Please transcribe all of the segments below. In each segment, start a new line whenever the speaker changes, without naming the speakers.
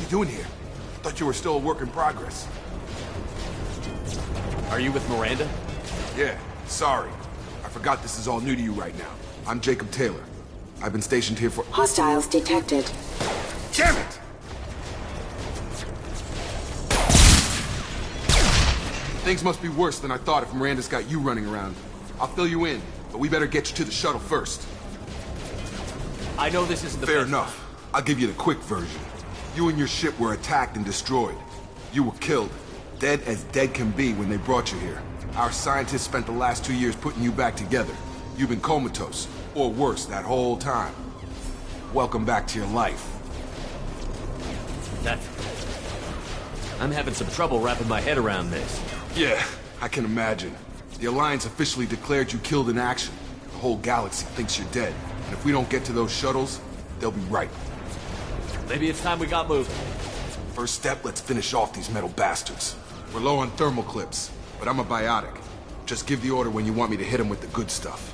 doing here? Thought you were still a work in progress.
Are you with Miranda?
Yeah, sorry. I forgot this is all new to you right now. I'm Jacob Taylor. I've been stationed here for—
Hostiles detected.
Damn it! Things must be worse than I thought if Miranda's got you running around. I'll fill you in, but we better get you to the shuttle first.
I know this isn't the
Fair
best
enough. I'll give you the quick version. You and your ship were attacked and destroyed. You were killed. Dead as dead can be when they brought you here. Our scientists spent the last 2 years putting you back together. You've been comatose, or worse, that whole time. Welcome back to your life.
I'm having some trouble wrapping my head around this.
Yeah, I can imagine. The Alliance officially declared you killed in action. The whole galaxy thinks you're dead. And if we don't get to those shuttles, they'll be right.
Maybe it's time we got moving.
First step, let's finish off these metal bastards. We're low on thermal clips, but I'm a biotic. Just give the order when you want me to hit them with the good stuff.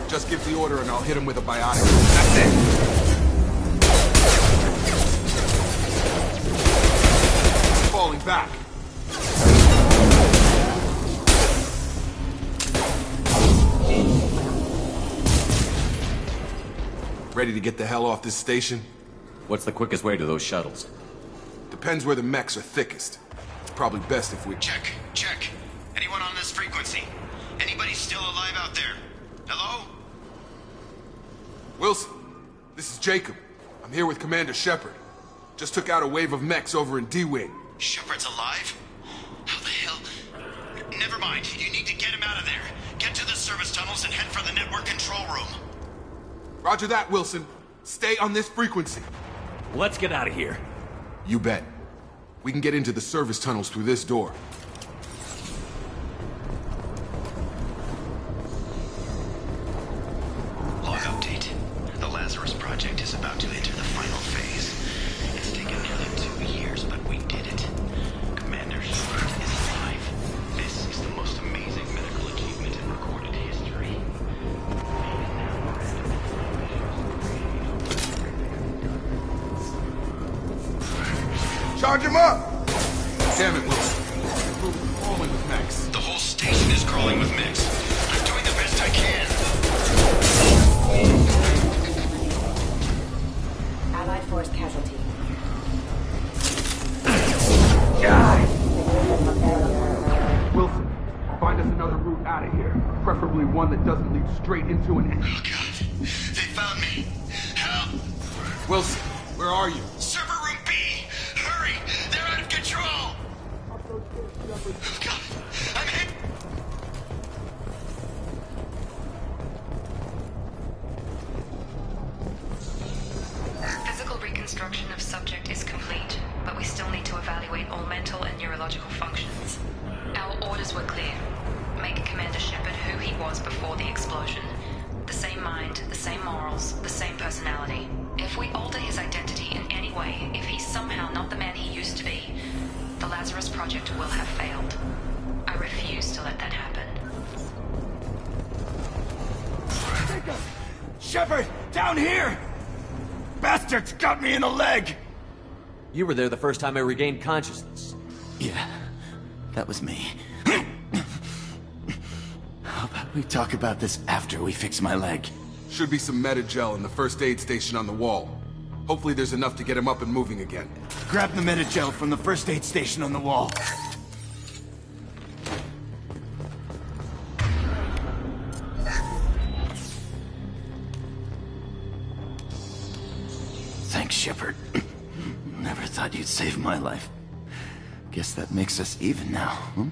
Just give the order and I'll hit him with a biotic. That's it! Falling back. Ready to get the hell off this station?
What's the quickest way to those shuttles?
Depends where the mechs are thickest. It's probably best if we—
Check. Anyone on this frequency? Anybody still alive out there? Hello?
Wilson, this is Jacob. I'm here with Commander Shepard. Just took out a wave of mechs over in D-Wing.
Shepard's alive? How the hell? Never mind. You need to get him out of there. Get to the service tunnels and head for the network control room.
Roger that, Wilson. Stay on this frequency.
Let's get out of here.
You bet. We can get into the service tunnels through this door.
Log update. The Lazarus Project is about to enter the final phase. It's taken nearly 2 years, but we did it. Commander Shepard is alive. This is the most amazing medical achievement in recorded history.
Charge him up! Damn it, Wilson. We're crawling with mechs.
The whole station is crawling with mechs. I'm doing the best I can.
Allied force casualty.
Wilson, find us another route out of here. Preferably one that doesn't lead straight into an—
Oh, God. They found me. Help!
Wilson, where are you?
Server room B! Hurry! They're out of control! Oh, God. I'm hit!
Physical reconstruction of subject is complete, but we still need to evaluate all mental and neurological functions. Our orders were clear. Make Commander Shepard who he was before the explosion. The same mind, the same morals, the same personality. If we alter his identity in any way, if he's somehow not the Lazarus Project will have failed. I refuse to let that happen.
Shepard! Down here! Bastards got me in the leg!
You were there the first time I regained consciousness.
Yeah, that was me. How about we talk about this after we fix my leg?
Should be some Medi-gel in the first aid station on the wall. Hopefully there's enough to get him up and moving again.
Grab the Medi-gel from the first aid station on the wall. Thanks, Shepard. Never thought you'd save my life. Guess that makes us even now, huh?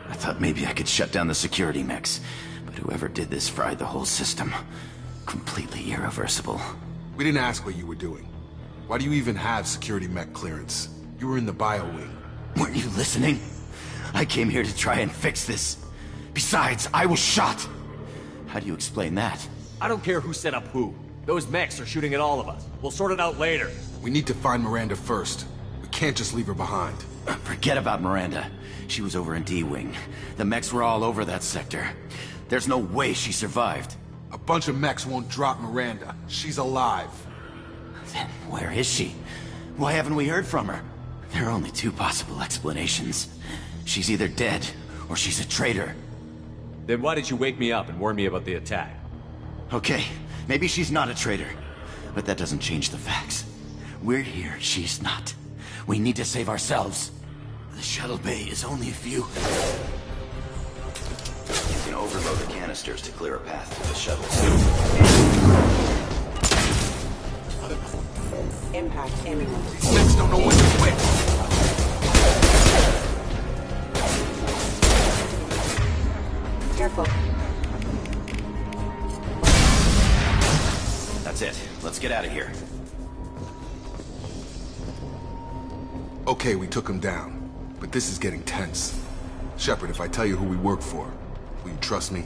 I thought maybe I could shut down the security mechs, but whoever did this fried the whole system. Completely irreversible.
We didn't ask what you were doing. Why do you even have security mech clearance? You were in the bio wing.
Weren't you listening? I came here to try and fix this. Besides, I was shot. How do you explain that?
I don't care who set up who. Those mechs are shooting at all of us. We'll sort it out later.
We need to find Miranda first. We can't just leave her behind.
Forget about Miranda. She was over in D-Wing. The mechs were all over that sector. There's no way she survived.
A bunch of mechs won't drop Miranda. She's alive.
Then where is she? Why haven't we heard from her? There are only two possible explanations. She's either dead, or she's a traitor.
Then why did you wake me up and warn me about the attack?
Okay, maybe she's not a traitor. But that doesn't change the facts. We're here, she's not. We need to save ourselves. The shuttle bay is only a few...
You can overload the canisters to clear a path to the shuttle.
Impact imminent.
These mechs don't know when to quit.
Careful.
That's it. Let's get out of here.
Okay, we took him down. But this is getting tense. Shepard, if I tell you who we work for, will you trust me?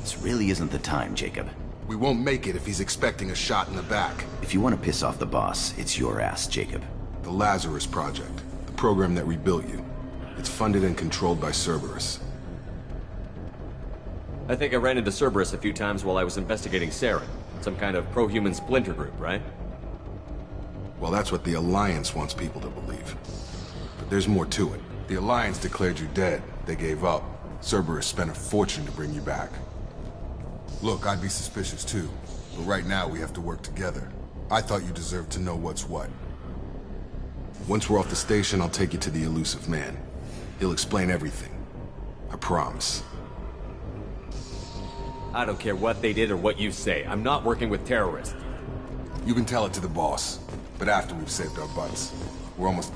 This really isn't the time, Jacob.
We won't make it if he's expecting a shot in the back.
If you want to piss off the boss, it's your ass, Jacob.
The Lazarus Project, the program that rebuilt you. It's funded and controlled by Cerberus.
I think I ran into Cerberus a few times while I was investigating Saren. Some kind of pro-human splinter group, right?
Well, that's what the Alliance wants people to believe. But there's more to it. The Alliance declared you dead. They gave up. Cerberus spent a fortune to bring you back. Look, I'd be suspicious too. But right now we have to work together. I thought you deserved to know what's what. Once we're off the station, I'll take you to the Elusive Man. He'll explain everything. I promise.
I don't care what they did or what you say. I'm not working with terrorists.
You can tell it to the boss. But after we've saved our butts. We're almost...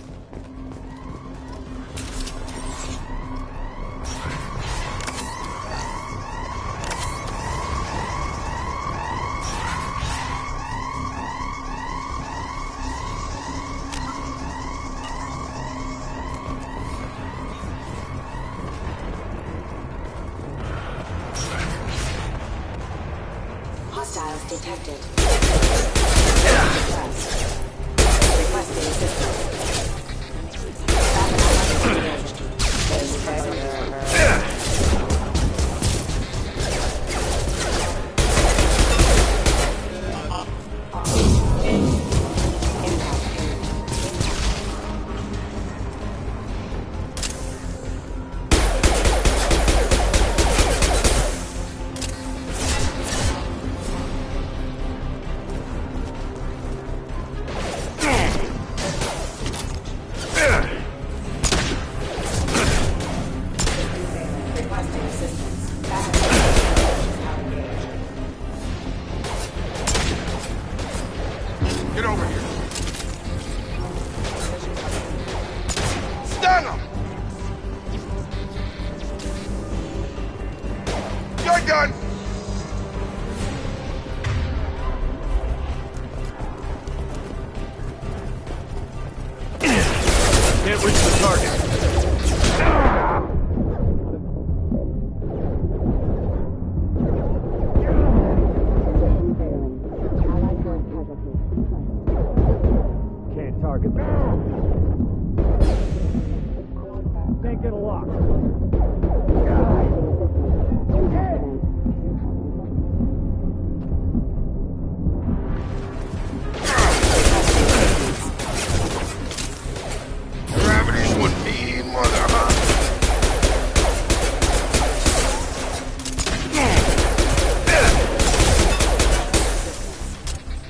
Hostiles detected. Requesting assistance.
Get over here. Stun him! You're done!
Can't reach the target. Can't target.
Can't get a lock.
Gravity's one mean mother, huh?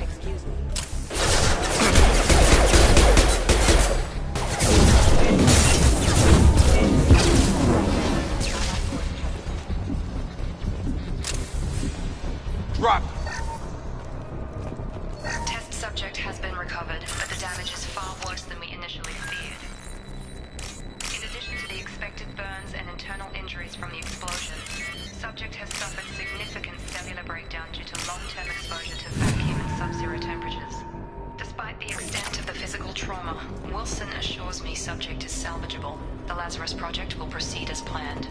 Excuse me.
Drop!
Test subject has been recovered, but the damage is far worse than we initially feared. In addition to the expected burns and internal injuries from the explosion, subject has suffered significant cellular breakdown due to long-term exposure to vacuum and sub-zero temperatures. Despite the extent of the physical trauma, Wilson assures me subject is salvageable. The Lazarus Project will proceed as planned.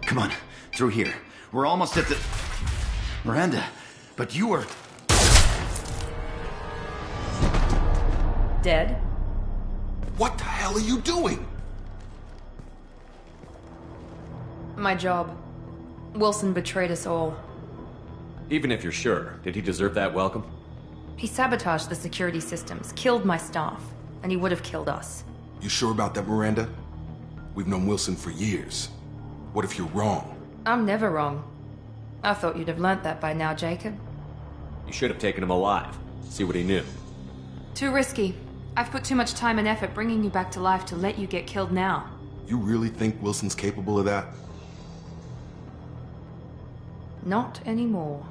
Come on, through here. We're almost at the... Miranda, but you were...
Dead?
What the hell are you doing?
My job. Wilson betrayed us all.
Even if you're sure, did he deserve that welcome?
He sabotaged the security systems, killed my staff, and he would have killed us.
You sure about that, Miranda? We've known Wilson for years. What if you're wrong?
I'm never wrong. I thought you'd have learnt that by now, Jacob.
You should have taken him alive. See what he knew.
Too risky. I've put too much time and effort bringing you back to life to let you get killed now.
You really think Wilson's capable of that?
Not anymore.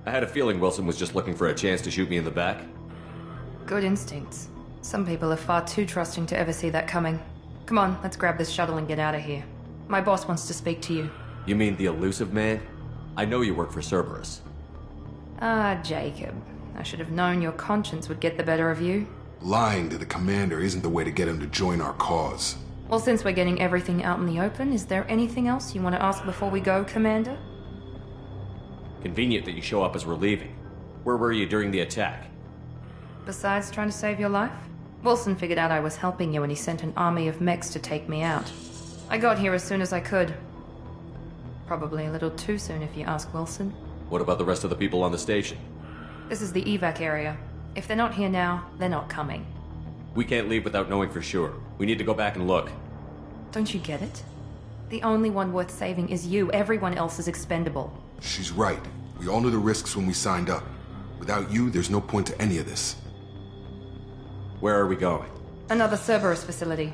I had a feeling Wilson was just looking for a chance to shoot me in the back.
Good instincts. Some people are far too trusting to ever see that coming. Come on, let's grab this shuttle and get out of here. My boss wants to speak to you.
You mean the elusive man? I know you work for Cerberus.
Ah, Jacob. I should have known your conscience would get the better of you.
Lying to the commander isn't the way to get him to join our cause.
Well, since we're getting everything out in the open, is there anything else you want to ask before we go, Commander?
Convenient that you show up as we're leaving. Where were you during the attack?
Besides trying to save your life? Wilson figured out I was helping you and he sent an army of mechs to take me out. I got here as soon as I could. Probably a little too soon if you ask Wilson.
What about the rest of the people on the station?
This is the evac area. If they're not here now, they're not coming.
We can't leave without knowing for sure. We need to go back and look.
Don't you get it? The only one worth saving is you. Everyone else is expendable.
She's right. We all knew the risks when we signed up. Without you, there's no point to any of this.
Where are we going?
Another Cerberus facility.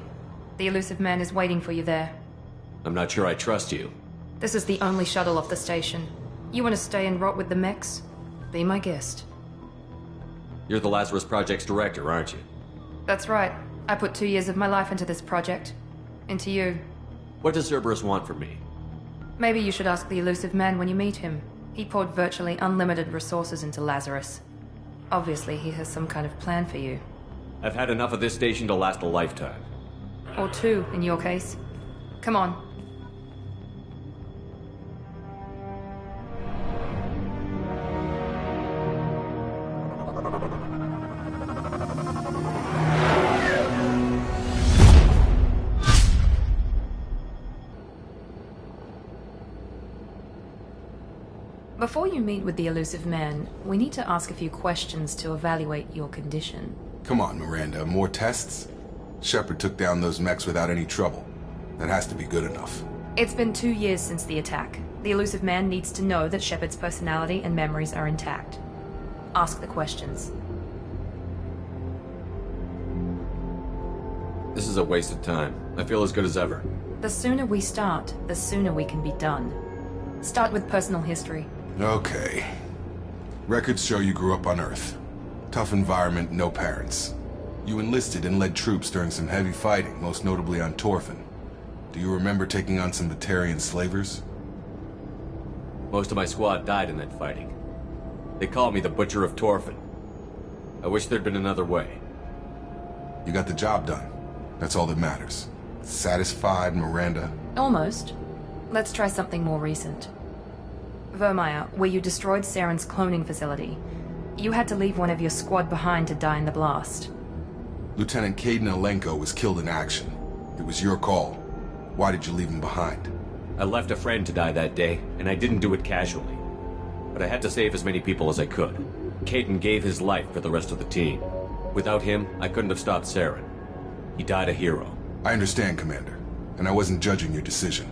The elusive man is waiting for you there.
I'm not sure I trust you.
This is the only shuttle off the station. You want to stay and rot with the mechs? Be my guest.
You're the Lazarus Project's director, aren't you?
That's right. I put 2 years of my life into this project. Into you.
What does Cerberus want from me?
Maybe you should ask the elusive man when you meet him. He poured virtually unlimited resources into Lazarus. Obviously, he has some kind of plan for you.
I've had enough of this station to last a lifetime.
Or 2, in your case. Come on. Before you meet with the elusive man, we need to ask a few questions to evaluate your condition.
Come on, Miranda. More tests? Shepard took down those mechs without any trouble. That has to be good enough.
It's been 2 years since the attack. The elusive man needs to know that Shepard's personality and memories are intact. Ask the questions.
This is a waste of time. I feel as good as ever.
The sooner we start, the sooner we can be done. Start with personal history.
Okay. Records show you grew up on Earth. Tough environment, no parents. You enlisted and led troops during some heavy fighting, most notably on Torfin. Do you remember taking on some Batarian slavers?
Most of my squad died in that fighting. They call me the Butcher of Torfin. I wish there'd been another way.
You got the job done. That's all that matters. Satisfied, Miranda?
Almost. Let's try something more recent. Vermeer, where you destroyed Saren's cloning facility, you had to leave one of your squad behind to die in the blast.
Lieutenant Caden Alenko was killed in action. It was your call. Why did you leave him behind?
I left a friend to die that day, and I didn't do it casually. But I had to save as many people as I could. Caden gave his life for the rest of the team. Without him, I couldn't have stopped Saren. He died a hero.
I understand, Commander, and I wasn't judging your decision.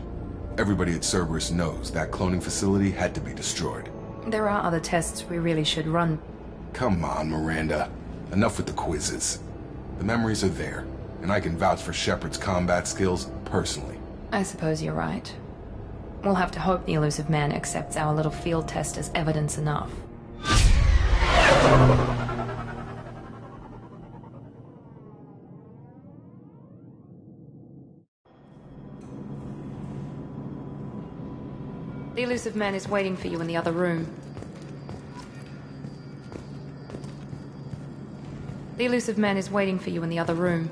Everybody at Cerberus knows that cloning facility had to be destroyed.
There are other tests we really should run.
Come on, Miranda. Enough with the quizzes. The memories are there, and I can vouch for Shepard's combat skills personally.
I suppose you're right. We'll have to hope the Illusive Man accepts our little field test as evidence enough. The Illusive Man is waiting for you in the other room. The Illusive Man is waiting for you in the other room.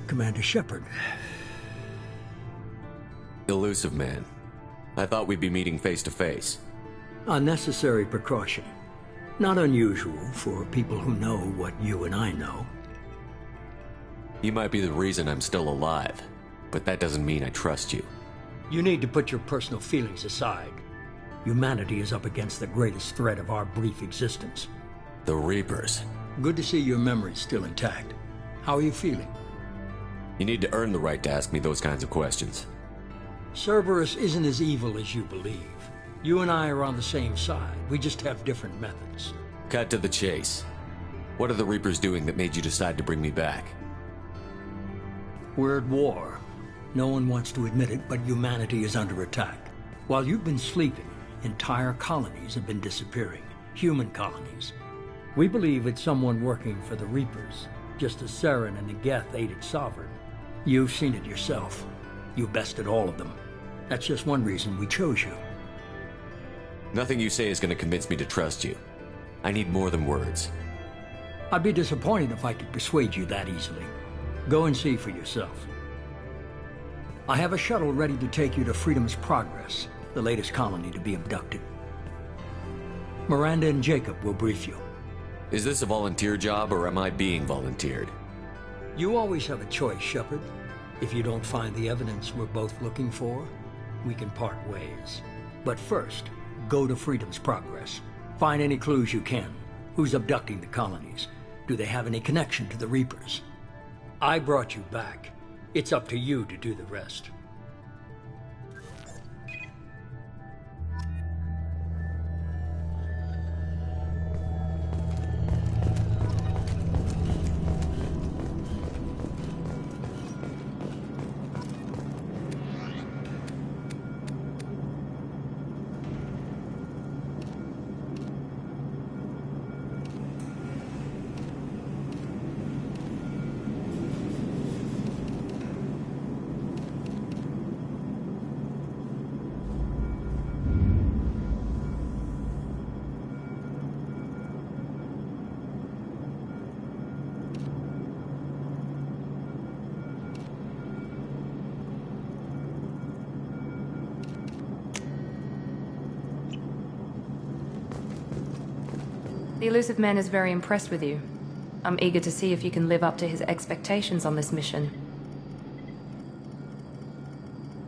Commander Shepard.
Illusive Man. I thought we'd be meeting face to face.
Unnecessary precaution. Not unusual for people who know what you and I know.
You might be the reason I'm still alive, but that doesn't mean I trust you.
You need to put your personal feelings aside. Humanity is up against the greatest threat of our brief existence.
The Reapers.
Good to see your memory's still intact. How are you feeling?
You need to earn the right to ask me those kinds of questions.
Cerberus isn't as evil as you believe. You and I are on the same side. We just have different methods.
Cut to the chase. What are the Reapers doing that made you decide to bring me back?
We're at war. No one wants to admit it, but humanity is under attack. While you've been sleeping, entire colonies have been disappearing. Human colonies. We believe it's someone working for the Reapers, just as Saren and Negeth aided Sovereign. You've seen it yourself. You bested all of them. That's just one reason we chose you.
Nothing you say is going to convince me to trust you. I need more than words.
I'd be disappointed if I could persuade you that easily. Go and see for yourself. I have a shuttle ready to take you to Freedom's Progress, the latest colony to be abducted. Miranda and Jacob will brief you.
Is this a volunteer job, or am I being volunteered?
You always have a choice, Shepard. If you don't find the evidence we're both looking for, we can part ways. But first, go to Freedom's Progress. Find any clues you can. Who's abducting the colonies? Do they have any connection to the Reapers? I brought you back. It's up to you to do the rest.
The Illusive Man is very impressed with you. I'm eager to see if you can live up to his expectations on this mission.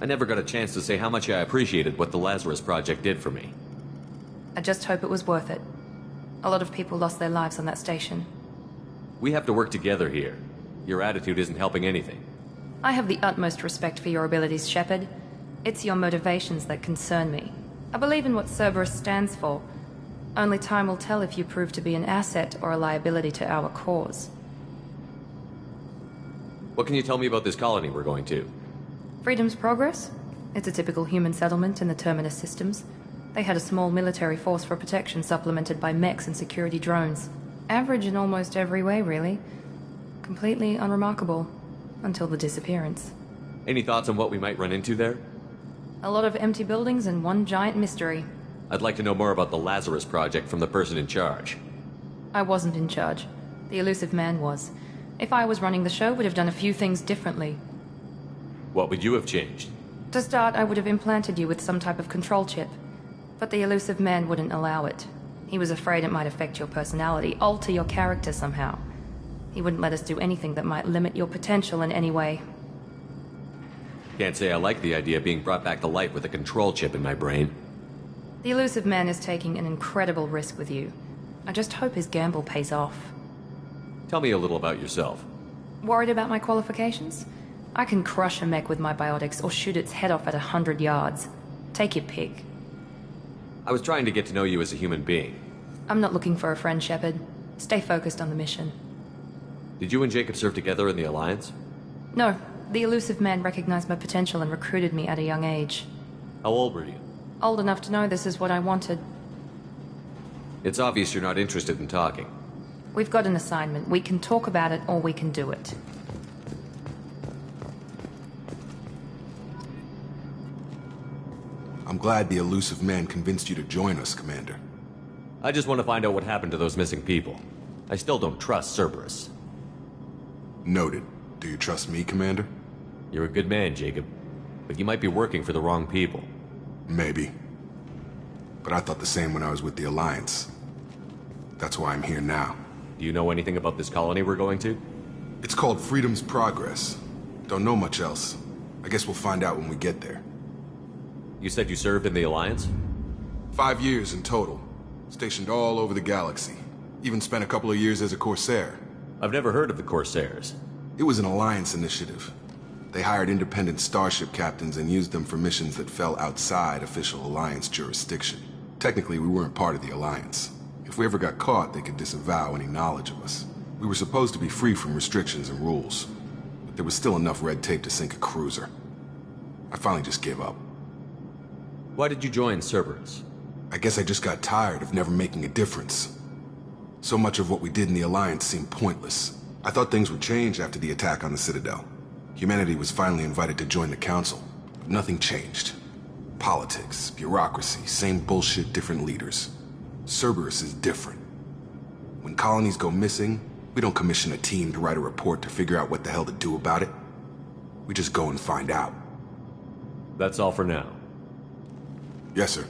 I never got a chance to say how much I appreciated what the Lazarus Project did for me.
I just hope it was worth it. A lot of people lost their lives on that station.
We have to work together here. Your attitude isn't helping anything.
I have the utmost respect for your abilities, Shepard. It's your motivations that concern me. I believe in what Cerberus stands for. Only time will tell if you prove to be an asset or a liability to our cause.
What can you tell me about this colony we're going to?
Freedom's Progress? It's a typical human settlement in the Terminus systems. They had a small military force for protection supplemented by mechs and security drones. Average in almost every way, really. Completely unremarkable. Until the disappearance.
Any thoughts on what we might run into there?
A lot of empty buildings and one giant mystery.
I'd like to know more about the Lazarus Project from the person in charge.
I wasn't in charge. The Elusive Man was. If I was running the show, would have done a few things differently.
What would you have changed?
To start, I would have implanted you with some type of control chip. But the Elusive Man wouldn't allow it. He was afraid it might affect your personality, alter your character somehow. He wouldn't let us do anything that might limit your potential in any way.
Can't say I like the idea of being brought back to life with a control chip in my brain.
The Elusive Man is taking an incredible risk with you. I just hope his gamble pays off.
Tell me a little about yourself.
Worried about my qualifications? I can crush a mech with my biotics or shoot its head off at 100 yards. Take your pick.
I was trying to get to know you as a human being.
I'm not looking for a friend, Shepard. Stay focused on the mission.
Did you and Jacob serve together in the Alliance?
No, the Elusive Man recognized my potential and recruited me at a young age.
How old were you?
Old enough to know this is what I wanted.
It's obvious you're not interested in talking.
We've got an assignment. We can talk about it or we can do it.
I'm glad the Elusive Man convinced you to join us, Commander.
I just want to find out what happened to those missing people. I still don't trust Cerberus.
Noted. Do you trust me, Commander?
You're a good man, Jacob. But you might be working for the wrong people.
Maybe. But I thought the same when I was with the Alliance. That's why I'm here now.
Do you know anything about this colony we're going to?
It's called Freedom's Progress. Don't know much else. I guess we'll find out when we get there.
You said you served in the Alliance?
5 years in total. Stationed all over the galaxy. Even spent a couple of years as a Corsair.
I've never heard of the Corsairs.
It was an Alliance initiative. They hired independent starship captains and used them for missions that fell outside official Alliance jurisdiction. Technically, we weren't part of the Alliance. If we ever got caught, they could disavow any knowledge of us. We were supposed to be free from restrictions and rules. But there was still enough red tape to sink a cruiser. I finally just gave up.
Why did you join Cerberus?
I guess I just got tired of never making a difference. So much of what we did in the Alliance seemed pointless. I thought things would change after the attack on the Citadel. Humanity was finally invited to join the Council, but nothing changed. Politics, bureaucracy, same bullshit, different leaders. Cerberus is different. When colonies go missing, we don't commission a team to write a report to figure out what the hell to do about it. We just go and find out.
That's all for now.
Yes, sir.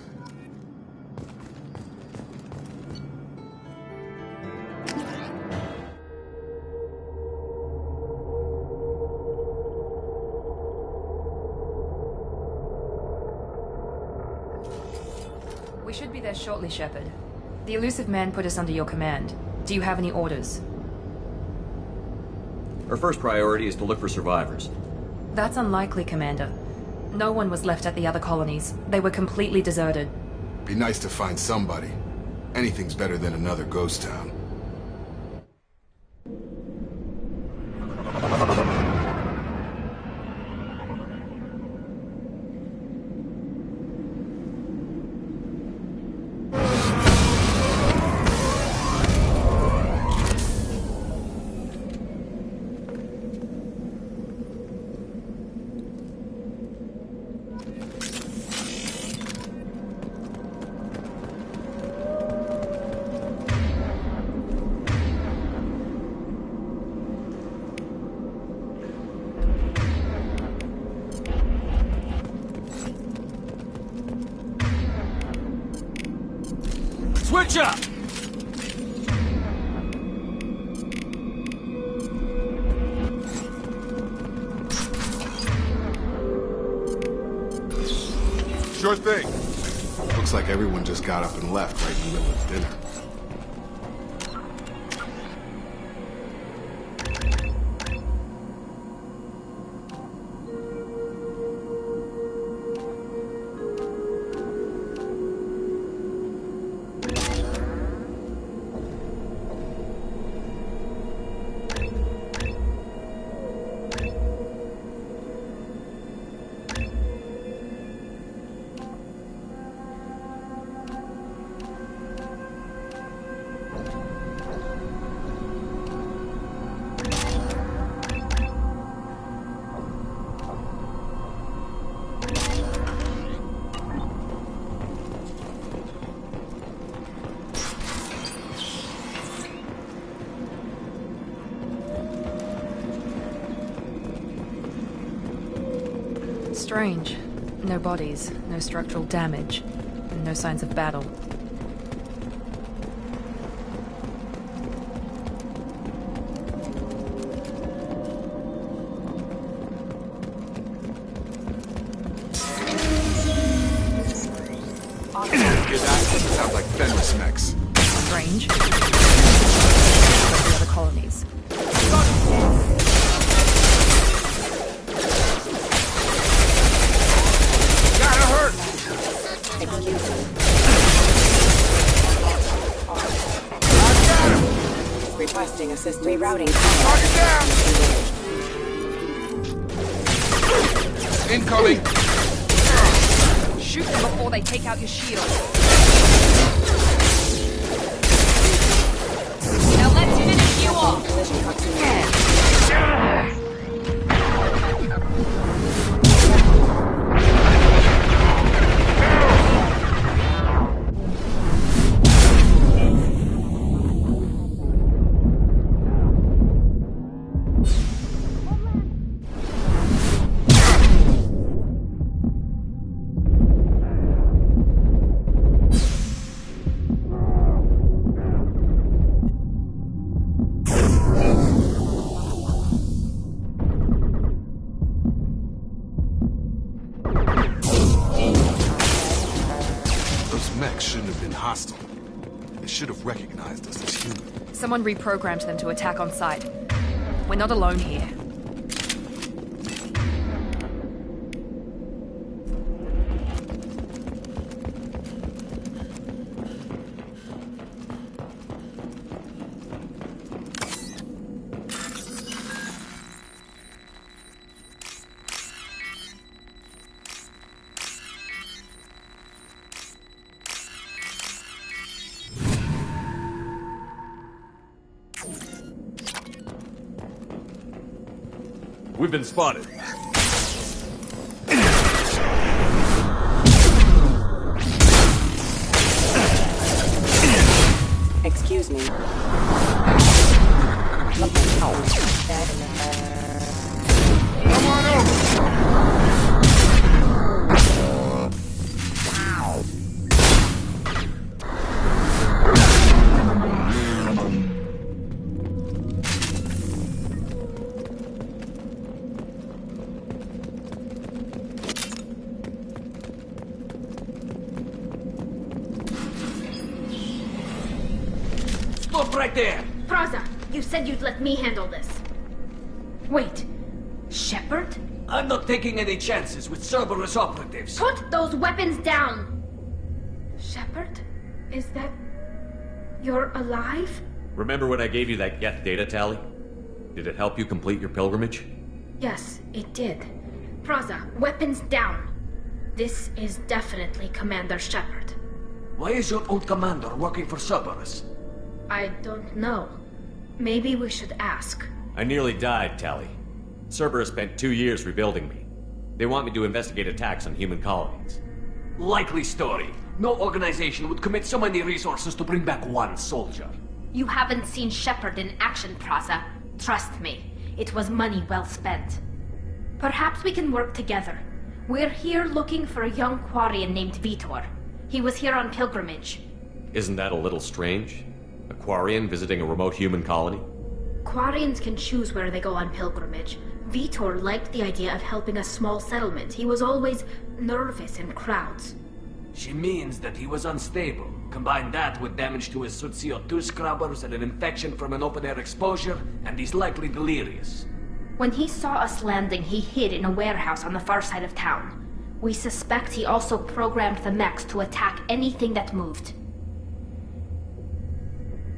We should be there shortly, Shepard. The Elusive Man put us under your command. Do you have any orders?
Our first priority is to look for survivors.
That's unlikely, Commander. No one was left at the other colonies. They were completely deserted.
Be nice to find somebody. Anything's better than another ghost town.
Switch up!
Sure thing. Looks like everyone just got up and left right in the middle of dinner.
Strange. No bodies, no structural damage, and no signs of battle.
Hear that? Sounds like Fenris mechs.
Strange. The other colonies.
Gotta hurt!
Excuse me. Requesting assistance. Rerouting.
Target down! Incoming!
Shoot them before they take out your shield. Now let's finish you off.
Collision proximity.
Shouldn't have been hostile. They should have recognized us as human.
Someone reprogrammed them to attack on sight. We're not alone here.
We've been spotted.
Excuse me.
Come on over!
Stop right there!
Praza, you said you'd let me handle this. Wait, Shepard?
I'm not taking any chances with Cerberus operatives.
Put those weapons down! Shepard? Is that... you're alive?
Remember when I gave you that Geth data tally? Did it help you complete your pilgrimage?
Yes, it did. Praza, weapons down. This is definitely Commander Shepard.
Why is your old commander working for Cerberus?
I don't know. Maybe we should ask.
I nearly died, Tally. Cerberus spent 2 years rebuilding me. They want me to investigate attacks on human colonies.
Likely story. No organization would commit so many resources to bring back one soldier.
You haven't seen Shepard in action, Praza. Trust me, it was money well spent. Perhaps we can work together. We're here looking for a young Quarian named Vitor. He was here on pilgrimage.
Isn't that a little strange? A Quarian visiting a remote human colony?
Quarians can choose where they go on pilgrimage. Vitor liked the idea of helping a small settlement. He was always nervous in crowds.
She means that he was unstable. Combine that with damage to his CO2 scrubbers and an infection from an open-air exposure, and he's likely delirious.
When he saw us landing, he hid in a warehouse on the far side of town. We suspect he also programmed the mechs to attack anything that moved.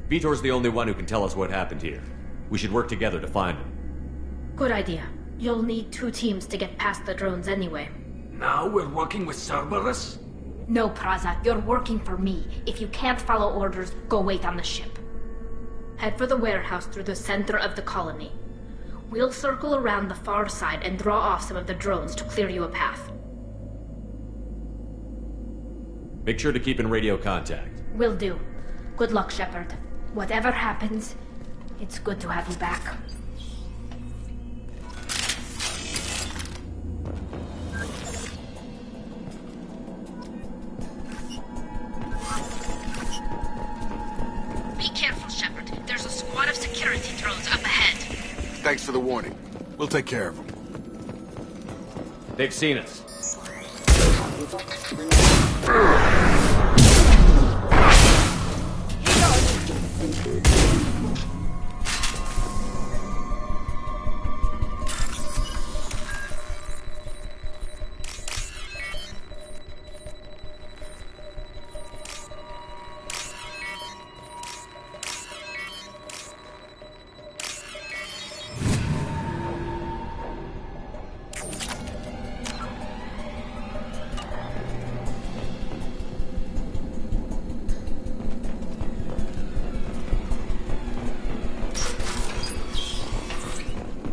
Vitor's the only one who can tell us what happened here. We should work together to find him.
Good idea. You'll need 2 teams to get past the drones anyway.
Now we're working with Cerberus?
No, Praza, you're working for me. If you can't follow orders, go wait on the ship. Head for the warehouse through the center of the colony. We'll circle around the far side and draw off some of the drones to clear you a path.
Make sure to keep in radio contact.
Will do. Good luck, Shepard. Whatever happens, it's good to have you back.
Thanks for the warning. We'll take care of them.
They've seen us.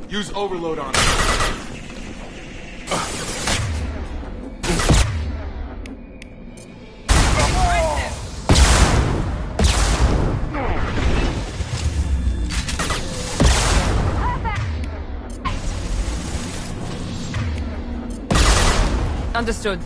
Use overload on it.
Understood.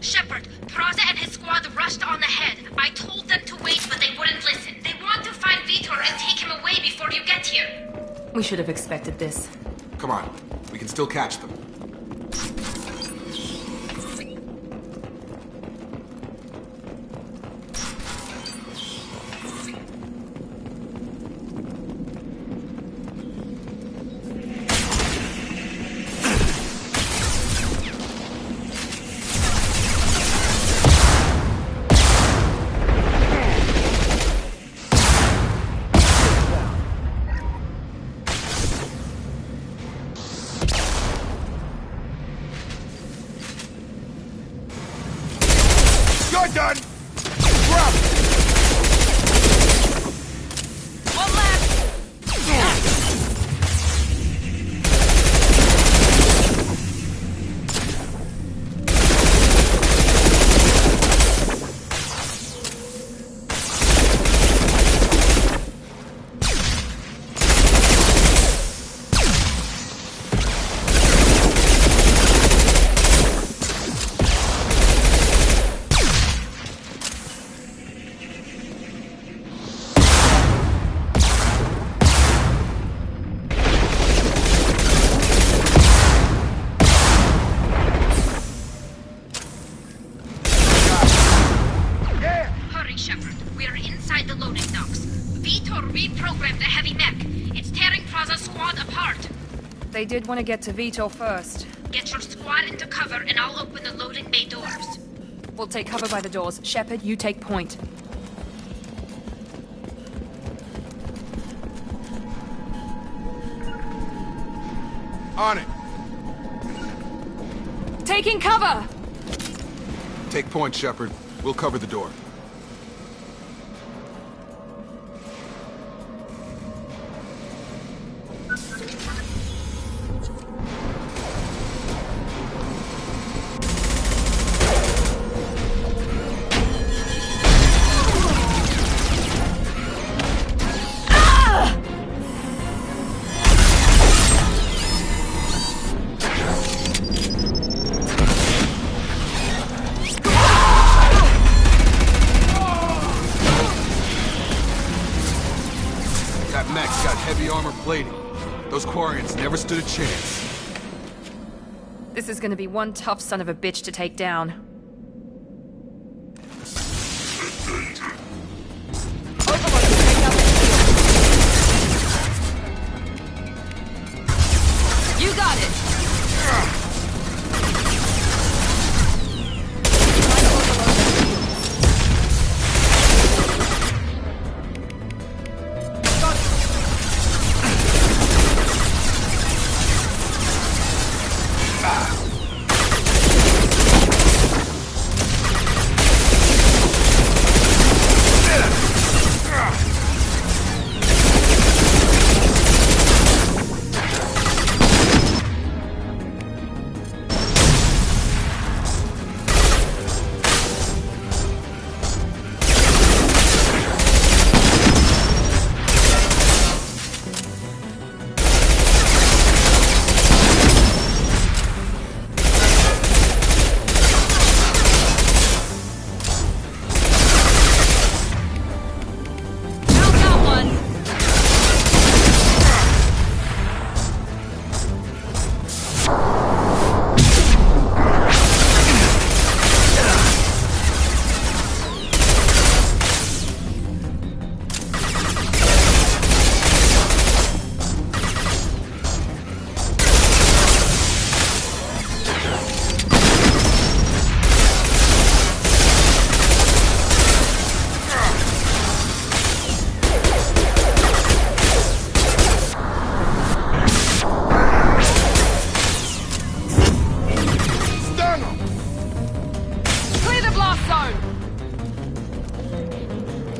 Shepard, Praza and his squad rushed on ahead. I told them to wait, but they wouldn't listen. They want to find Vitor and take him away before you get here.
We should have expected this.
Come on. We can still catch them. You're done! Drop!
One left!
Hurry, Shepard. We are inside the loading docks. Vitor reprogrammed the heavy mech. It's tearing Praza's squad apart.
They did want to get to Vitor first.
Get your squad into cover and I'll open the loading bay doors.
We'll take cover by the doors. Shepard, you take point.
On it!
Taking cover!
Take point, Shepard. We'll cover the door. Lady, those Quarians never stood a chance.
This is gonna be one tough son of a bitch to take down. Overlord, take out the shield. You got it!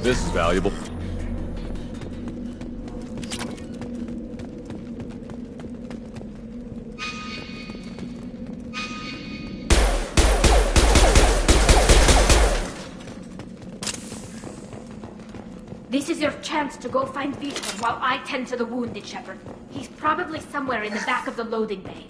This is valuable.
This is your chance to go find Vitor while I tend to the wounded, Shepard. He's probably somewhere in the back of the loading bay.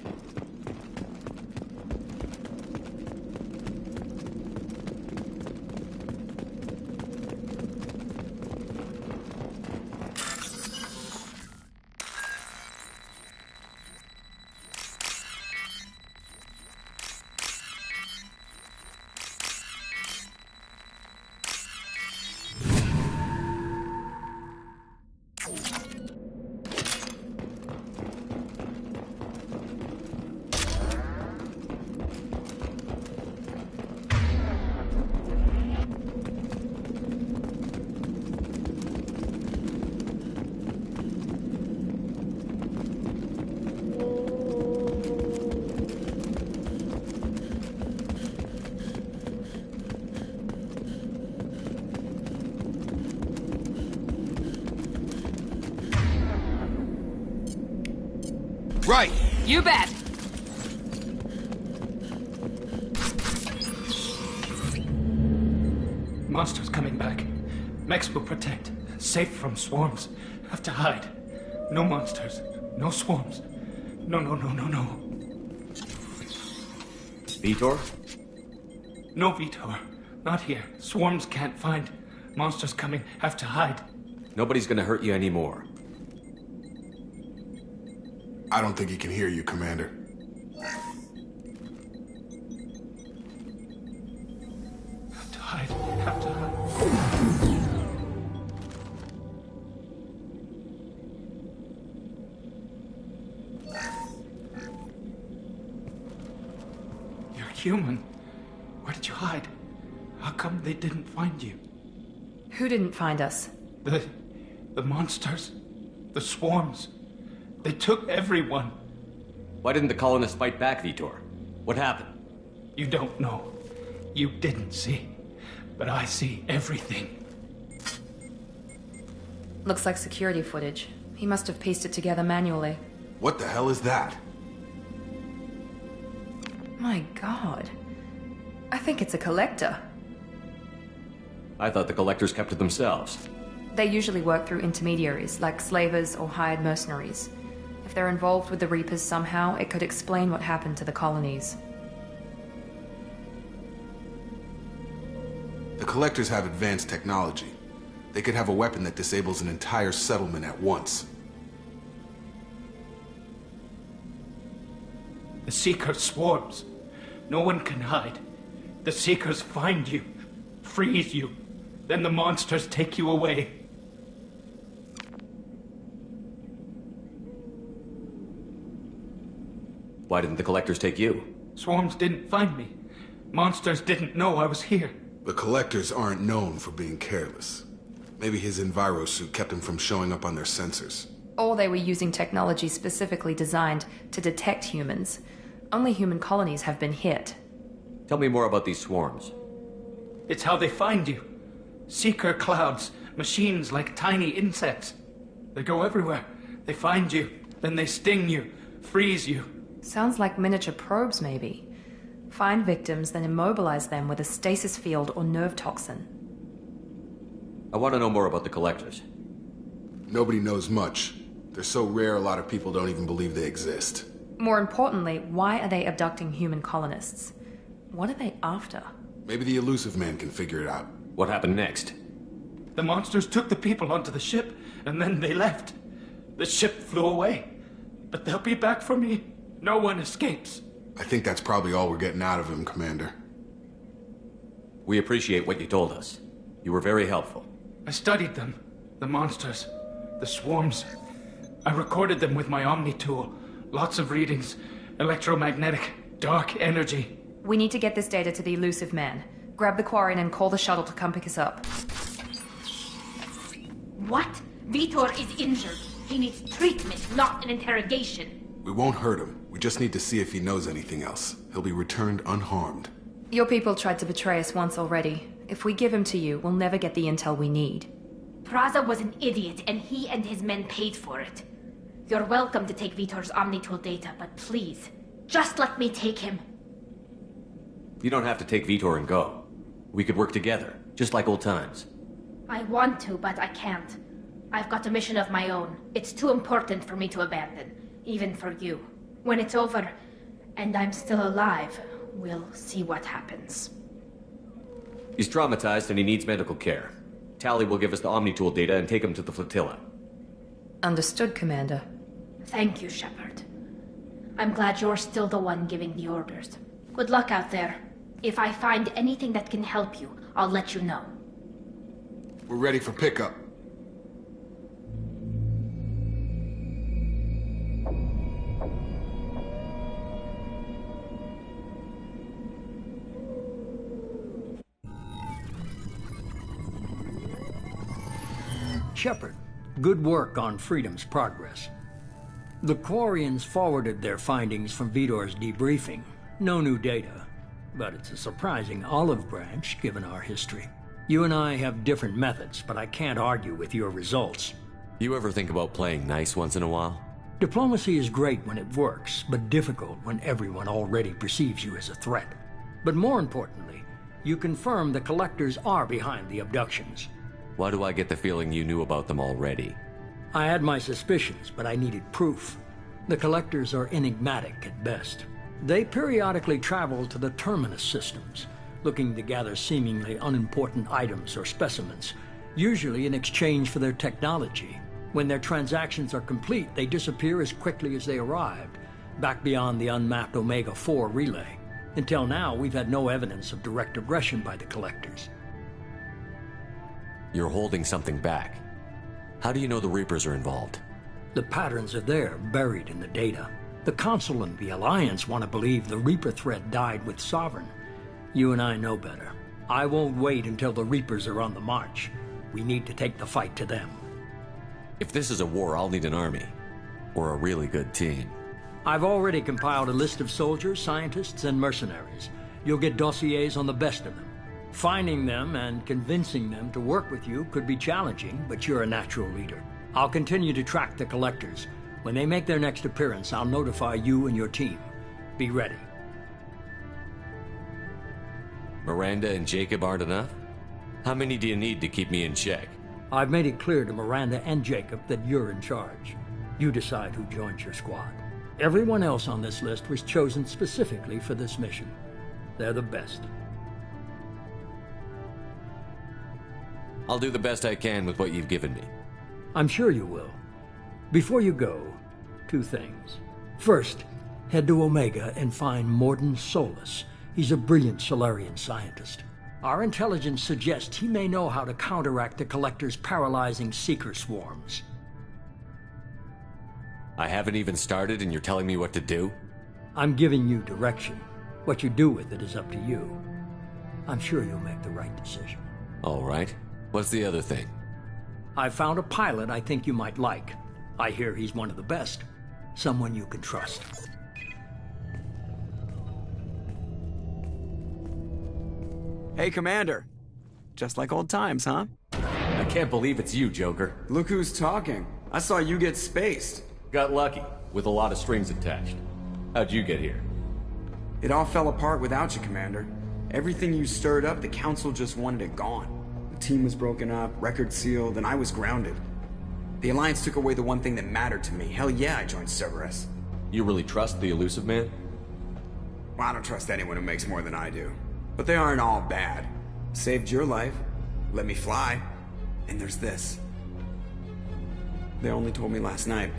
Right!
You bet!
Monsters coming back. Mex will protect. Safe from swarms. Have to hide. No monsters. No swarms. No.
Vitor?
No Vitor. Not here. Swarms can't find. Monsters coming. Have to hide.
Nobody's gonna hurt you anymore.
I don't think he can hear you, Commander.
Have to hide. Have to hide. You're human. Where did you hide? How come they didn't find you?
Who didn't find us?
The monsters. The swarms. They took everyone.
Why didn't the colonists fight back, Vitor? What happened?
You don't know. You didn't see. But I see everything.
Looks like security footage. He must have pieced it together manually.
What the hell is that?
My God. I think it's a collector.
I thought the collectors kept to themselves.
They usually work through intermediaries, like slavers or hired mercenaries. If they're involved with the Reapers somehow, it could explain what happened to the colonies.
The Collectors have advanced technology. They could have a weapon that disables an entire settlement at once.
The Seeker swarms. No one can hide. The Seekers find you, freeze you, then the monsters take you away.
Why didn't the Collectors take you?
Swarms didn't find me. Monsters didn't know I was here.
The Collectors aren't known for being careless. Maybe his Enviro suit kept him from showing up on their sensors.
Or they were using technology specifically designed to detect humans. Only human colonies have been hit.
Tell me more about these swarms.
It's how they find you. Seeker clouds, machines like tiny insects. They go everywhere. They find you, then they sting you, freeze you.
Sounds like miniature probes, maybe. Find victims, then immobilize them with a stasis field or nerve toxin.
I want to know more about the Collectors.
Nobody knows much. They're so rare, a lot of people don't even believe they exist.
More importantly, why are they abducting human colonists? What are they after?
Maybe the Elusive Man can figure it out.
What happened next?
The monsters took the people onto the ship, and then they left. The ship flew away. But they'll be back for me. No one escapes.
I think that's probably all we're getting out of him, Commander.
We appreciate what you told us. You were very helpful.
I studied them. The monsters. The swarms. I recorded them with my Omni tool. Lots of readings. Electromagnetic. Dark energy.
We need to get this data to the Elusive Man. Grab the Quarian and call the shuttle to come pick us up.
What? Vitor is injured. He needs treatment, not an interrogation.
We won't hurt him. We just need to see if he knows anything else. He'll be returned unharmed.
Your people tried to betray us once already. If we give him to you, we'll never get the intel we need.
Praza was an idiot, and he and his men paid for it. You're welcome to take Vitor's Omnitool data, but please, just let me take him.
You don't have to take Vitor and go. We could work together, just like old times.
I want to, but I can't. I've got a mission of my own. It's too important for me to abandon, even for you. When it's over, and I'm still alive, we'll see what happens.
He's traumatized and he needs medical care. Tali will give us the Omnitool data and take him to the flotilla.
Understood, Commander.
Thank you, Shepard. I'm glad you're still the one giving the orders. Good luck out there. If I find anything that can help you, I'll let you know.
We're ready for pickup.
Shepard, good work on Freedom's progress. The Quarians forwarded their findings from Vitor's debriefing. No new data, but it's a surprising olive branch given our history. You and I have different methods, but I can't argue with your results.
You ever think about playing nice once in a while?
Diplomacy is great when it works, but difficult when everyone already perceives you as a threat. But more importantly, you confirm the Collectors are behind the abductions.
Why do I get the feeling you knew about them already?
I had my suspicions, but I needed proof. The Collectors are enigmatic at best. They periodically travel to the Terminus systems, looking to gather seemingly unimportant items or specimens, usually in exchange for their technology. When their transactions are complete, they disappear as quickly as they arrived, back beyond the unmapped Omega-4 relay. Until now, we've had no evidence of direct aggression by the Collectors.
You're holding something back. How do you know the Reapers are involved?
The patterns are there, buried in the data. The Council and the Alliance want to believe the Reaper threat died with Sovereign. You and I know better. I won't wait until the Reapers are on the march. We need to take the fight to them.
If this is a war, I'll need an army. Or a really good team.
I've already compiled a list of soldiers, scientists, and mercenaries. You'll get dossiers on the best of them. Finding them and convincing them to work with you could be challenging, but you're a natural leader. I'll continue to track the Collectors. When they make their next appearance, I'll notify you and your team. Be ready.
Miranda and Jacob aren't enough? How many do you need to keep me in check?
I've made it clear to Miranda and Jacob that you're in charge. You decide who joins your squad. Everyone else on this list was chosen specifically for this mission. They're the best.
I'll do the best I can with what you've given me.
I'm sure you will. Before you go, 2 things. First, Head to Omega and find Mordin Solus. He's a brilliant Solarian scientist. Our intelligence suggests he may know how to counteract the Collector's paralyzing Seeker swarms.
I haven't even started and you're telling me what to do?
I'm giving you direction. What you do with it is up to you. I'm sure you'll make the right decision.
All right. What's the other thing?
I found a pilot I think you might like. I hear he's one of the best. Someone you can trust.
Hey, Commander. Just like old times, huh?
I can't believe it's you, Joker.
Look who's talking. I saw you get spaced.
Got lucky, with a lot of strings attached. How'd you get here?
It all fell apart without you, Commander. Everything you stirred up, the Council just wanted it gone. The team was broken up, record sealed, and I was grounded. The Alliance took away the one thing that mattered to me. Hell yeah, I joined Cerberus.
You really trust the Illusive Man?
Well, I don't trust anyone who makes more than I do. But they aren't all bad. Saved your life, let me fly, and there's this. They only told me last night.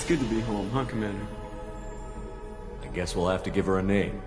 Good to be home, huh, Commander?
I guess we'll have to give her a name.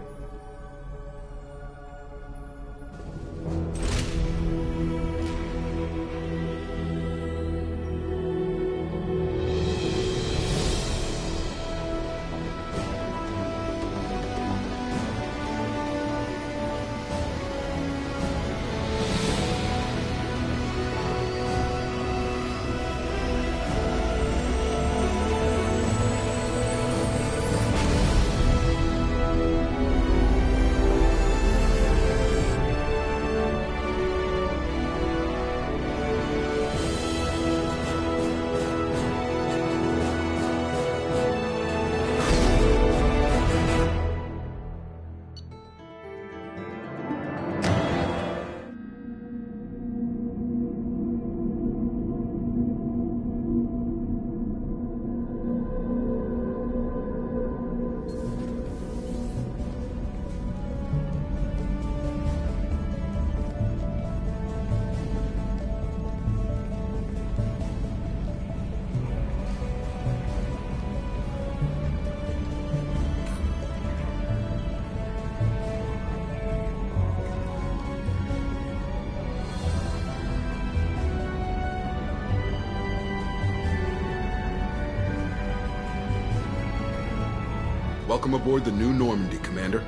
Welcome aboard the New Normandy, Commander.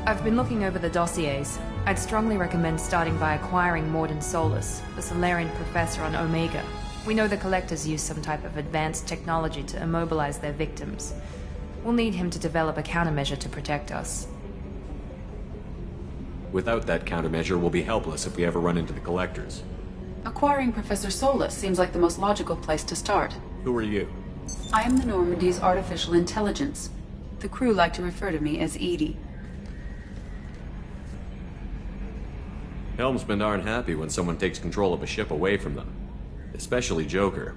I've been looking over the dossiers. I'd strongly recommend starting by acquiring Mordin Solus, the Solarian professor on Omega. We know the Collectors use some type of advanced technology to immobilize their victims. We'll need him to develop a countermeasure to protect us.
Without that countermeasure, we'll be helpless if we ever run into the Collectors.
Acquiring Professor Solus seems like the most logical place to start.
Who are you?
I am the Normandy's artificial intelligence. The crew like to refer to me as Edie.
Helmsmen aren't happy when someone takes control of a ship away from them. Especially Joker.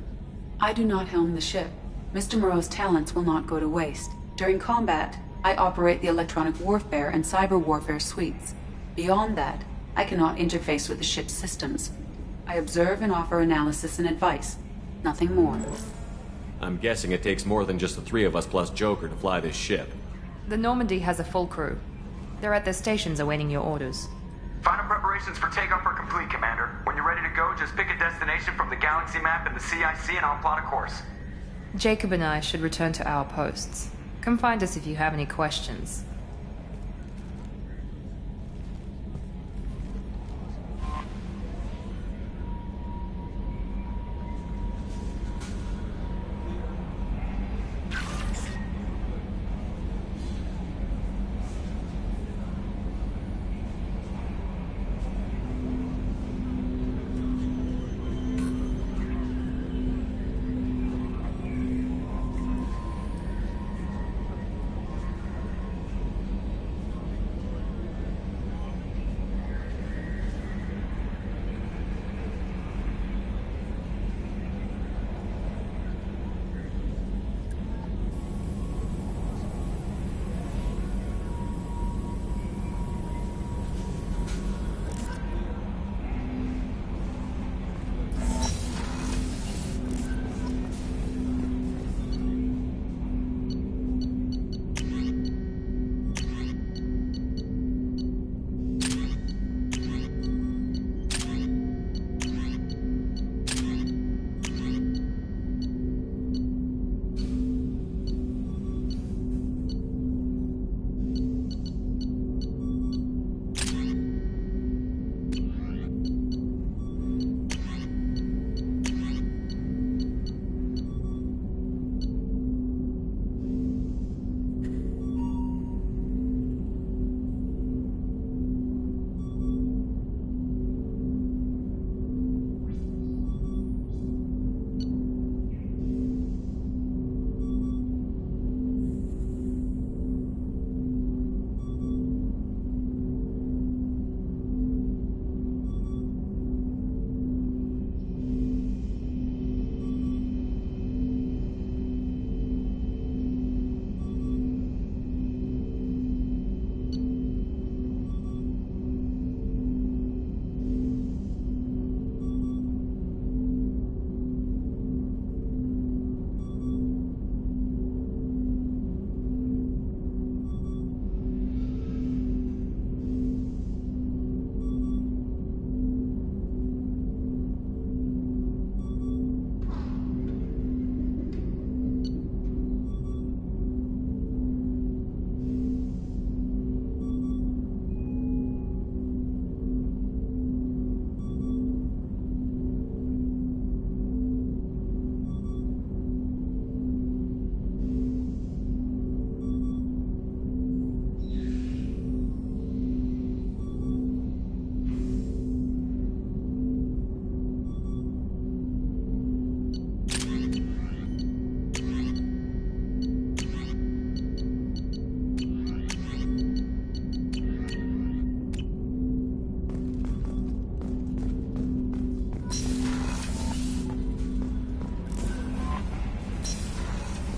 I do not helm the ship. Mr. Moreau's talents will not go to waste. During combat, I operate the electronic warfare and cyber warfare suites. Beyond that, I cannot interface with the ship's systems. I observe and offer analysis and advice. Nothing more.
I'm guessing it takes more than just the three of us plus Joker to fly this ship.
The Normandy has a full crew. They're at their stations awaiting your orders.
Final preparations for takeoff are complete, Commander. When you're ready to go, just pick a destination from the galaxy map and the CIC and I'll plot a course.
Jacob and I should return to our posts. Come find us if you have any questions.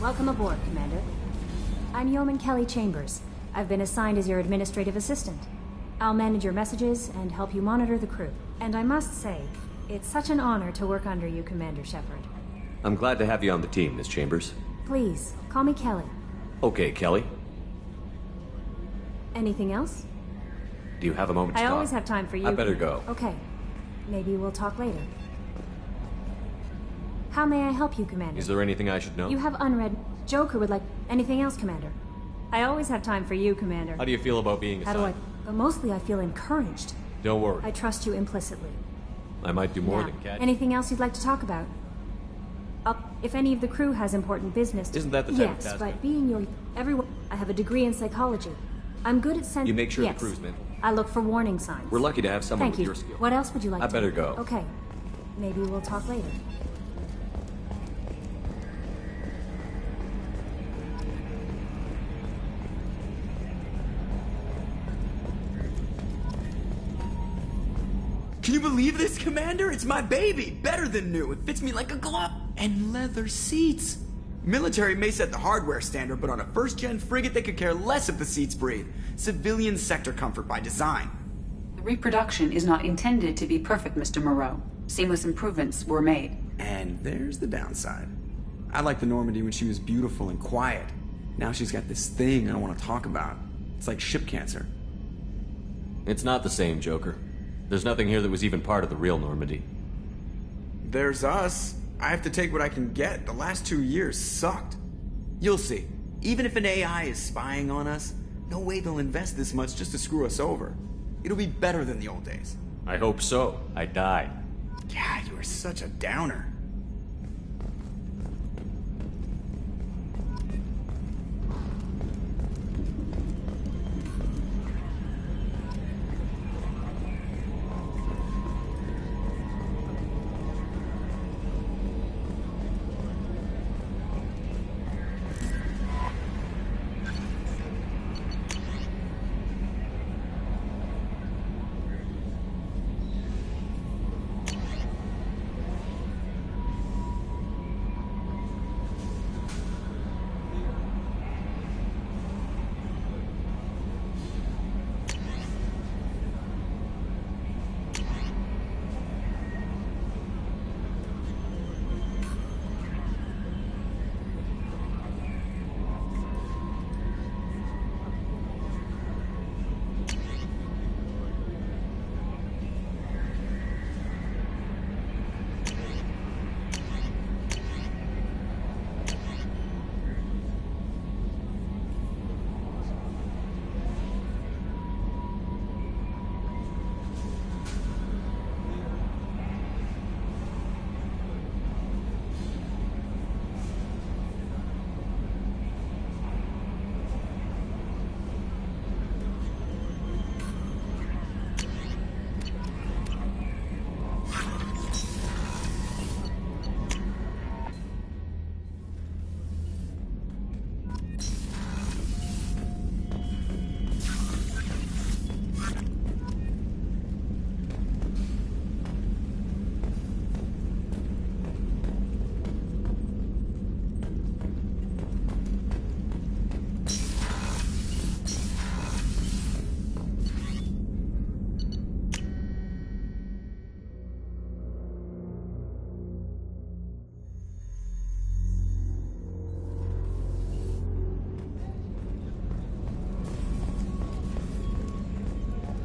Welcome aboard, Commander. I'm Yeoman Kelly Chambers. I've been assigned as your administrative assistant. I'll manage your messages and help you monitor the crew. And I must say, it's such an honor to work under you, Commander Shepard.
I'm glad to have you on the team, Miss Chambers.
Please, call me Kelly.
Okay, Kelly.
Anything else?
Do you have a moment to
I
talk?
always have time for you.
I better go.
Okay. Maybe we'll talk later. How may I help you, Commander?
Is there anything I should know?
You have unread... Joker would like... Anything else, Commander? I always have time for you, Commander.
How do you feel about being
How
assigned?
do I... But mostly I feel encouraged.
Don't worry.
I trust you implicitly.
I might do more
Now,
than catch.
anything else you'd like to talk about? If any of the crew has important business...
Isn't that the type of
Yes,
task?
but being your... Everyone... I have a degree in psychology. I'm good at
You make sure
yes.
the crew's mental.
I look for warning signs.
We're lucky to have someone
Thank
with
you.
your skill.
What else would you like
I
to
better
know?
go.
Okay. Maybe we'll talk later.
Can you believe this, Commander? It's my baby! Better than new. It fits me like a glove. And leather seats. Military may set the hardware standard, but on a first-gen frigate, they could care less if the seats breathe. Civilian sector comfort by design.
The reproduction is not intended to be perfect, Mr. Moreau. Seamless improvements were made.
And there's the downside. I liked the Normandy when she was beautiful and quiet. Now she's got this thing I don't want to talk about. It's like ship cancer.
It's not the same, Joker. There's nothing here that was even part of the real Normandy.
There's us. I have to take what I can get. The last 2 years sucked. You'll see. Even if an AI is spying on us, no way they'll invest this much just to screw us over. It'll be better than the old days.
I hope so. I died.
God, you are such a downer.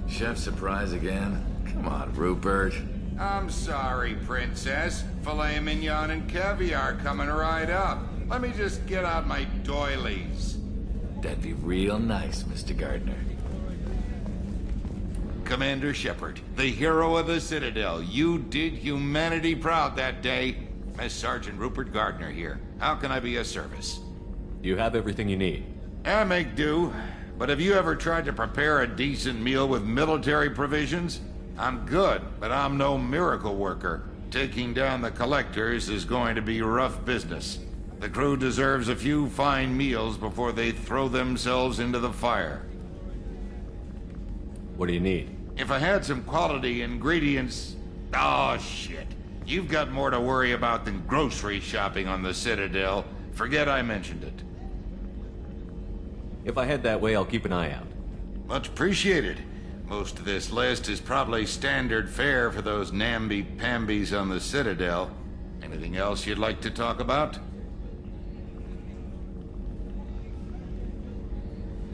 Chef surprise again? Come on, Rupert.
I'm sorry, Princess. Filet mignon and caviar coming right up. Let me just get out my doilies.
That'd be real nice, Mr. Gardner.
Commander Shepard, the hero of the Citadel. You did humanity proud that day. Miss Sergeant Rupert Gardner here. How can I be of service?
You have everything you need.
I make do. But have you ever tried to prepare a decent meal with military provisions? I'm good, but I'm no miracle worker. Taking down the collectors is going to be rough business. The crew deserves a few fine meals before they throw themselves into the fire.
What do you need?
If I had some quality ingredients... Oh, shit. You've got more to worry about than grocery shopping on the Citadel. Forget I mentioned it.
If I head that way, I'll keep an eye out.
Much appreciated. Most of this list is probably standard fare for those namby-pambies on the Citadel. Anything else you'd like to talk about?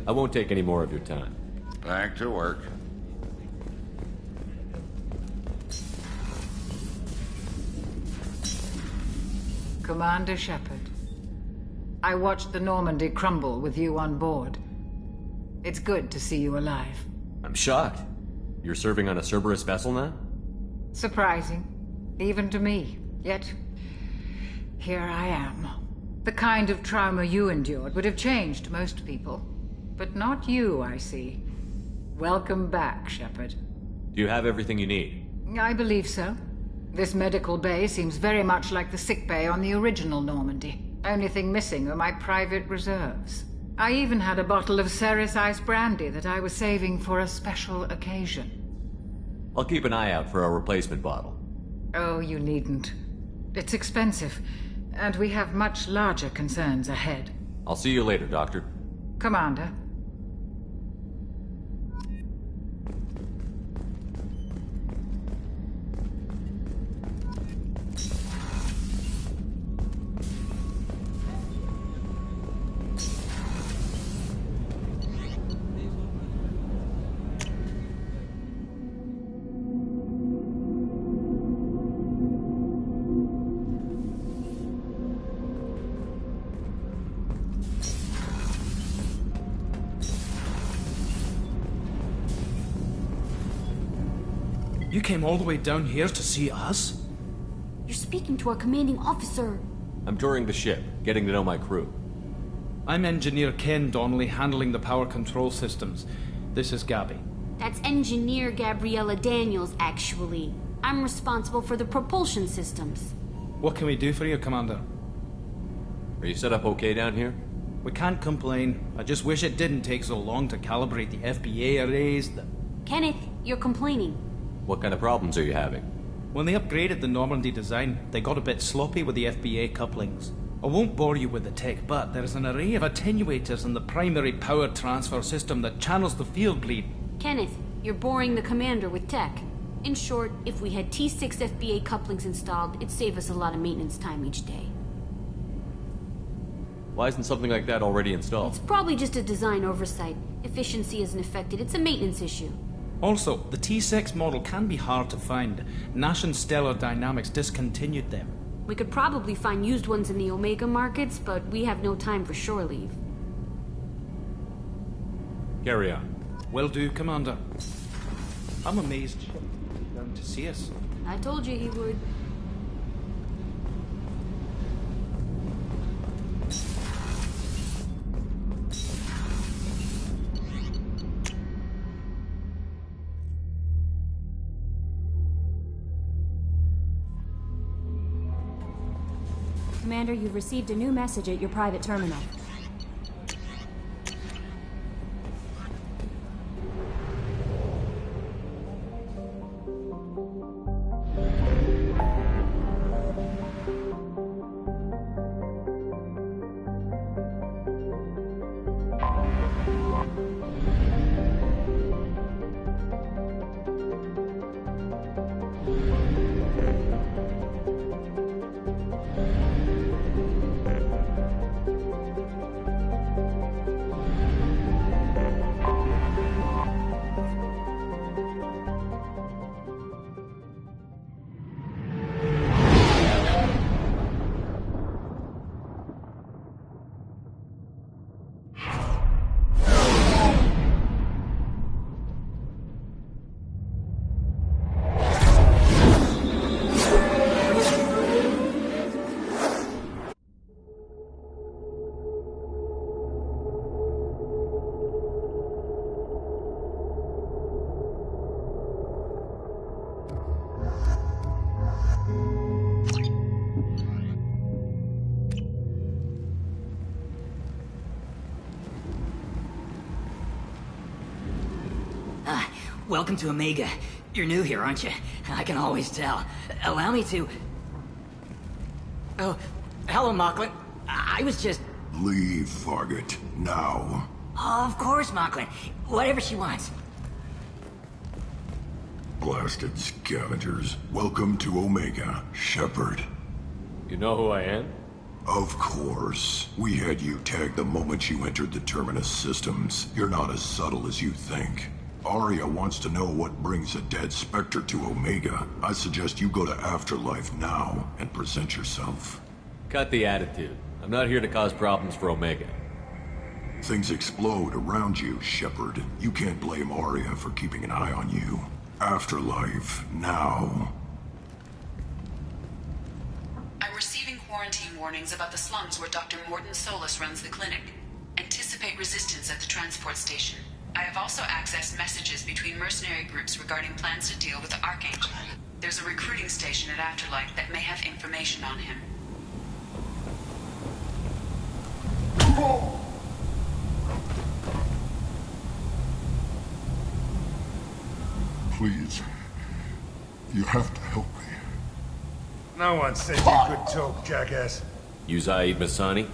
I won't take any more of your time.
Back to work.
Commander Shepard, I watched the Normandy crumble with you on board. It's good to see you alive.
I'm shocked. You're serving on a Cerberus vessel now?
Surprising, even to me. Yet, here I am. The kind of trauma you endured would have changed most people. But not you, I see. Welcome back, Shepard.
Do you have everything you need?
I believe so. This medical bay seems very much like the sick bay on the original Normandy. Only thing missing are my private reserves. I even had a bottle of Ceres Ice brandy that I was saving for a special occasion.
I'll keep an eye out for a replacement bottle.
Oh, you needn't. It's expensive, and we have much larger concerns ahead.
I'll see you later, Doctor.
Commander.
You came all the way down here to see us?
You're speaking to our commanding officer.
I'm touring the ship, getting to know my crew.
I'm Engineer Ken Donnelly, handling the power control systems. This is Gabby.
That's Engineer Gabriella Daniels, actually. I'm responsible for the propulsion systems.
What can we do for you, Commander?
Are you set up okay down here?
We can't complain. I just wish it didn't take so long to calibrate the FBA arrays.
Kenneth, you're complaining.
What kind of problems are you having?
When they upgraded the Normandy design, they got a bit sloppy with the FBA couplings. I won't bore you with the tech, but there is an array of attenuators in the primary power transfer system that channels the field bleed.
Kenneth, you're boring the commander with tech. In short, if we had T6 FBA couplings installed, it'd save us a lot of maintenance time each day.
Why isn't something like that already installed?
It's probably just a design oversight. Efficiency isn't affected, it's a maintenance issue.
Also, the T6 model can be hard to find. Nash and Stellar Dynamics discontinued them.
We could probably find used ones in the Omega markets, but we have no time for shore leave.
Carry on.
Will do, Commander. I'm amazed you came down to see us.
I told you he would.
Commander, you've received a new message at your private terminal.
Welcome to Omega. You're new here, aren't you? I can always tell. Allow me to... Oh, hello, Mocklin. I was just...
Leave, Varget. Now.
Of course, Mocklin. Whatever she wants.
Blasted scavengers. Welcome to Omega, Shepard.
You know who I am?
Of course. We had you tagged the moment you entered the Terminus systems. You're not as subtle as you think. Aria wants to know what brings a dead Spectre to Omega. I suggest you go to Afterlife now and present yourself.
Cut the attitude. I'm not here to cause problems for Omega.
Things explode around you, Shepard. You can't blame Aria for keeping an eye on you. Afterlife, now.
I'm receiving quarantine warnings about the slums where Dr. Morton Solus runs the clinic. Anticipate resistance at the transport station. I have also accessed messages between mercenary groups regarding plans to deal with the Archangel. There's a recruiting station at Afterlife that may have information on him.
Please. You have to help me.
No one said you could talk, jackass.
You Zaid Masani?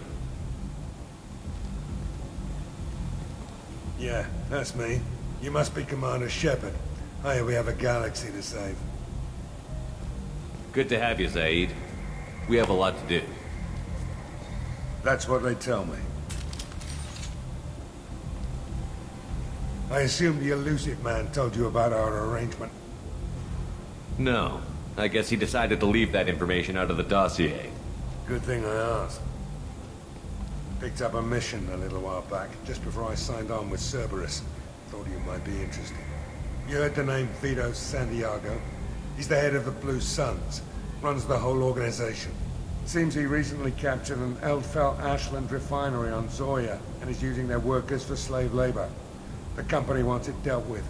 Yeah, that's me. You must be Commander Shepard. Hey, we have a galaxy to save.
Good to have you, Zaid. We have a lot to do.
That's what they tell me. I assume the Elusive Man told you about our arrangement.
No. I guess he decided to leave that information out of the dossier.
Good thing I asked. Picked up a mission a little while back, just before I signed on with Cerberus. Thought you might be interested. You heard the name Vito Santiago? He's the head of the Blue Suns. Runs the whole organization. Seems he recently captured an Eldfell Ashland refinery on Zoya and is using their workers for slave labor. The company wants it dealt with.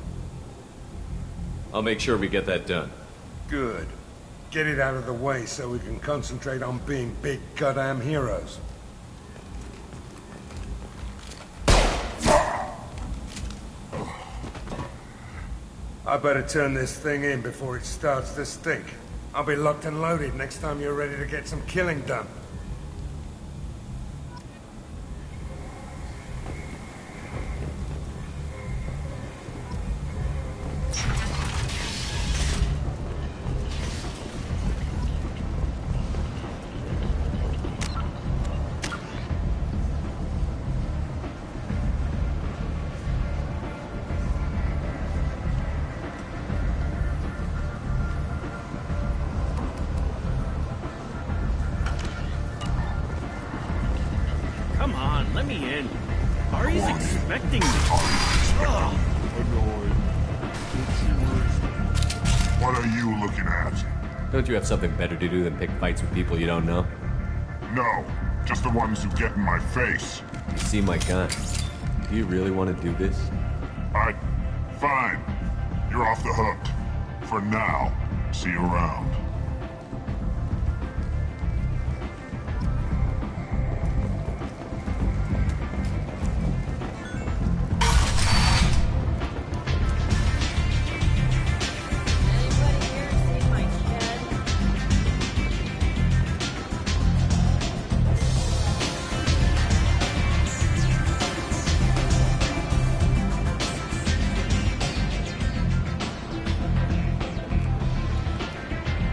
I'll make sure we get that done.
Good. Get it out of the way so we can concentrate on being big goddamn heroes. I better turn this thing in before it starts to stink. I'll be locked and loaded next time you're ready to get some killing done.
Come on, let me in. Ari's expecting me. Ugh.
What are you looking at?
Don't you have something better to do than pick fights with people you don't know?
No, just the ones who get in my face.
You see my gun. Do you really want to do this?
Fine. You're off the hook. For now. See you around.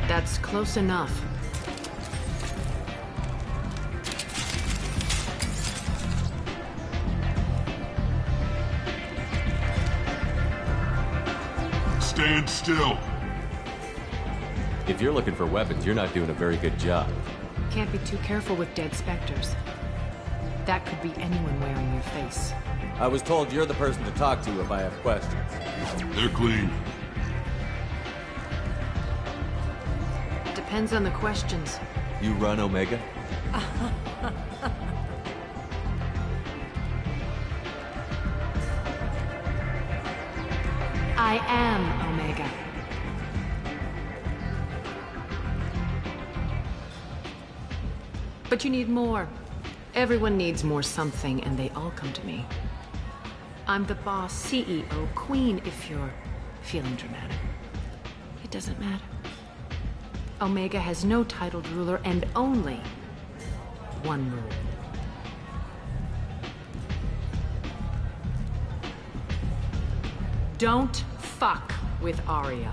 That's close enough.
Stand still.
If you're looking for weapons, you're not doing a very good job.
Can't be too careful with dead specters. That could be anyone wearing your face.
I was told you're the person to talk to if I have questions.
They're clean.
Depends on the questions.
You run Omega?
I am Omega. But you need more. Everyone needs more something, and they all come to me. I'm the boss, CEO, queen, if you're feeling dramatic. It doesn't matter. Omega has no titled ruler and only one rule. Don't fuck with Arya.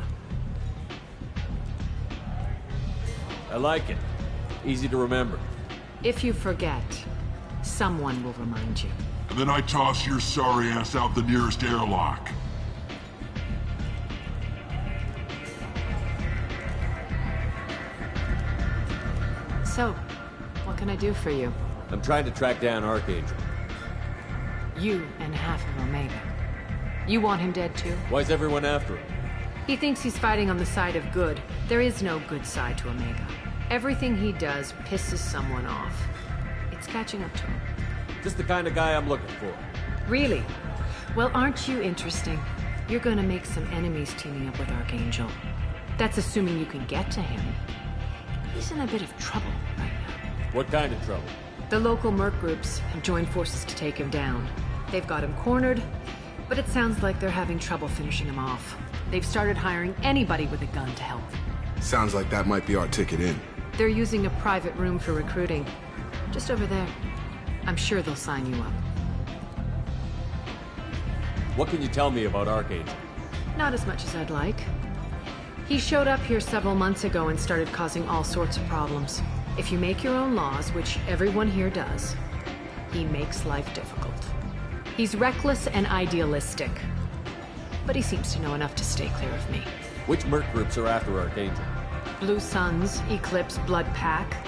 I like it. Easy to remember.
If you forget, someone will remind you.
And then I toss your sorry ass out the nearest airlock.
So, what can I do for you?
I'm trying to track down Archangel.
You and half of Omega. You want him dead too?
Why's everyone after him?
He thinks he's fighting on the side of good. There is no good side to Omega. Everything he does pisses someone off. It's catching up to him.
Just the kind of guy I'm looking for.
Really? Well, aren't you interesting? You're gonna make some enemies teaming up with Archangel. That's assuming you can get to him. He's in a bit of trouble right now.
What kind of trouble?
The local merc groups have joined forces to take him down. They've got him cornered, but it sounds like they're having trouble finishing him off. They've started hiring anybody with a gun to help.
Sounds like that might be our ticket in.
They're using a private room for recruiting. Just over there. I'm sure they'll sign you up.
What can you tell me about Archangel?
Not as much as I'd like. He showed up here several months ago and started causing all sorts of problems. If you make your own laws, which everyone here does, he makes life difficult. He's reckless and idealistic. But he seems to know enough to stay clear of me.
Which merc groups are after Archangel?
Blue Suns, Eclipse, Blood Pack.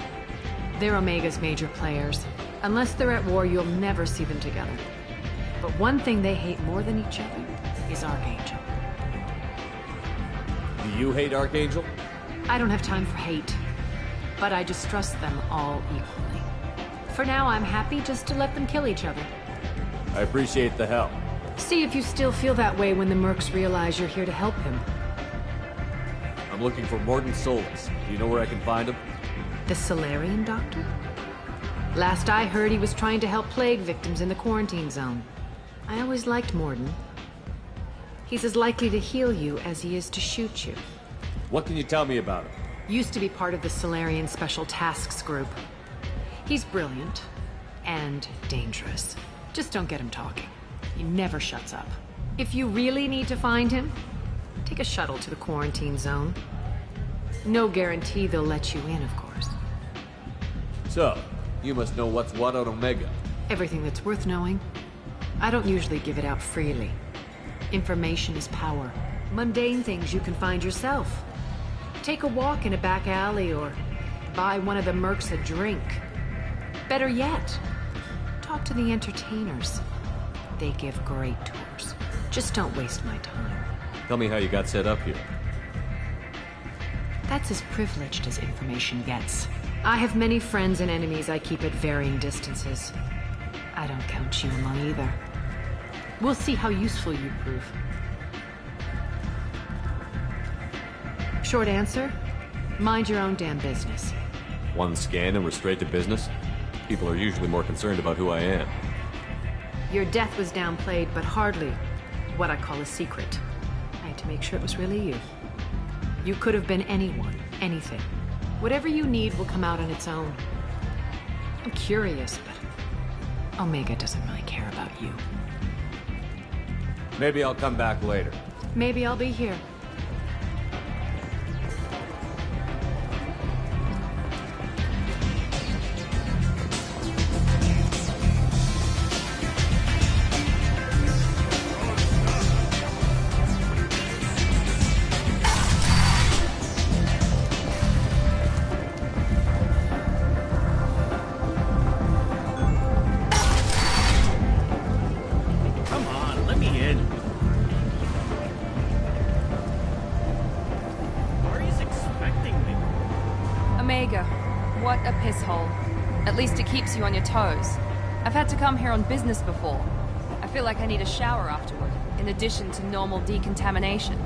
They're Omega's major players. Unless they're at war, you'll never see them together. But one thing they hate more than each other is Archangel.
Do you hate Archangel?
I don't have time for hate. But I distrust them all equally. For now, I'm happy just to let them kill each other.
I appreciate the help.
See if you still feel that way when the mercs realize you're here to help him.
I'm looking for Mordin Solus. Do you know where I can find him?
The Salarian doctor? Last I heard, he was trying to help plague victims in the quarantine zone. I always liked Mordin. He's as likely to heal you as he is to shoot you.
What can you tell me about him?
Used to be part of the Salarian Special Tasks Group. He's brilliant and dangerous. Just don't get him talking. He never shuts up. If you really need to find him, take a shuttle to the quarantine zone. No guarantee they'll let you in, of course.
So, you must know what's what on Omega.
Everything that's worth knowing. I don't usually give it out freely. Information is power. Mundane things you can find yourself. Take a walk in a back alley or buy one of the mercs a drink. Better yet, talk to the entertainers. They give great tours. Just don't waste my time.
Tell me how you got set up here.
That's as privileged as information gets. I have many friends and enemies I keep at varying distances. I don't count you among either. We'll see how useful you prove. Short answer, mind your own damn business.
One scan and we're straight to business? People are usually more concerned about who I am.
Your death was downplayed, but hardly what I call a secret. I had to make sure it was really you. You could have been anyone, anything. Whatever you need will come out on its own. I'm curious, but Omega doesn't really care about you.
Maybe I'll come back later.
Maybe I'll be here.
At least it keeps you on your toes. I've had to come here on business before. I feel like I need a shower afterward, in addition to normal decontamination.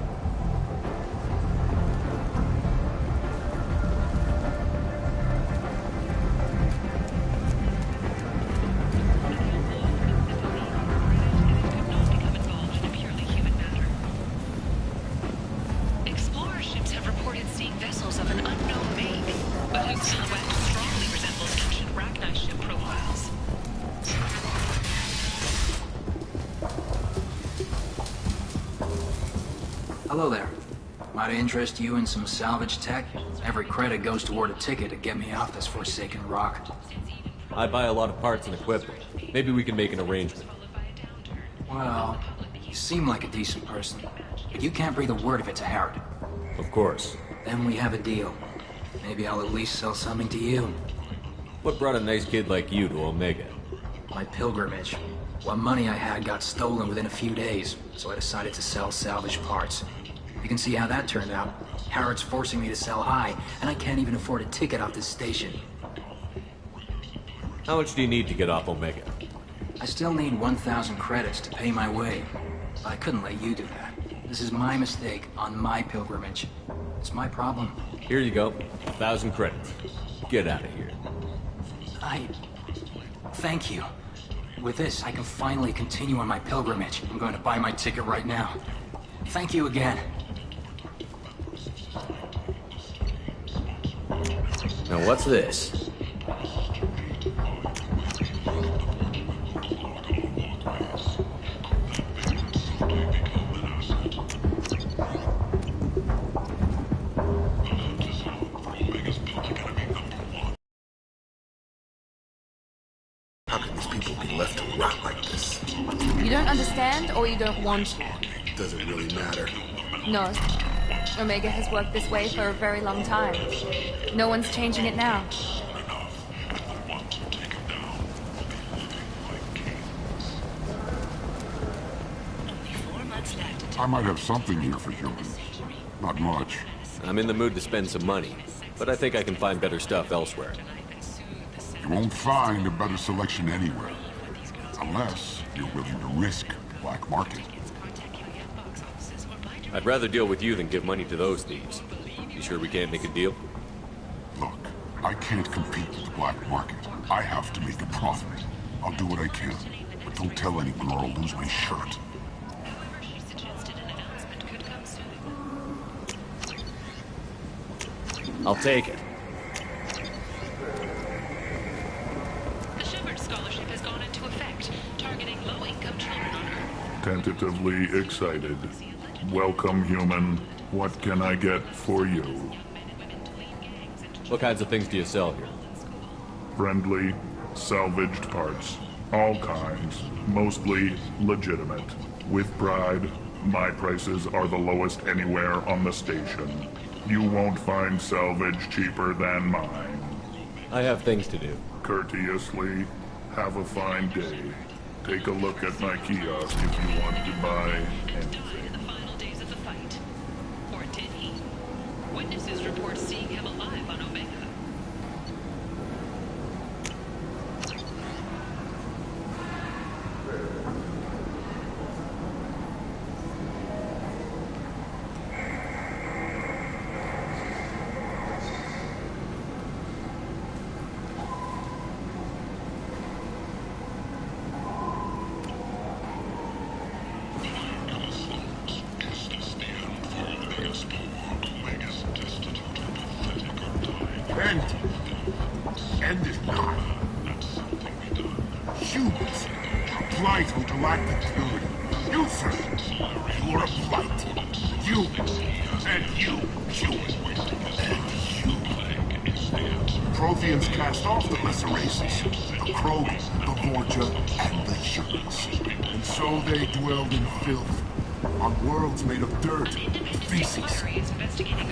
Explorer ships have reported seeing vessels of an unknown make, but whose silhouette strongly resembles ancient Rachni ship profiles.
Hello there. Might I interest you in some salvage tech? Every credit goes toward a ticket to get me off this forsaken rock.
I buy a lot of parts and equipment. Maybe we can make an arrangement.
Well, you seem like a decent person, but you can't breathe a word of it to Harrod.
Of course.
Then we have a deal. Maybe I'll at least sell something to you.
What brought a nice kid like you to Omega?
My pilgrimage. What money I had got stolen within a few days, so I decided to sell salvage parts. You can see how that turned out. Harrod's forcing me to sell high, and I can't even afford a ticket off this station.
How much do you need to get off Omega?
I still need 1,000 credits to pay my way, but I couldn't let you do that. This is my mistake on my pilgrimage. It's my problem.
Here you go. 1,000 credits. Get out of here.
Thank you. With this, I can finally continue on my pilgrimage. I'm going to buy my ticket right now. Thank you again.
Now what's this?
How can these people be left to rot like this?
You don't understand, or you don't want to?
Doesn't really matter.
No. Omega has worked this way for a very long time. No one's changing it now.
I might have something here for humans. Not much.
I'm in the mood to spend some money, but I think I can find better stuff elsewhere.
You won't find a better selection anywhere. Unless you're willing to risk the black market.
I'd rather deal with you than give money to those thieves. You sure we can't make a deal?
Look, I can't compete with the black market. I have to make a profit. I'll do what I can. But don't tell anyone or I'll lose my shirt.
I'll take it.
The Shepard Scholarship has gone into effect, targeting low-income children on Earth.
Tentatively excited. Welcome, human. What can I get for you?
What kinds of things do you sell here?
Friendly, salvaged parts. All kinds. Mostly legitimate. With pride, my prices are the lowest anywhere on the station. You won't find salvage cheaper than mine.
I have things to do.
Courteously, have a fine day. Take a look at my kiosk if you want to buy anything.
The final days of the fight. Or did he? Witnesses report seeing him alive on Omega.
End it now. Humans, a blight on galactic purity. You, sir, you are a blight. You, and you, human, and you. Protheans cast off the lesser races, the Krogan, the Vorja, and the humans. And so they dwelled in filth, on worlds made of dirt, feces.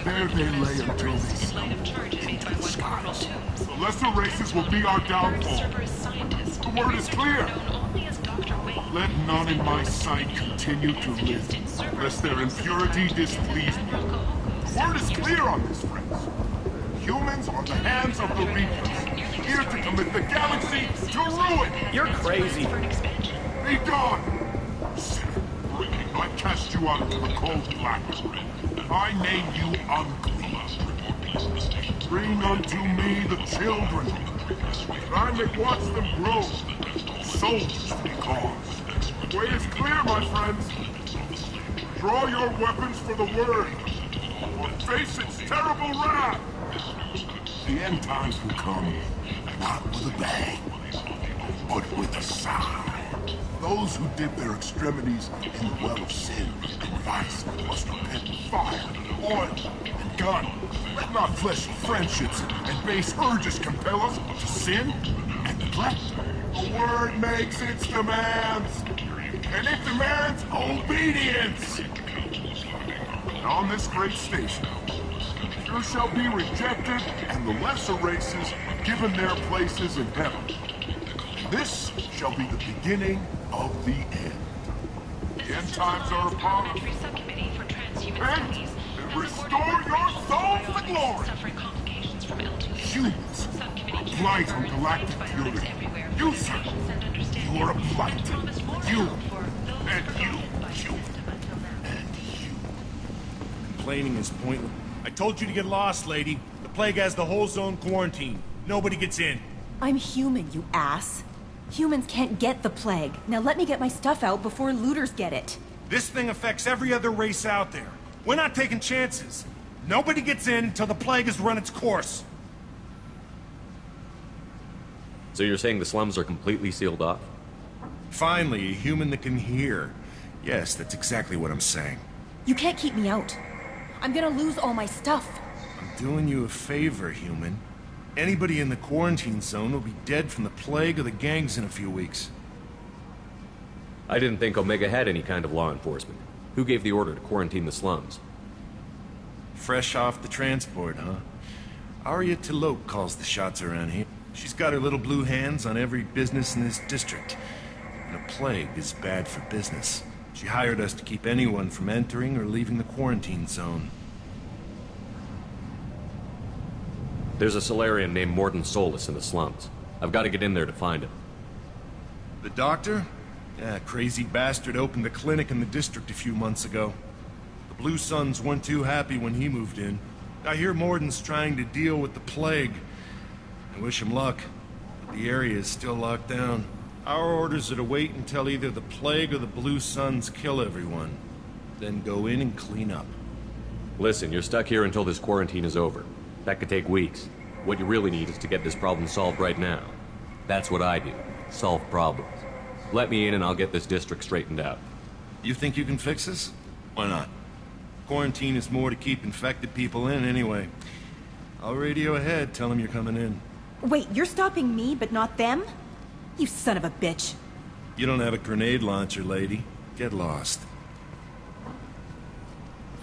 There they lay until they smelled the skies. The lesser races will be our downfall. The word is clear. Let none in my sight continue to live, lest their impurity displease me. The word is clear on this, friends. Humans are the hands of the Reapers, here to commit the galaxy to ruin.
You're crazy.
Be gone! Sinner, I cast you out into the cold black. I name you unclean. Bring unto me the children, that I may watch them grow, soldiers to be caused. The way is clear, my friends. Draw your weapons for the word, or face its terrible wrath. The end times will come, not with a bang, but with a sigh. Those who dip their extremities in the well of sin and vice must repent with fire, oil, and gun. Let not fleshly friendships and base urges compel us to sin and neglect. The word makes its demands, and it demands obedience. And on this great station, few shall be rejected, and the lesser races given their places in heaven. This shall be the beginning of the end. The end times are upon us. Repent and restore your souls to glory. Humans are a blight on galactic purity. You, sir, you are a blight. You, and you,
Complaining is pointless. I told you to get lost, lady. The plague has the whole zone quarantined. Nobody gets in.
I'm human, you ass. Humans can't get the plague. Now let me get my stuff out before looters get it.
This thing affects every other race out there. We're not taking chances. Nobody gets in until the plague has run its course.
So you're saying the slums are completely sealed off?
Finally, a human that can hear. Yes, that's exactly what I'm saying.
You can't keep me out. I'm gonna lose all my stuff.
I'm doing you a favor, human. Anybody in the quarantine zone will be dead from the plague or the gangs in a few weeks.
I didn't think Omega had any kind of law enforcement. Who gave the order to quarantine the slums?
Fresh off the transport, huh? Arya T'Loak calls the shots around here. She's got her little blue hands on every business in this district. And a plague is bad for business. She hired us to keep anyone from entering or leaving the quarantine zone.
There's a Solarian named Mordin Solus in the slums. I've got to get in there to find him.
The doctor? Yeah, crazy bastard opened a clinic in the district a few months ago. The Blue Suns weren't too happy when he moved in. I hear Mordin's trying to deal with the plague. I wish him luck, but the area is still locked down. Our orders are to wait until either the plague or the Blue Suns kill everyone. Then go in and clean up.
Listen, you're stuck here until this quarantine is over. That could take weeks. What you really need is to get this problem solved right now. That's what I do. Solve problems. Let me in and I'll get this district straightened out.
You think you can fix this? Why not? Quarantine is more to keep infected people in anyway. I'll radio ahead, tell them you're coming in.
Wait, you're stopping me, but not them? You son of a bitch.
You don't have a grenade launcher, lady. Get lost.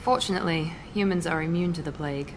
Fortunately, humans are immune to the plague.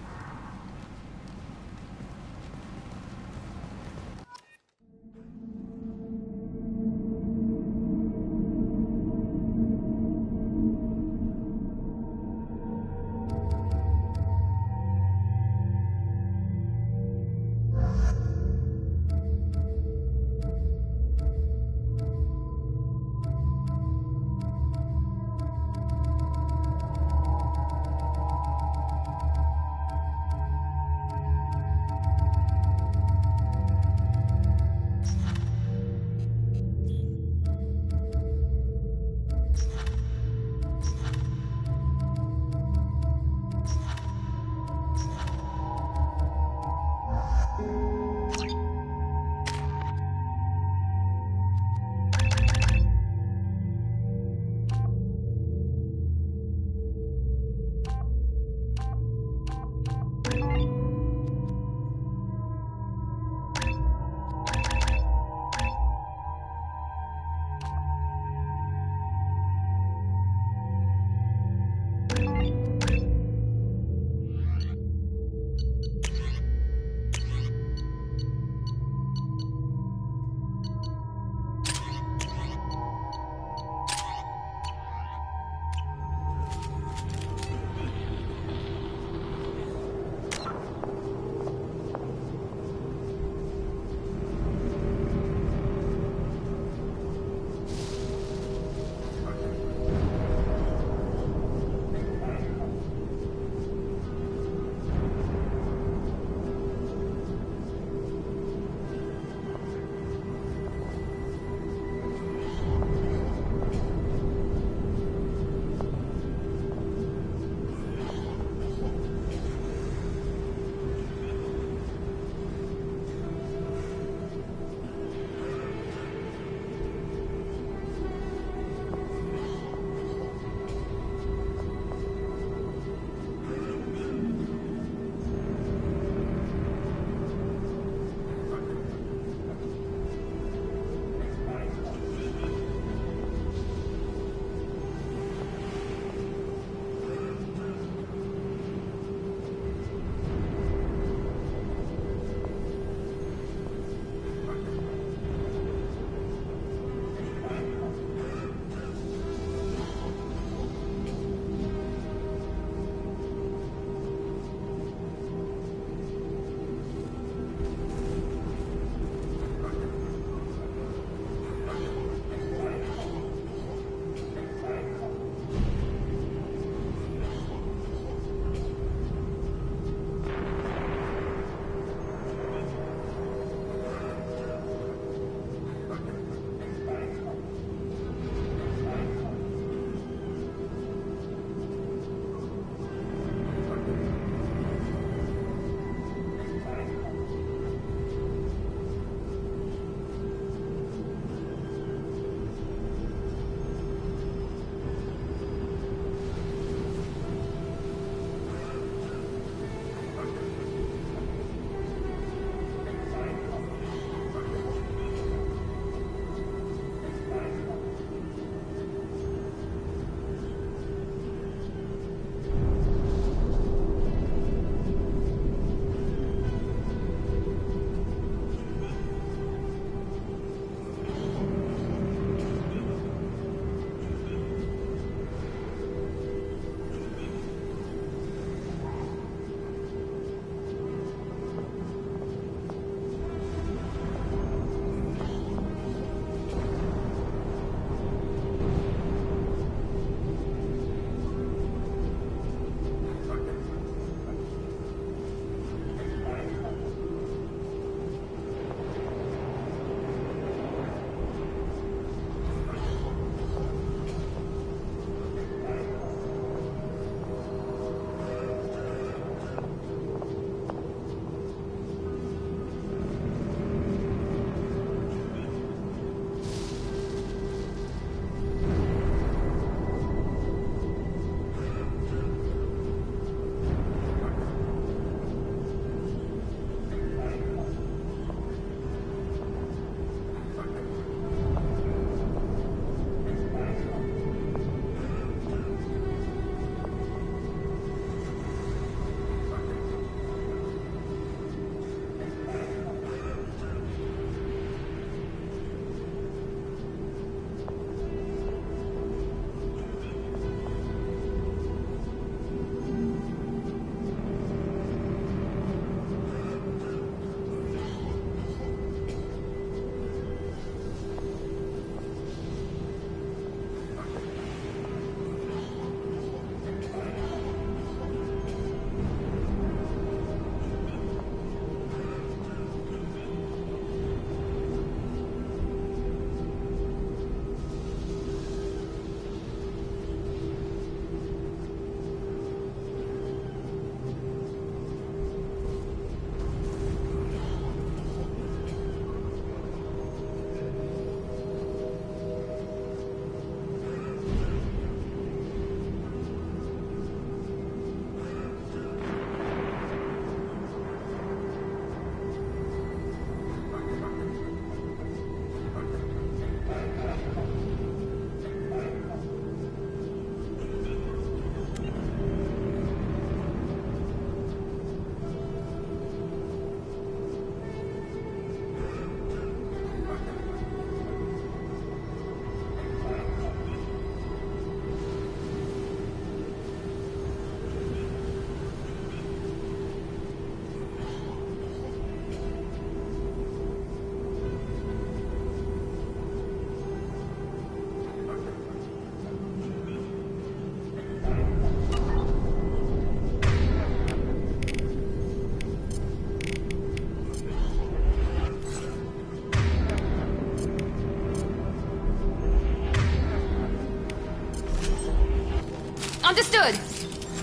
Understood.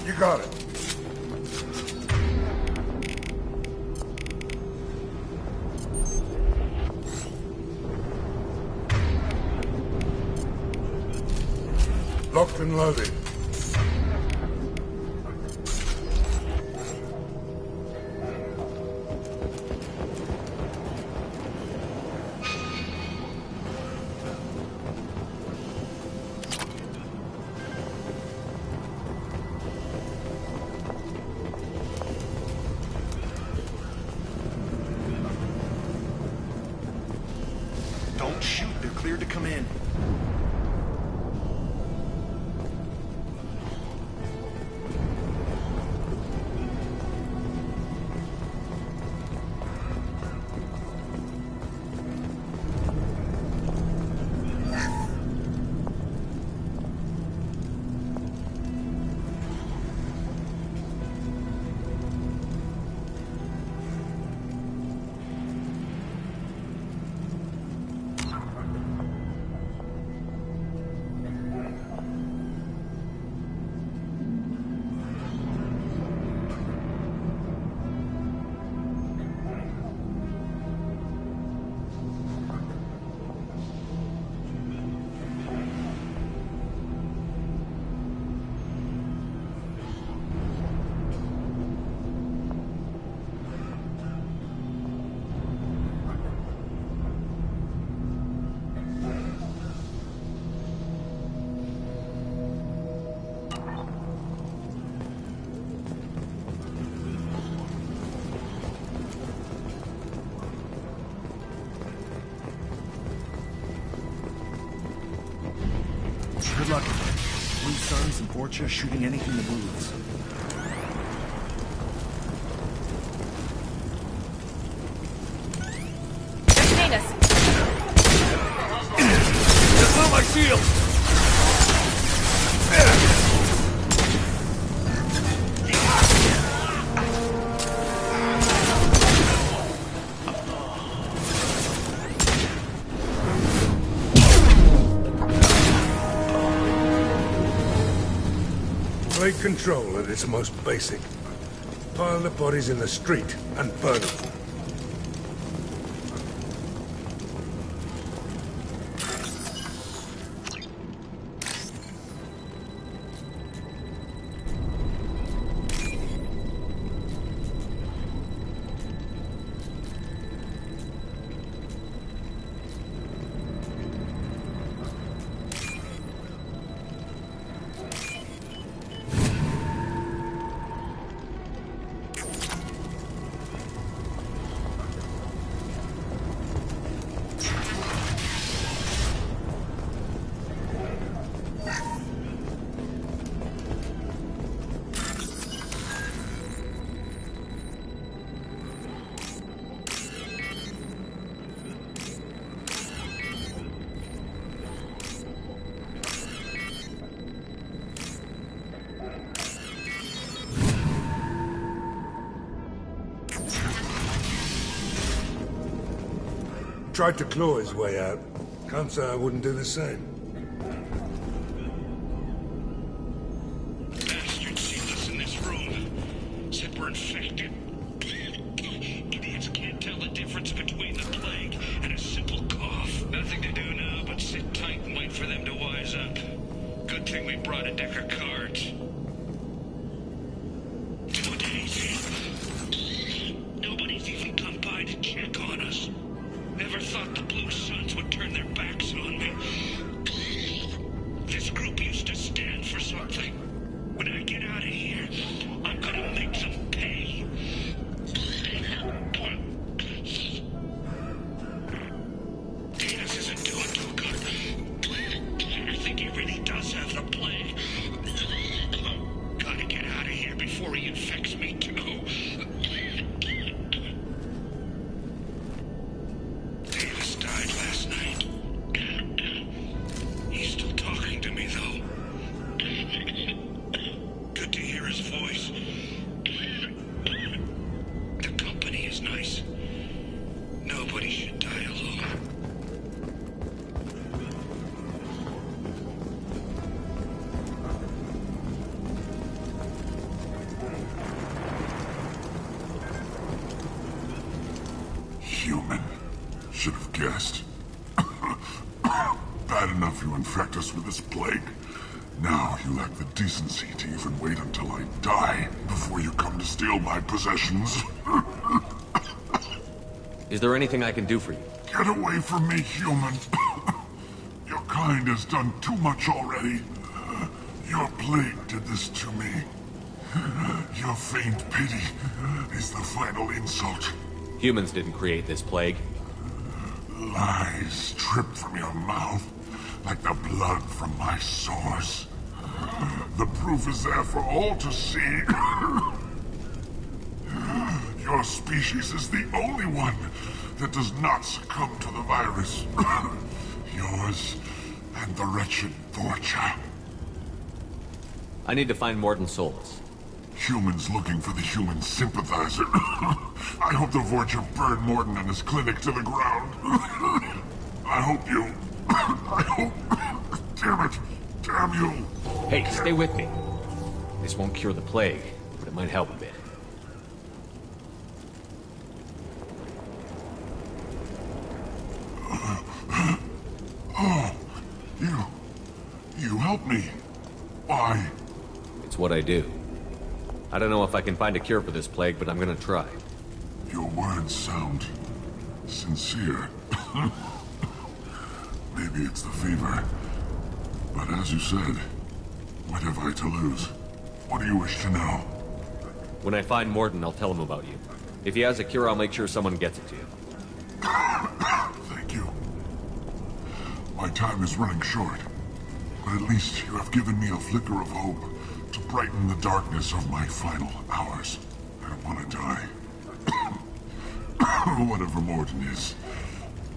You got it. Locked and loaded.
Don't shoot. They're cleared to come in. Good luck with it. Blue Suns and Borgia shooting anything that moves.
They're seeing us.
That's not my shield!
Blade control at its most basic. Pile the bodies in the street and burn them. Tried to claw his way out. Can't say I wouldn't do the same.
Bastards seen us in this room. Said we're infected. Idiots can't tell the difference between the plague and a simple cough. Nothing to do now but sit tight and wait for them to wise up. Good thing we brought a deck of cards. 2 days. Nobody's even come by to check on us. Never thought the Blue Suns would turn their backs on me. This group used to stand for something. When I get out of here, I'm gonna make them pay. Davis isn't doing too good. I think he really does have the plague. Gotta get out of here before he infects me too. Davis died last night. He's still talking to me, though. Good to hear his voice. The company is nice. Nobody should die alone.
guessed. Bad enough you infect us with this plague. Now you lack the decency to even wait until I die before you come to steal my possessions.
Is there anything I can do for you?
Get away from me, human. Your kind has done too much already. Your plague did this to me. Your faint pity is the final insult.
Humans didn't create this plague.
Lies drip from your mouth like the blood from my sores. The proof is there for all to see. Your species is the only one that does not succumb to the virus. Yours and the wretched Vorcha.
I need to find Mordin Solus.
Humans looking for the human sympathizer. I hope the Vorcha burned Mordin and his clinic to the ground. I hope you... I hope... Damn it! Damn you!
Hey, stay with me. This won't cure the plague, but it might help a bit.
Oh, you help me. Why?
It's what I do. I don't know if I can find a cure for this plague, but I'm gonna try.
Your words sound sincere. Maybe it's the fever. But as you said, what have I to lose? What do you wish to know?
When I find Mordin, I'll tell him about you. If he has a cure, I'll make sure someone gets it to you.
Thank you. My time is running short, but at least you have given me a flicker of hope to brighten the darkness of my final hours. I don't want to die. Whatever Mordin is,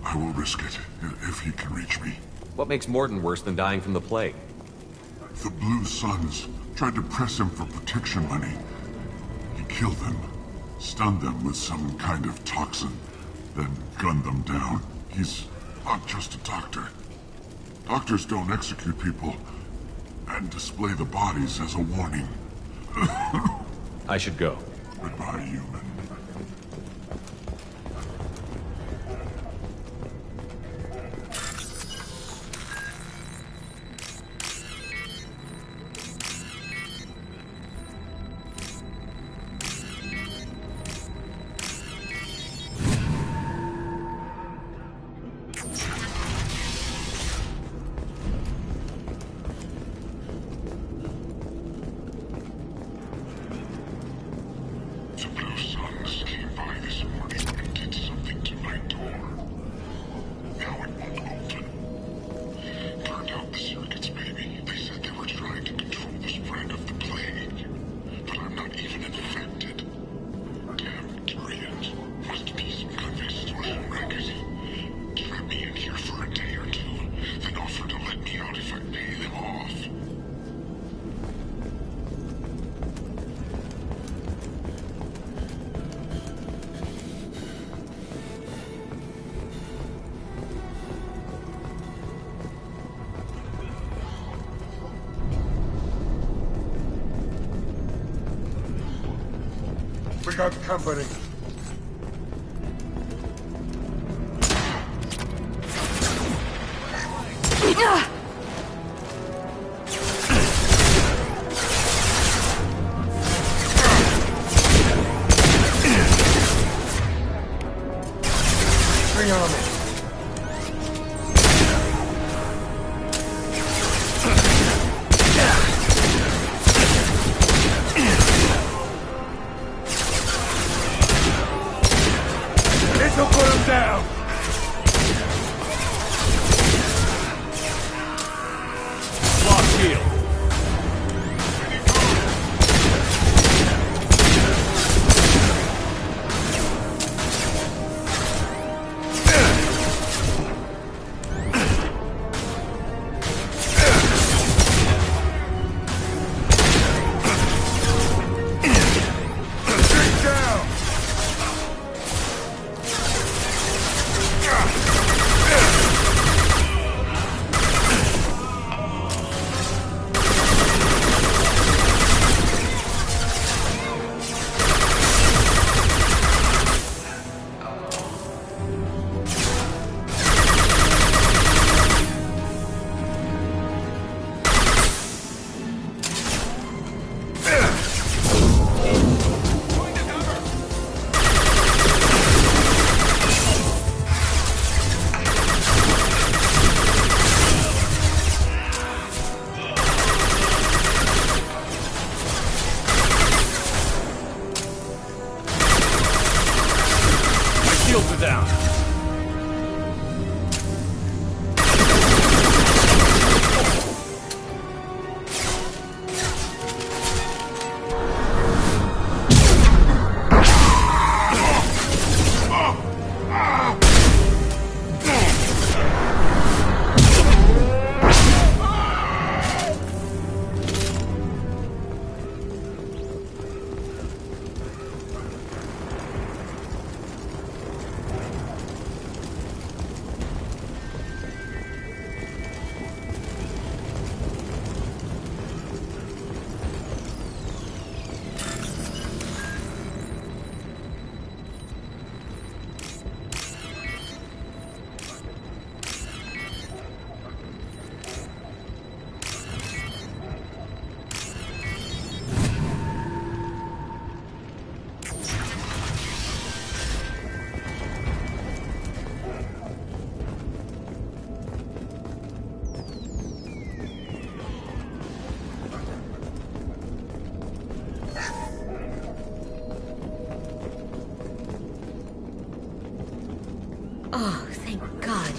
I will risk it if he can reach me.
What makes Mordin worse than dying from the plague?
The Blue Suns tried to press him for protection money. He killed them, stunned them with some kind of toxin, then gunned them down. He's not just a doctor. Doctors don't execute people and display the bodies as a warning.
I should go.
Goodbye, human.
We got company. Bring on me. This'll put him down.
Block shield.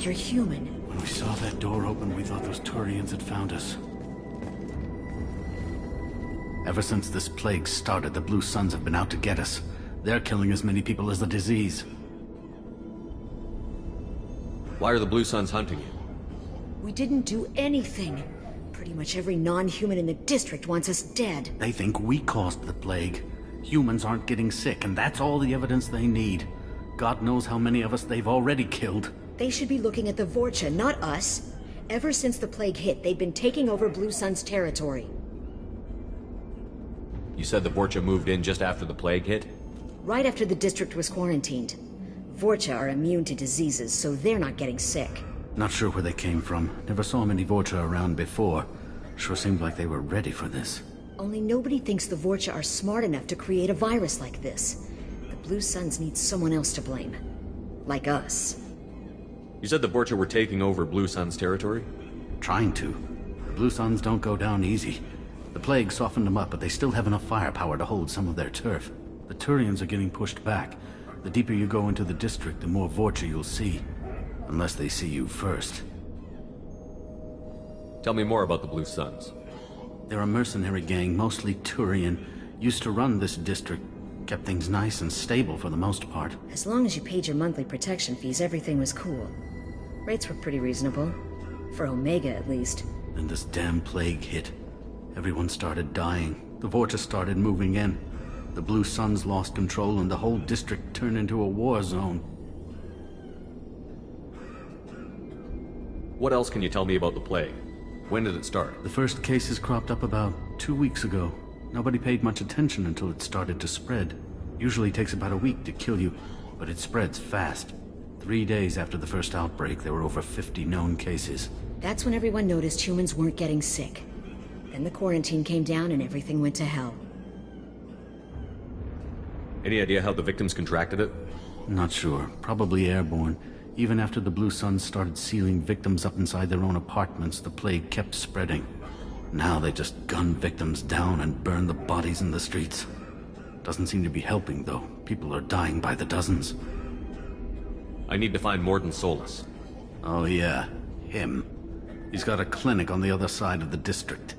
you're human.
When we saw that door open, we thought those Turians had found us. Ever since this plague started, the Blue Suns have been out to get us. They're killing as many people as the disease.
Why are the Blue Suns hunting you?
We didn't do anything. Pretty much every non-human in the district wants us dead.
They think we caused the plague. Humans aren't getting sick, and that's all the evidence they need. God knows how many of us they've already killed.
They should be looking at the Vorcha, not us. Ever since the plague hit, they've been taking over Blue Sun's territory.
You said the Vorcha moved in just after the plague hit?
Right after the district was quarantined. Vorcha are immune to diseases, so they're not getting sick.
Not sure where they came from. Never saw many Vorcha around before. Sure seemed like they were ready for this.
Only nobody thinks the Vorcha are smart enough to create a virus like this. The Blue Suns need someone else to blame. Like us.
You said the Vorcha were taking over Blue Sun's territory?
Trying to. The Blue Suns don't go down easy. The plague softened them up, but they still have enough firepower to hold some of their turf. The Turians are getting pushed back. The deeper you go into the district, the more Vorcha you'll see. Unless they see you first.
Tell me more about the Blue Suns.
They're a mercenary gang, mostly Turian. Used to run this district. Kept things nice and stable for the most part.
As long as you paid your monthly protection fees, everything was cool. Rates were pretty reasonable. For Omega, at least.
Then this damn plague hit. Everyone started dying. The Vorcha started moving in. The Blue Suns lost control and the whole district turned into a war zone.
What else can you tell me about the plague? When did it start?
The first cases cropped up about 2 weeks ago. Nobody paid much attention until it started to spread. Usually takes about a week to kill you, but it spreads fast. 3 days after the first outbreak, there were over 50 known cases.
That's when everyone noticed humans weren't getting sick. Then the quarantine came down and everything went to hell.
Any idea how the victims contracted it?
Not sure. Probably airborne. Even after the Blue Suns started sealing victims up inside their own apartments, the plague kept spreading. Now they just gun victims down and burn the bodies in the streets. Doesn't seem to be helping, though. People are dying by the dozens.
I need to find Mordin Solus.
Oh yeah, him. He's got a clinic on the other side of the district.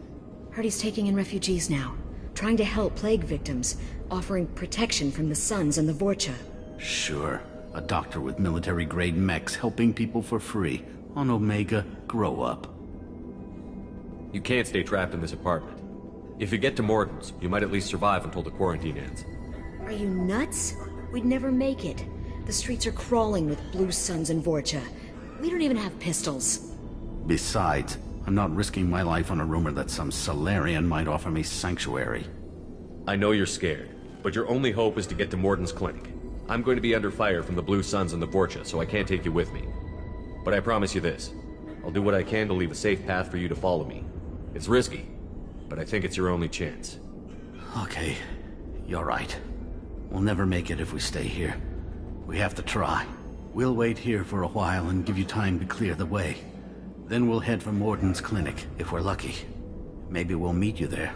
Heard he's taking in refugees now. Trying to help plague victims. Offering protection from the Suns and the Vorcha.
Sure. A doctor with military-grade mechs helping people for free. On Omega, grow up.
You can't stay trapped in this apartment. If you get to Mordin's, you might at least survive until the quarantine ends.
Are you nuts? We'd never make it. The streets are crawling with Blue Suns and Vorcha. We don't even have pistols.
Besides, I'm not risking my life on a rumor that some Salarian might offer me sanctuary.
I know you're scared, but your only hope is to get to Mordin's clinic. I'm going to be under fire from the Blue Suns and the Vorcha, so I can't take you with me. But I promise you this. I'll do what I can to leave a safe path for you to follow me. It's risky, but I think it's your only chance.
Okay, you're right. We'll never make it if we stay here. We have to try. We'll wait here for a while and give you time to clear the way. Then we'll head for Mordin's clinic, if we're lucky. Maybe we'll meet you there.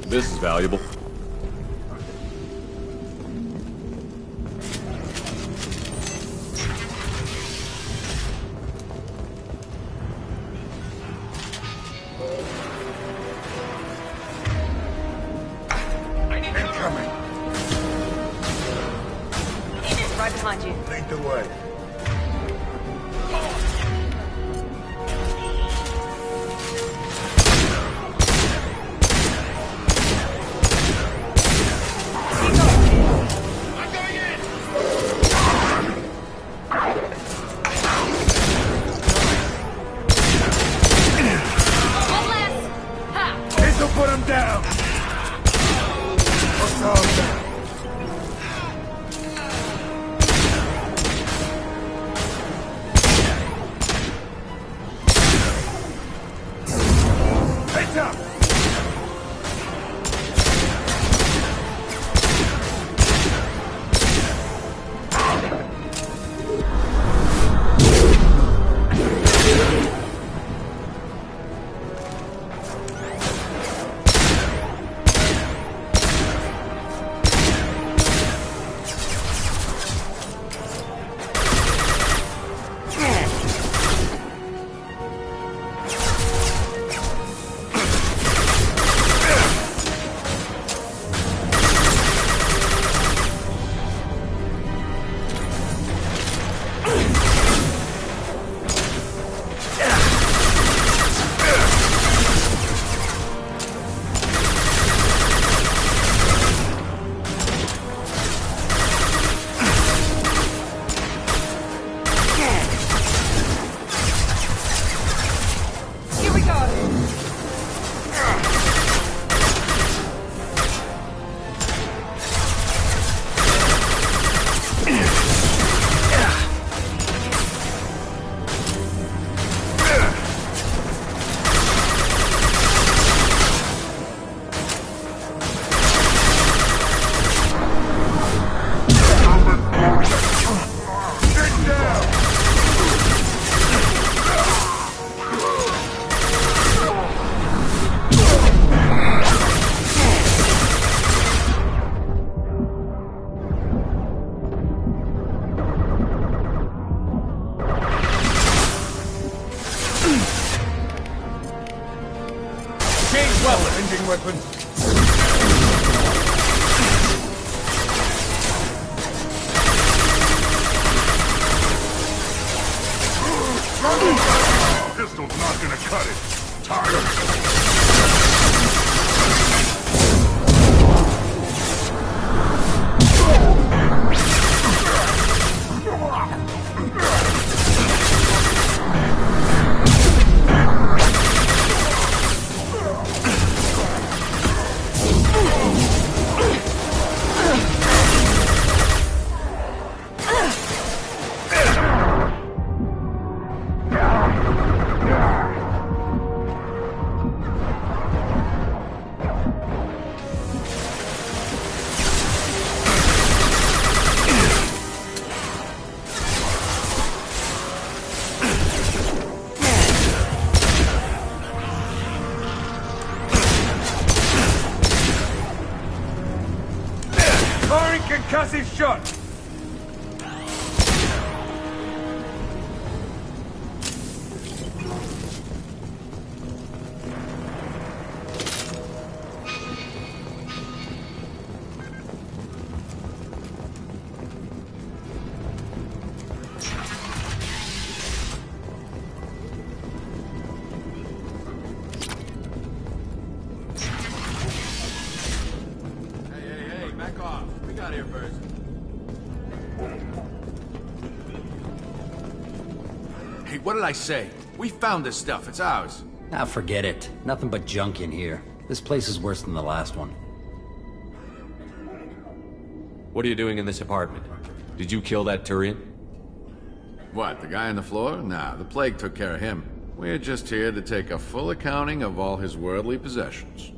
This is valuable.
Incoming.
Right behind you.
Lead the way. Firing concussive shot!
What did I say? We found this stuff. It's ours.
Ah, forget it. Nothing but junk in here. This place is worse than the last one.
What are you doing in this apartment? Did you kill that Turian?
What, the guy on the floor? Nah, the plague took care of him. We're just here to take a full accounting of all his worldly possessions.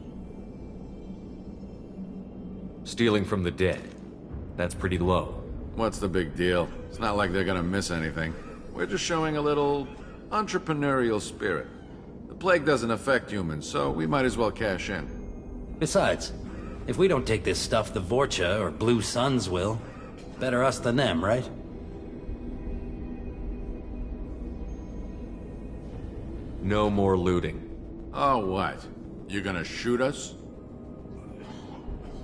Stealing from the dead. That's pretty low.
What's the big deal? It's not like they're gonna miss anything. We're just showing a little entrepreneurial spirit. The plague doesn't affect humans, so we might as well cash in.
Besides, if we don't take this stuff, the Vorcha or Blue Suns will. Better us than them, right?
No more looting.
Oh, what? You gonna shoot us?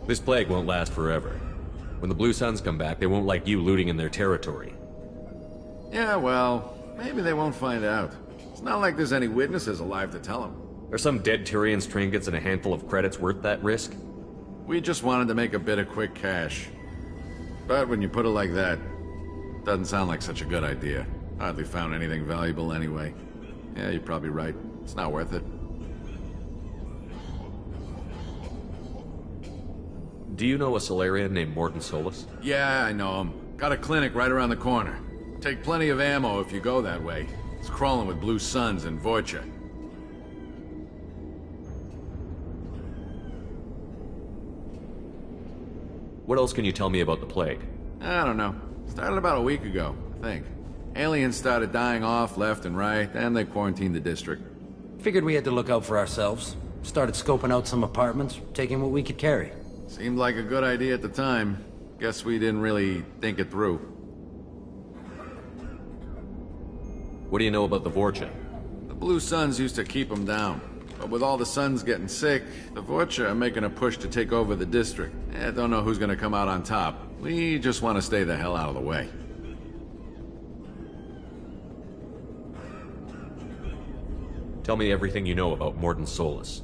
This plague won't last forever. When the Blue Suns come back, they won't like you looting in their territory.
Yeah, well, maybe they won't find out. It's not like there's any witnesses alive to tell them.
Are some dead Turians' trinkets and a handful of credits worth that risk?
We just wanted to make a bit of quick cash. But when you put it like that, doesn't sound like such a good idea. Hardly found anything valuable anyway. Yeah, you're probably right. It's not worth it.
Do you know a Solarian named Mordin Solus?
Yeah, I know him. Got a clinic right around the corner. Take plenty of ammo if you go that way. It's crawling with Blue Suns and Vorcha.
What else can you tell me about the plague?
I don't know. Started about a week ago, I think. Aliens started dying off left and right, and they quarantined the district.
Figured we had to look out for ourselves. Started scoping out some apartments, taking what we could carry.
Seemed like a good idea at the time. Guess we didn't really think it through.
What do you know about the Vorcha?
The Blue Suns used to keep them down. But with all the Suns getting sick, the Vorcha are making a push to take over the district. Don't know who's gonna come out on top. We just want to stay the hell out of the way.
Tell me everything you know about Mordin Solus.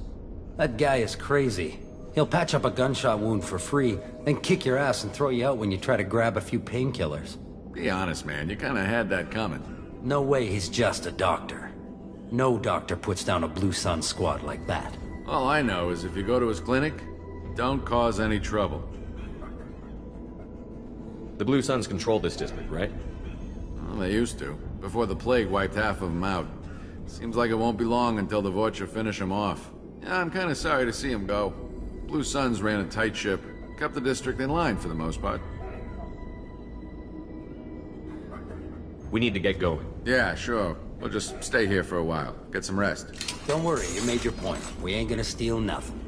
That guy is crazy. He'll patch up a gunshot wound for free, then kick your ass and throw you out when you try to grab a few painkillers.
Be honest, man. You kinda had that coming.
No way he's just a doctor. No doctor puts down a Blue Sun squad like that.
All I know is if you go to his clinic, don't cause any trouble.
The Blue Suns control this district, right?
Well, they used to, before the plague wiped half of them out. Seems like it won't be long until the Vorcha finish them off. Yeah, I'm kinda sorry to see him go. Blue Suns ran a tight ship, kept the district in line for the most part.
We need to get going.
Yeah, sure. We'll just stay here for a while. Get some rest.
Don't worry, you made your point. We ain't gonna steal nothing.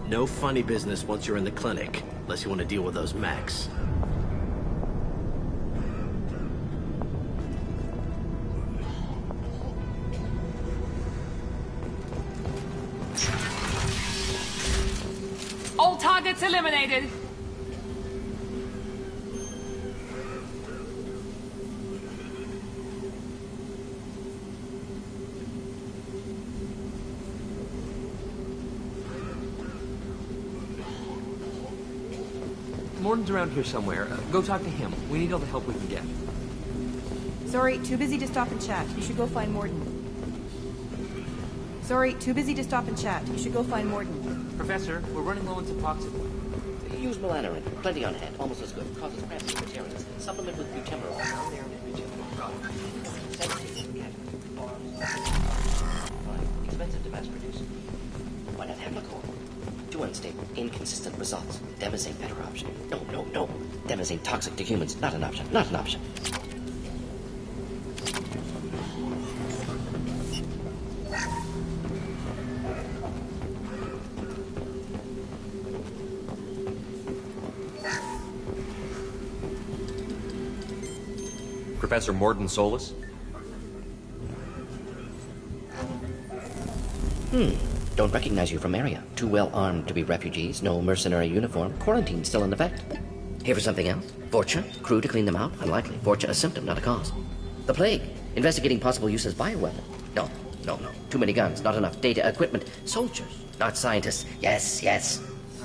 No funny business once you're in the clinic, unless you want to deal with those mechs.
Targets eliminated.
Morton's around here somewhere. Go talk to him. We need all the help we can get.
Sorry, too busy to stop and chat. You should go find Morton. Sorry, too busy to stop and chat. You should go find Morton.
Professor, we're running low on Suboxone.
Use melanorin. Plenty on hand. Almost as good. Causes cramps in vegetarians. Supplement with butemerol. Down there in expensive to mass produce. Why not Hemlocore? Too unstable. Inconsistent results. Demazane better option. No. Demazane toxic to humans. Not an option. Not an option.
Professor Morton Solus?
Don't recognize you from area. Too well armed to be refugees, no mercenary uniform, quarantine still in effect. Here for something else? Vorcha? Crew to clean them out? Unlikely. Vorcha a symptom, not a cause. The plague? Investigating possible use as bioweapon? No. Too many guns, not enough data, equipment. Soldiers, not scientists. Yes.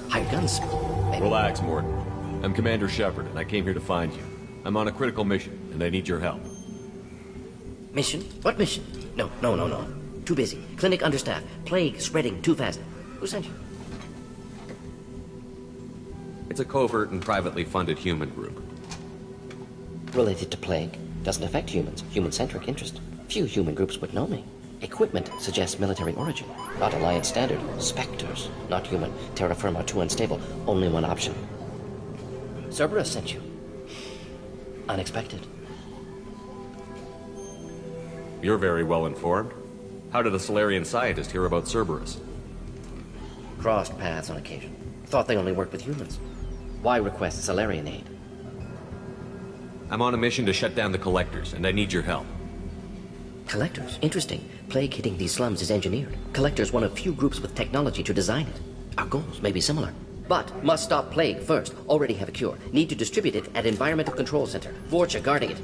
Hired guns. Maybe.
Relax, Morton. I'm Commander Shepard, and I came here to find you. I'm on a critical mission, and I need your help.
Mission? What mission? No. Too busy. Clinic understaffed. Plague spreading too fast. Who sent you?
It's a covert and privately funded human group.
Related to plague. Doesn't affect humans. Human-centric interest. Few human groups would know me. Equipment suggests military origin. Not Alliance standard. Spectres. Not human. Terra firma too unstable. Only one option. Cerberus sent you. Unexpected.
You're very well informed. How did a Salarian scientist hear about Cerberus?
Crossed paths on occasion. Thought they only worked with humans. Why request Salarian aid?
I'm on a mission to shut down the Collectors, and I need your help.
Collectors? Interesting. Plague hitting these slums is engineered. Collectors one of few groups with technology to design it. Our goals may be similar. But must stop plague first. Already have a cure. Need to distribute it at Environmental Control Center. Vorcha guarding it.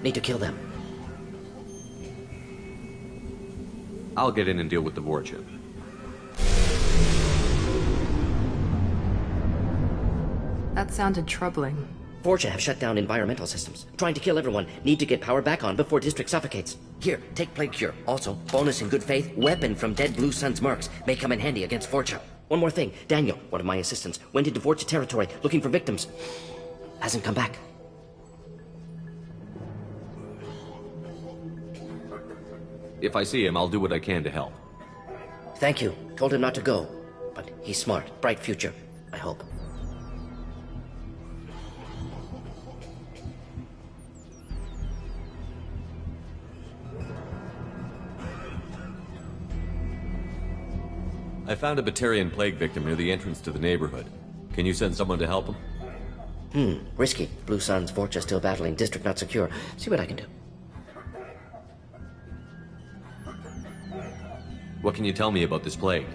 Need to kill them.
I'll get in and deal with the Vorcha.
That sounded troubling.
Vorcha have shut down environmental systems. Trying to kill everyone. Need to get power back on before district suffocates. Here, take plague cure. Also, bonus in good faith, weapon from dead Blue Sun's mercs. May come in handy against Vorcha. One more thing. Daniel, one of my assistants, went into Vorcha territory looking for victims. Hasn't come back.
If I see him, I'll do what I can to help.
Thank you. Told him not to go. But he's smart. Bright future. I hope.
I found a Batarian plague victim near the entrance to the neighborhood. Can you send someone to help him?
Risky. Blue Sun's Vorcha still battling. District not secure. See what I can do.
What can you tell me about this plague?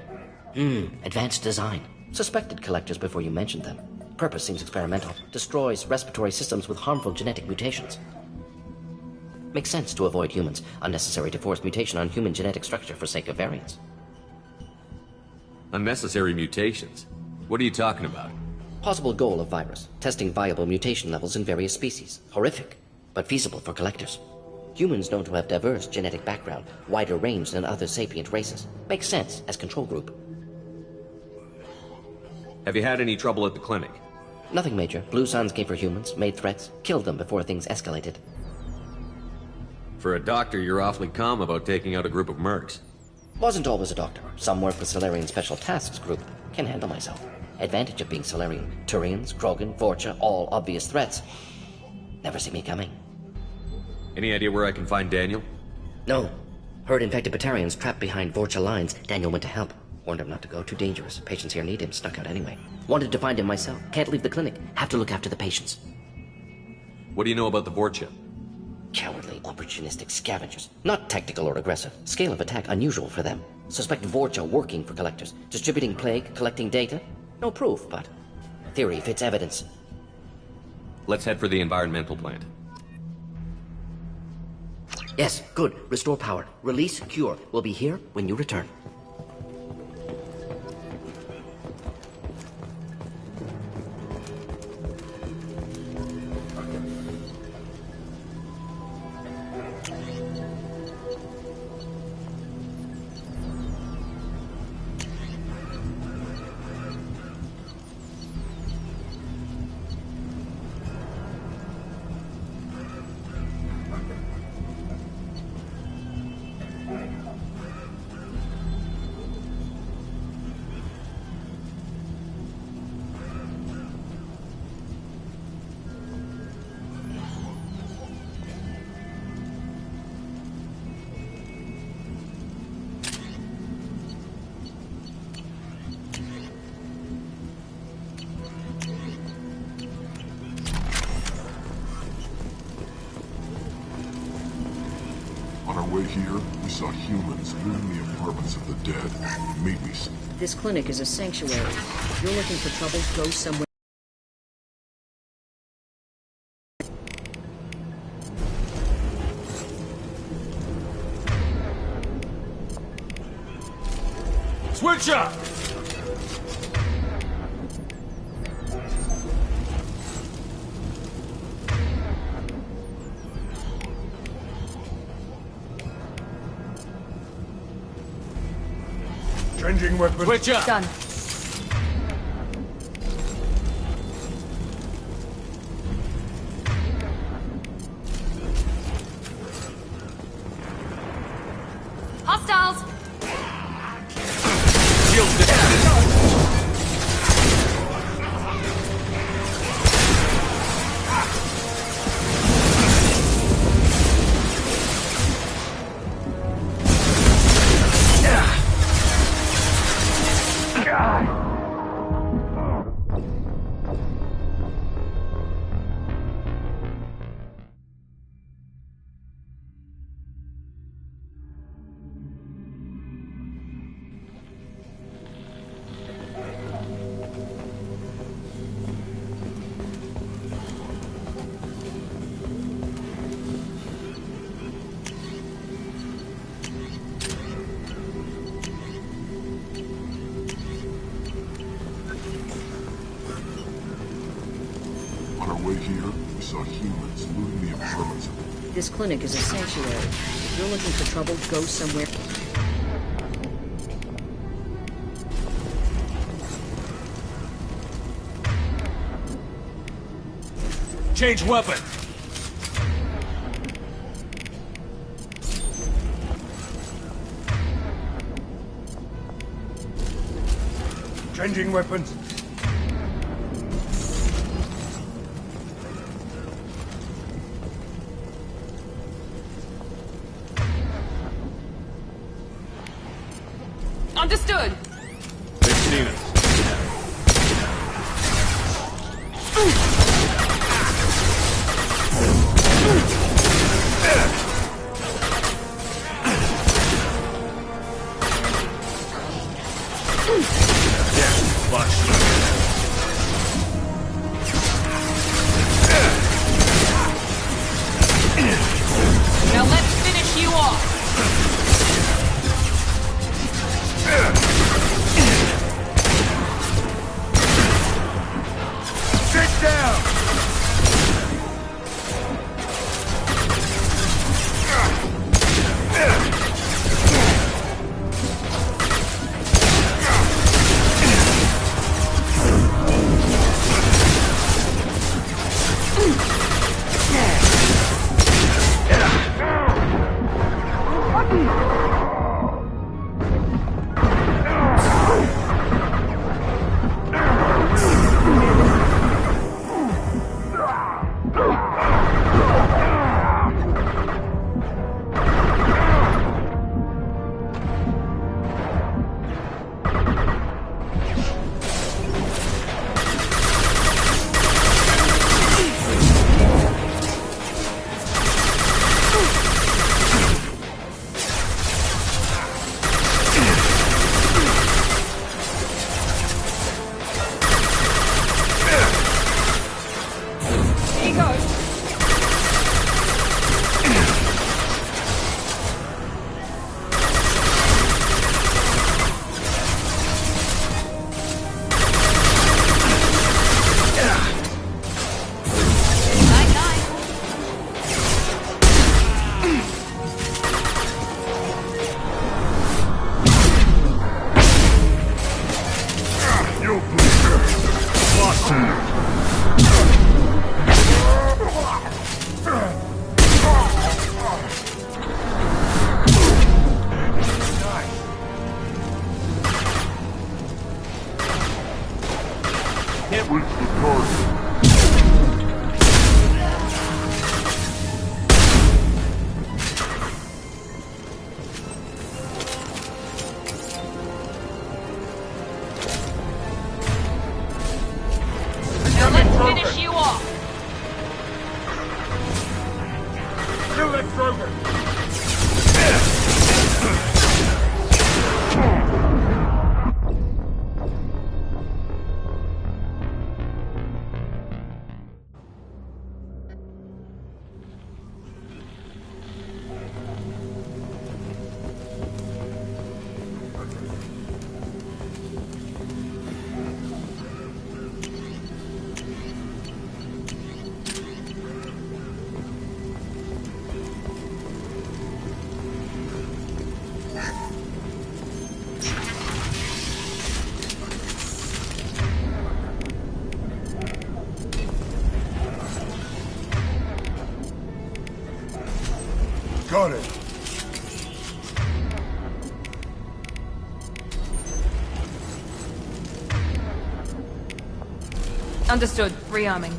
Advanced design. Suspected Collectors before you mentioned them. Purpose seems experimental. Destroys respiratory systems with harmful genetic mutations. Makes sense to avoid humans. Unnecessary to force mutation on human genetic structure for sake of variance.
Unnecessary mutations? What are you talking about?
Possible goal of virus. Testing viable mutation levels in various species. Horrific, but feasible for Collectors. Humans known to have diverse genetic background, wider range than other sapient races. Makes sense as control group.
Have you had any trouble at the clinic?
Nothing major. Blue Suns came for humans, made threats, killed them before things escalated.
For a doctor, you're awfully calm about taking out a group of mercs.
Wasn't always a doctor. Some work with Salarian Special Tasks Group. Can handle myself. Advantage of being Salarian. Turians, Krogan, Vorcha, all obvious threats. Never see me coming.
Any idea where I can find Daniel?
No. Heard infected Batarians trapped behind Vorcha lines. Daniel went to help. Warned him not to go. Too dangerous. Patients here need him. Snuck out anyway. Wanted to find him myself. Can't leave the clinic. Have to look after the patients.
What do you know about the Vorcha?
Cowardly, opportunistic scavengers. Not tactical or aggressive. Scale of attack unusual for them. Suspect Vorcha working for Collectors. Distributing plague, collecting data. No proof, but theory fits evidence.
Let's head for the environmental plant.
Yes, good. Restore power. Release cure. We'll be here when you return.
On our way here, we saw humans looting the apartments of the dead. It made me sick.
This clinic is a sanctuary. If you're looking for trouble, go somewhere.
Switch up!
Changing weapons.
Switch up!
Done. Hostiles!
Shield defended.
On our way here, we saw humans looting the apartments of the
This clinic is a sanctuary. If you're looking for trouble, go somewhere.
Change weapon!
Changing weapons.
Understood!
It's Nina.
Now let's finish you off!
Sit down!
finish you off.
Kill that Kroger!
Got it.
Understood. Rearming.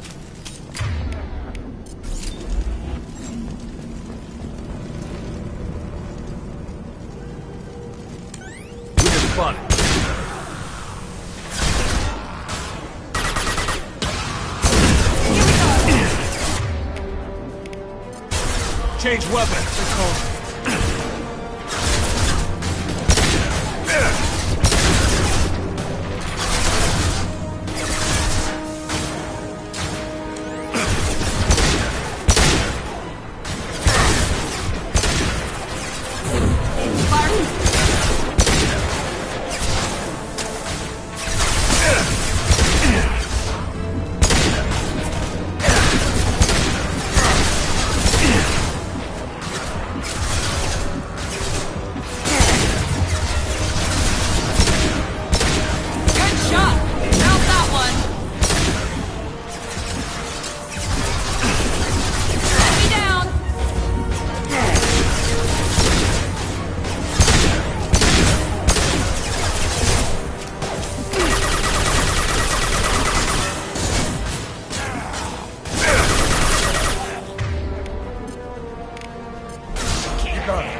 We can spot it.
Change weapon.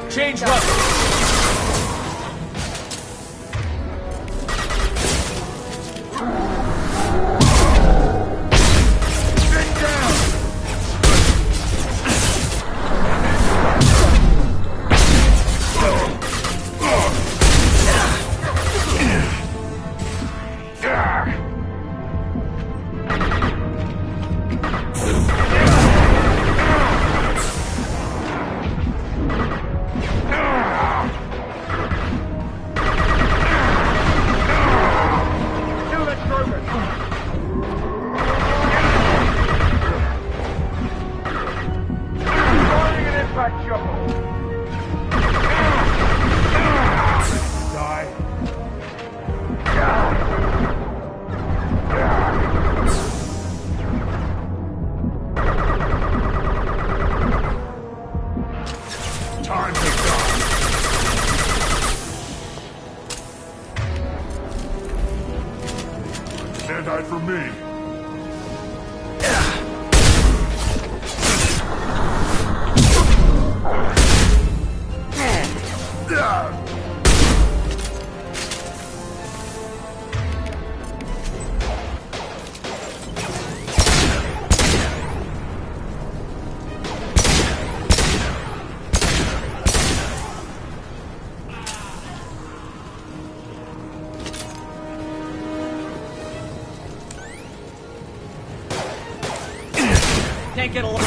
Change weapon.
Can't hide from me.
Can't get along.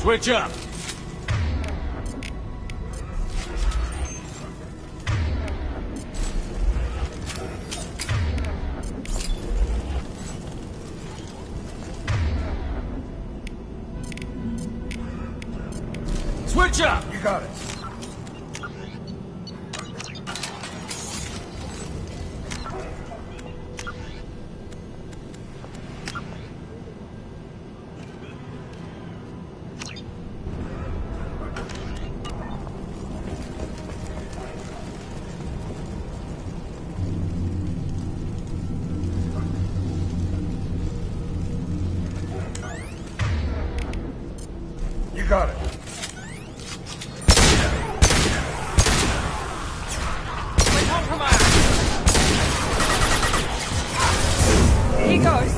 Switch up!
Switch up! You got it. You got it.
He goes.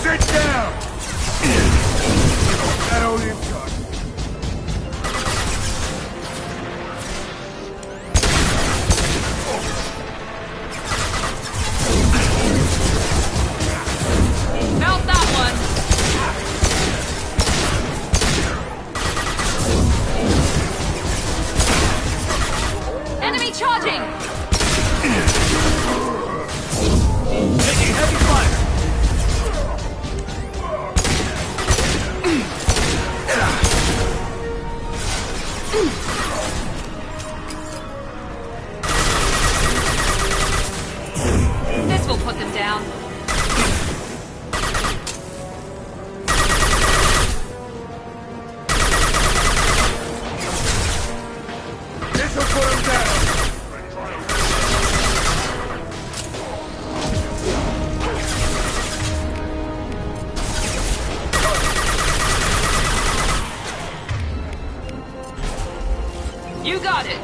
Sit down! That old intern.
Mount that one. Enemy charging.
Taking heavy fire.
This will put them down.
This will put him down.
You got it.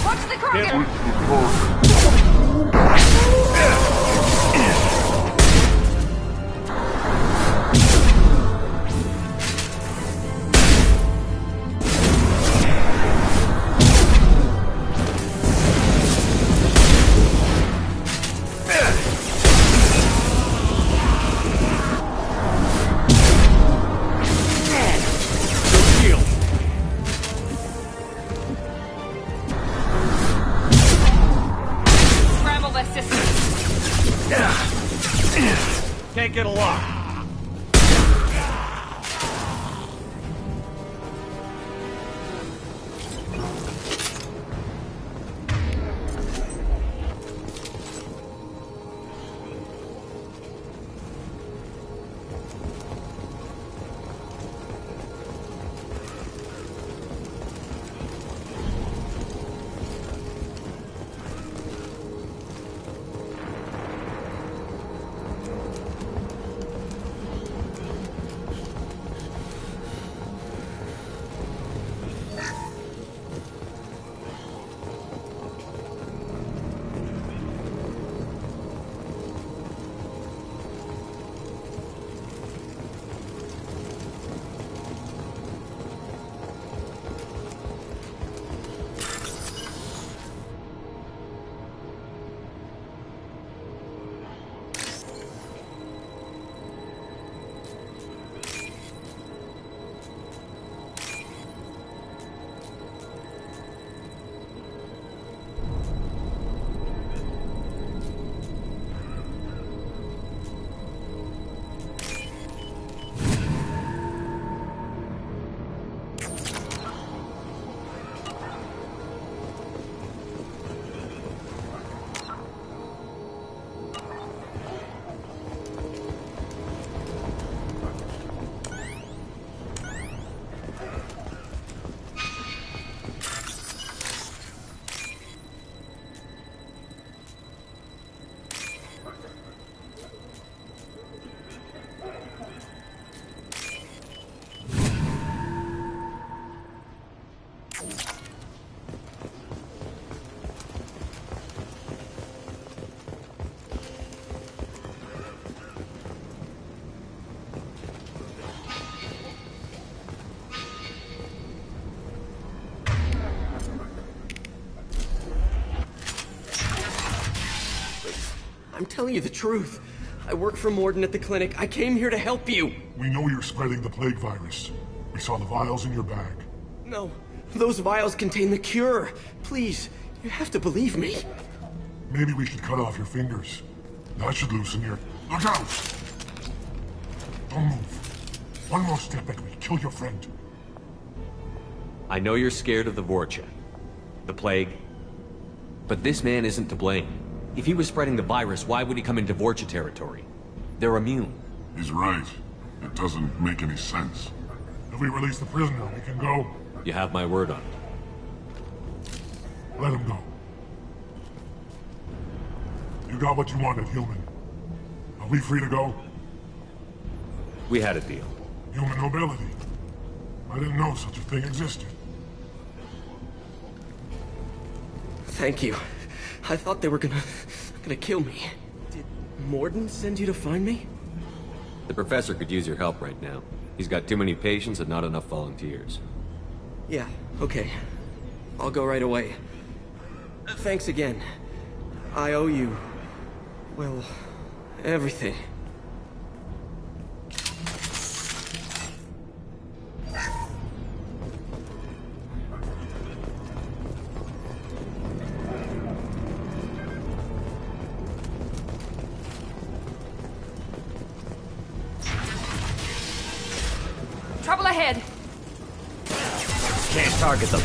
Watch the Kroger. Scramble their systems.
Can't get a lock.
I'm telling you the truth. I work for Morden at the clinic. I came here to help you.
We know you're spreading the plague virus. We saw the vials in your bag.
No, those vials contain the cure. Please, you have to believe me.
Maybe we should cut off your fingers. That should loosen your... Look out! Don't move. One more step and we kill your friend.
I know you're scared of the Vorcha, the plague, but this man isn't to blame. If he was spreading the virus, why would he come into Vorcha territory? They're immune.
He's right. It doesn't make any sense. If we release the prisoner, we can go.
You have my word on it.
Let him go. You got what you wanted, human. Are we free to go?
We had a deal.
Human nobility. I didn't know such a thing existed.
Thank you. I thought they were gonna kill me. Did Morden send you to find me?
The professor could use your help right now. He's got too many patients and not enough volunteers.
Yeah, okay. I'll go right away. Thanks again. I owe you... well, everything.
Trouble ahead.
Can't target them.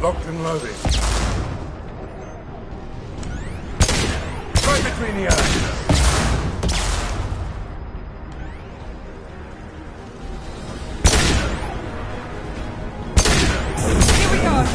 Locked and loaded. Right between the eyes.
Here we go.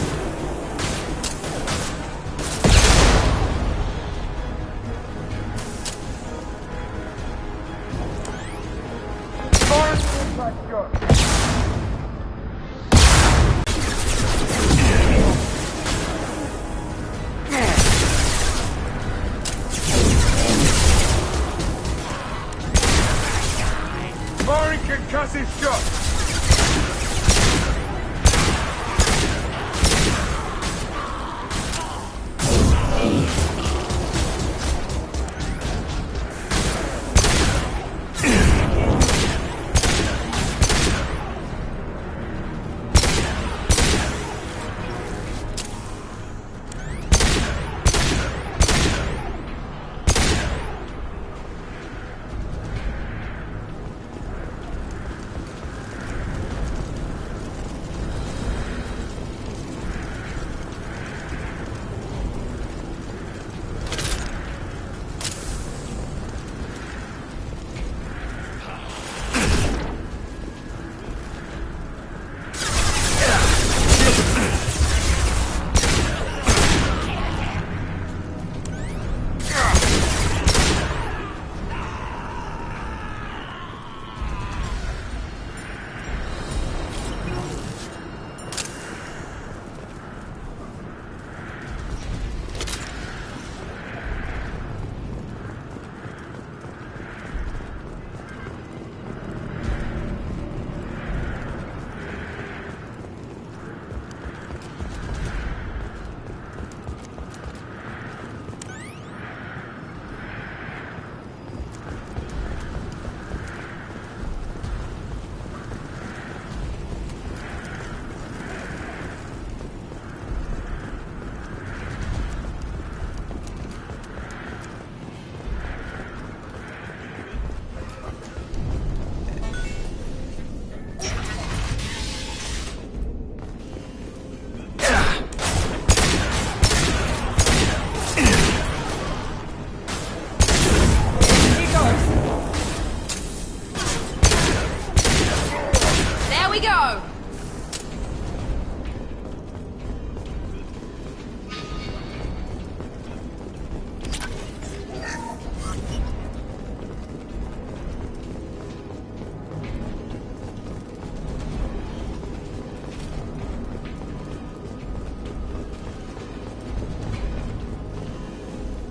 Firing concussive shot.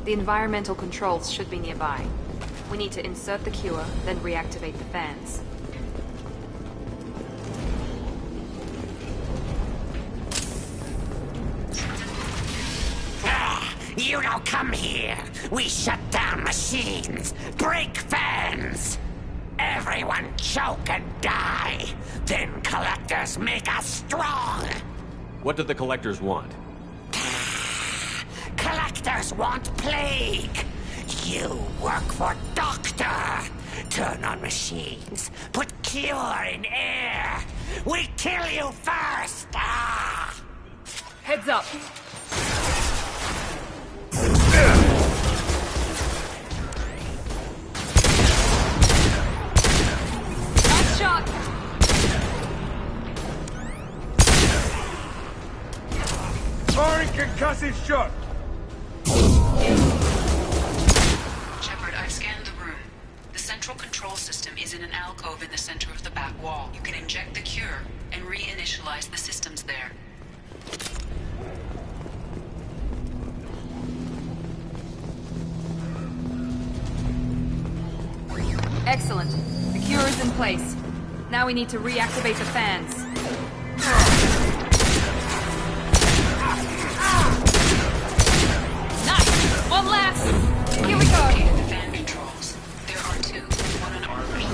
The environmental controls should be nearby. We need to insert the cure, then reactivate the fans.
You don't come here. We shut down machines, break fans. Everyone choke and die. Then collectors make us strong.
What do the collectors want?
Collectors want plague. You work for Doctor. Turn on machines. Put cure in air. We kill you first. Ah!
Heads up. Nice shot.
Firing concussive shot.
Shepard, I've scanned the room. The central control system is in an alcove in the center of the back wall. You can inject the cure and reinitialize the systems there.
Excellent. The cure is in place. Now we need to reactivate the fans. Nice! One last! Here we go!
The fan controls. There are two. One on orbit.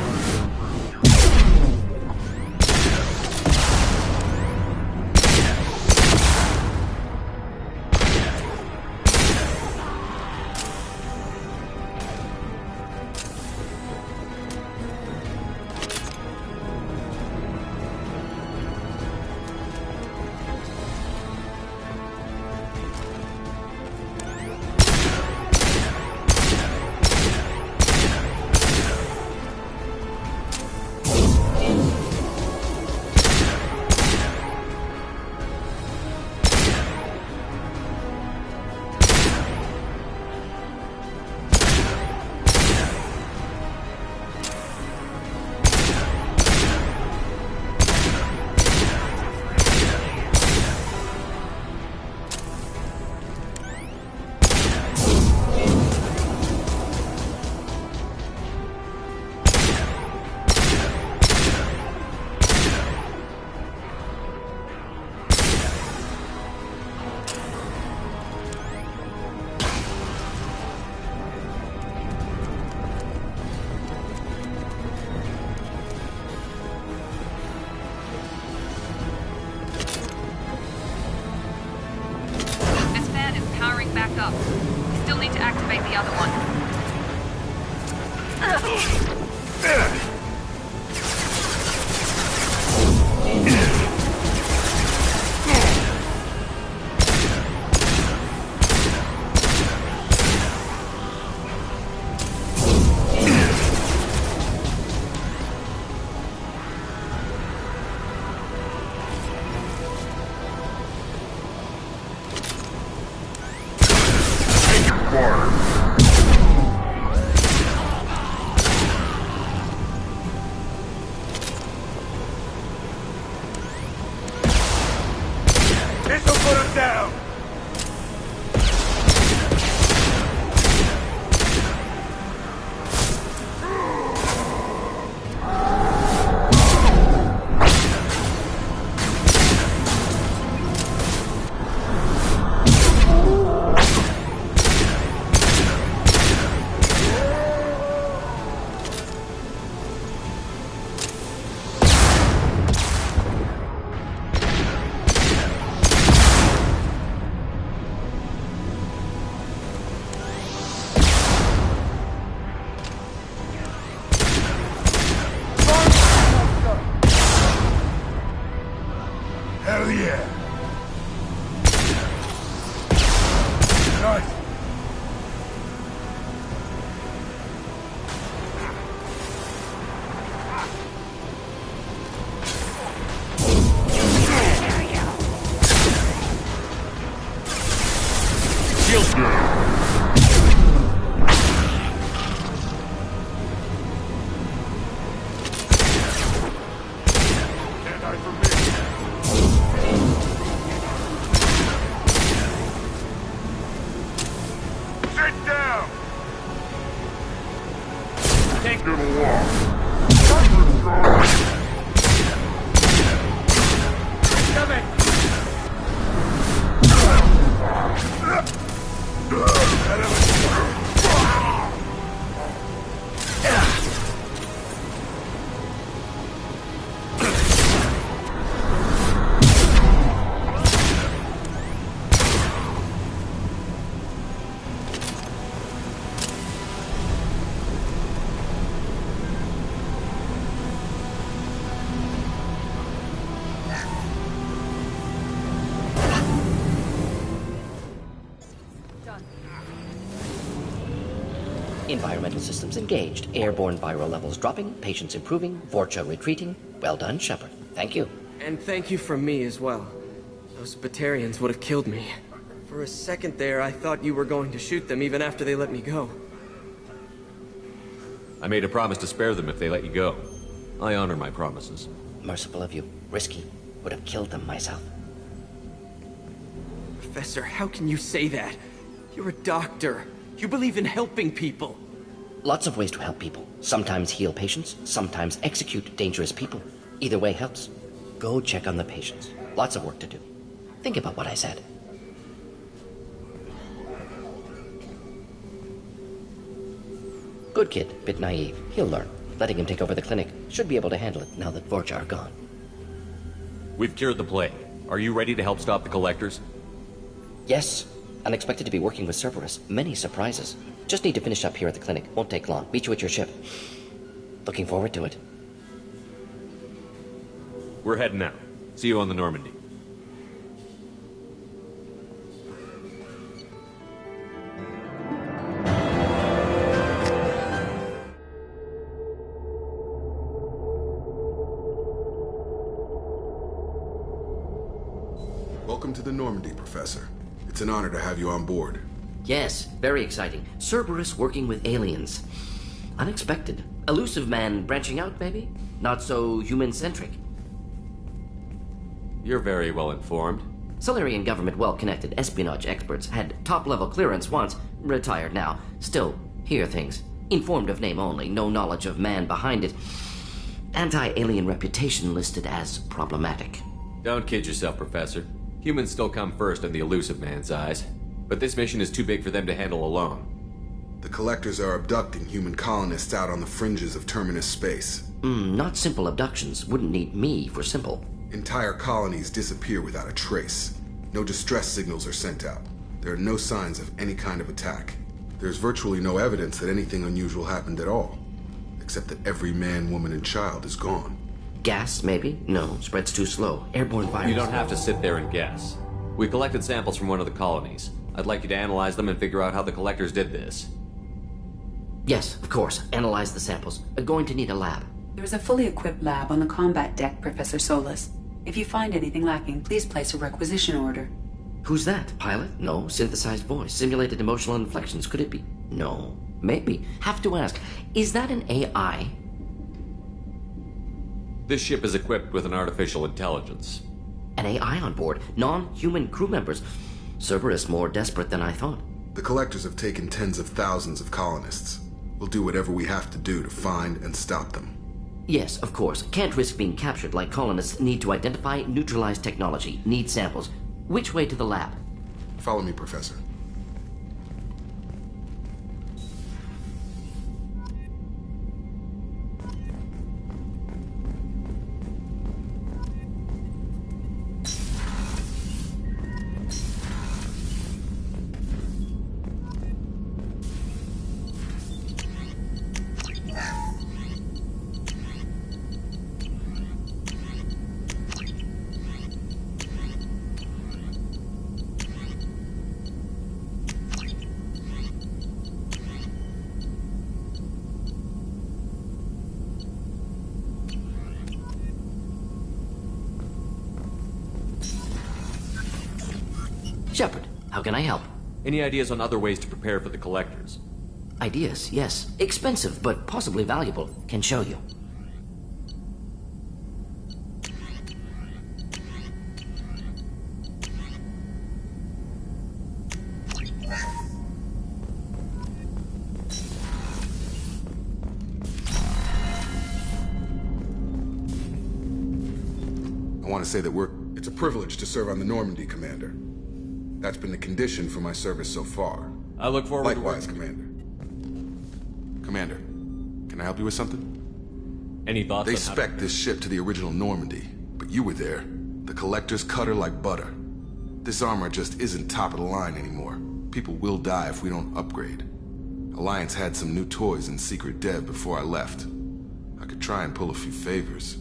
Back up. We still need to activate the other one.
This'll put him down. Hell yeah! Nice!
Shield girl!
Sit down!
Environmental systems engaged. Airborne viral levels dropping. Patients improving. Vorcha retreating. Well done, Shepard. Thank you.
And thank you from me as well. Those Batarians would have killed me. For a second there, I thought you were going to shoot them even after they let me go.
I made a promise to spare them if they let you go. I honor my promises.
Merciful of you. Risky. Would have killed them myself.
Professor, how can you say that? You're a doctor. You believe in helping people.
Lots of ways to help people. Sometimes heal patients, sometimes execute dangerous people. Either way helps. Go check on the patients. Lots of work to do. Think about what I said. Good kid, bit naive. He'll learn. Letting him take over the clinic. Should be able to handle it now that Vorcha are gone.
We've cured the plague. Are you ready to help stop the Collectors?
Yes. Unexpected to be working with Cerberus. Many surprises. Just need to finish up here at the clinic. Won't take long. Meet you at your ship. Looking forward to it.
We're heading out. See you on the Normandy.
Welcome to the Normandy, Professor. It's an honor to have you on board.
Yes, very exciting. Cerberus working with aliens. Unexpected. Elusive man branching out, maybe? Not so human-centric.
You're very well informed.
Solarian government well-connected espionage experts had top-level clearance once, retired now. Still, hear things. Informed of name only, no knowledge of man behind it. Anti-alien reputation listed as problematic.
Don't kid yourself, Professor. Humans still come first in the elusive man's eyes. But this mission is too big for them to handle alone.
The Collectors are abducting human colonists out on the fringes of Terminus space.
Not simple abductions. Wouldn't need me for simple.
Entire colonies disappear without a trace. No distress signals are sent out. There are no signs of any kind of attack. There's virtually no evidence that anything unusual happened at all. Except that every man, woman, and child is gone.
Gas, maybe? No, spreads too slow. Airborne virus.
You don't have to sit there and guess. We collected samples from one of the colonies. I'd like you to analyze them and figure out how the Collectors did this.
Yes, of course. Analyze the samples. Going to need a lab.
There's a fully equipped lab on the combat deck, Professor Solis. If you find anything lacking, please place a requisition order.
Who's that? Pilot? No. Synthesized voice. Simulated emotional inflections. Could it be? No. Maybe. Have to ask. Is that an AI?
This ship is equipped with an artificial intelligence.
An AI on board? Non-human crew members? Cerberus more desperate than I thought.
The Collectors have taken tens of thousands of colonists. We'll do whatever we have to do to find and stop them.
Yes, of course. Can't risk being captured like colonists need to identify, neutralize technology, need samples. Which way to the lab?
Follow me, Professor.
Shepard, how can I help?
Any ideas on other ways to prepare for the Collectors?
Ideas, yes. Expensive, but possibly valuable. Can show you.
I want to say that it's a privilege to serve on the Normandy, Commander. That's been the condition for my service so far.
I look forward
Likewise, Commander. Commander, can I help you with something?
Any thoughts
They
on
spec'd this ship to the original Normandy, but you were there. The Collectors cut her like butter. This armor just isn't top of the line anymore. People will die if we don't upgrade. Alliance had some new toys in secret dev before I left. I could try and pull a few favors.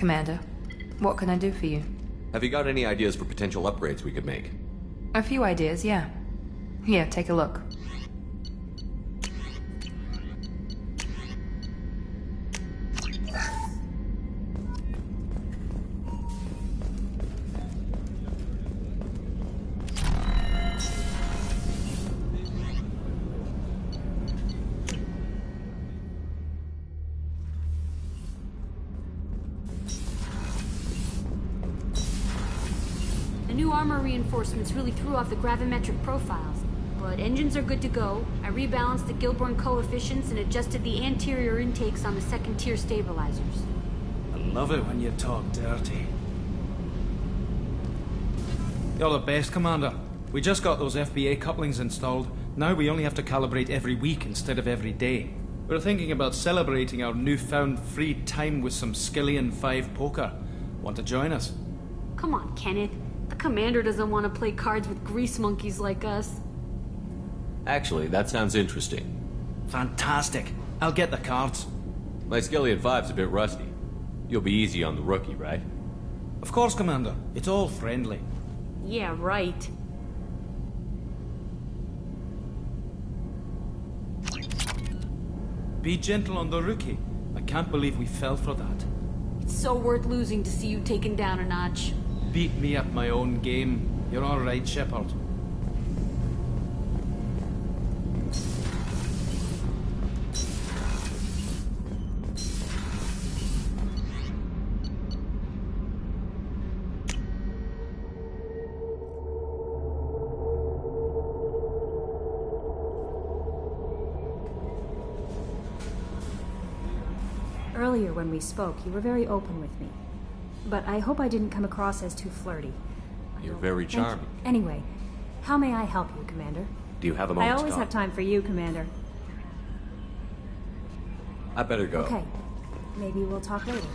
Commander. What can I do for you?
Have you got any ideas for potential upgrades we could make?
A few ideas, yeah. Here, take a look.
The new armor reinforcements really threw off the gravimetric profiles, but engines are good to go. I rebalanced the Gilborn coefficients and adjusted the anterior intakes on the second-tier stabilizers.
I love it when you talk dirty. You're the best, Commander. We just got those FBA couplings installed. Now we only have to calibrate every week instead of every day. We're thinking about celebrating our newfound free time with some Skillian 5 poker. Want to join us?
Come on, Kenneth. The Commander doesn't want to play cards with grease monkeys like us.
Actually, that sounds interesting.
Fantastic. I'll get the cards.
My Skillian 5's a bit rusty. You'll be easy on the rookie, right?
Of course, Commander. It's all friendly.
Yeah, right.
Be gentle on the rookie. I can't believe we fell for that.
It's so worth losing to see you taken down a notch.
Beat me at my own game. You're all right, Shepard.
Earlier when we spoke, you were very open with me. But I hope I didn't come across as too flirty.
You're very charming.
Anyway, how may I help you, Commander?
Do you have a
I
moment to
always
talk?
have time for you, Commander.
I better go.
Okay. Maybe we'll talk later.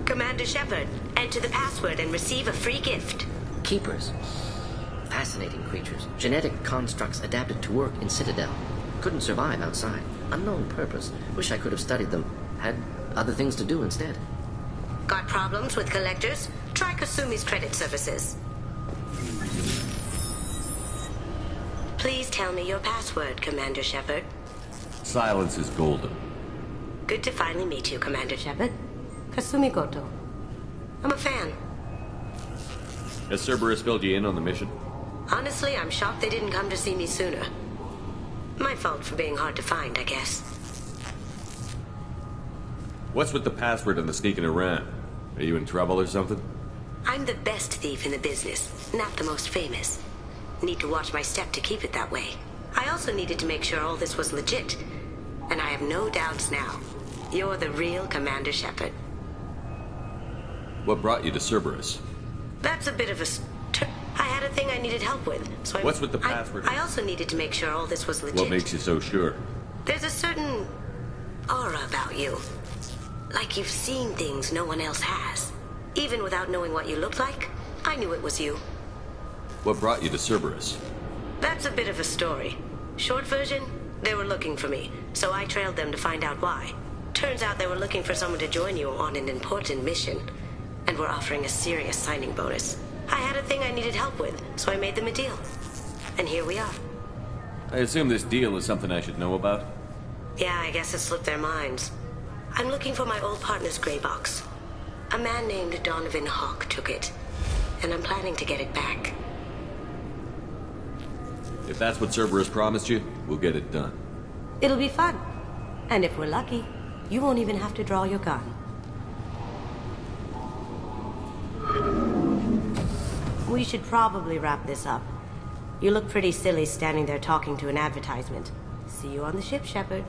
Commander Shepard, enter the password and receive a free gift.
Keepers. Fascinating creatures. Genetic constructs adapted to work in Citadel. Couldn't survive outside. Unknown purpose. Wish I could have studied them. Had other things to do instead.
Got problems with collectors? Try Kasumi's credit services. Please tell me your password, Commander Shepard.
Silence is golden.
Good to finally meet you, Commander Shepard. Kasumi Goto. I'm a fan.
Has Cerberus filled you in on the mission?
Honestly, I'm shocked they didn't come to see me sooner. My fault for being hard to find, I guess.
What's with the password and the sneaking around? Are you in trouble or something?
I'm the best thief in the business, not the most famous. Need to watch my step to keep it that way. I also needed to make sure all this was legit. And I have no doubts now. You're the real Commander Shepard.
What brought you to Cerberus?
That's a bit of a... I had a thing I needed help with, so
What's with the password?
I also needed to make sure all this was legit.
What makes you so sure?
There's a certain aura about you. Like you've seen things no one else has. Even without knowing what you looked like, I knew it was you.
What brought you to Cerberus?
That's a bit of a story. Short version, they were looking for me, so I trailed them to find out why. Turns out they were looking for someone to join you on an important mission, and were offering a serious signing bonus. I had a thing I needed help with, so I made them a deal. And here we are.
I assume this deal is something I should know about?
Yeah, I guess it slipped their minds. I'm looking for my old partner's gray box. A man named Donovan Hawk took it, and I'm planning to get it back.
If that's what Cerberus promised you, we'll get it done.
It'll be fun. And if we're lucky, you won't even have to draw your gun. We should probably wrap this up. You look pretty silly standing there talking to an advertisement. See you on the ship, Shepard.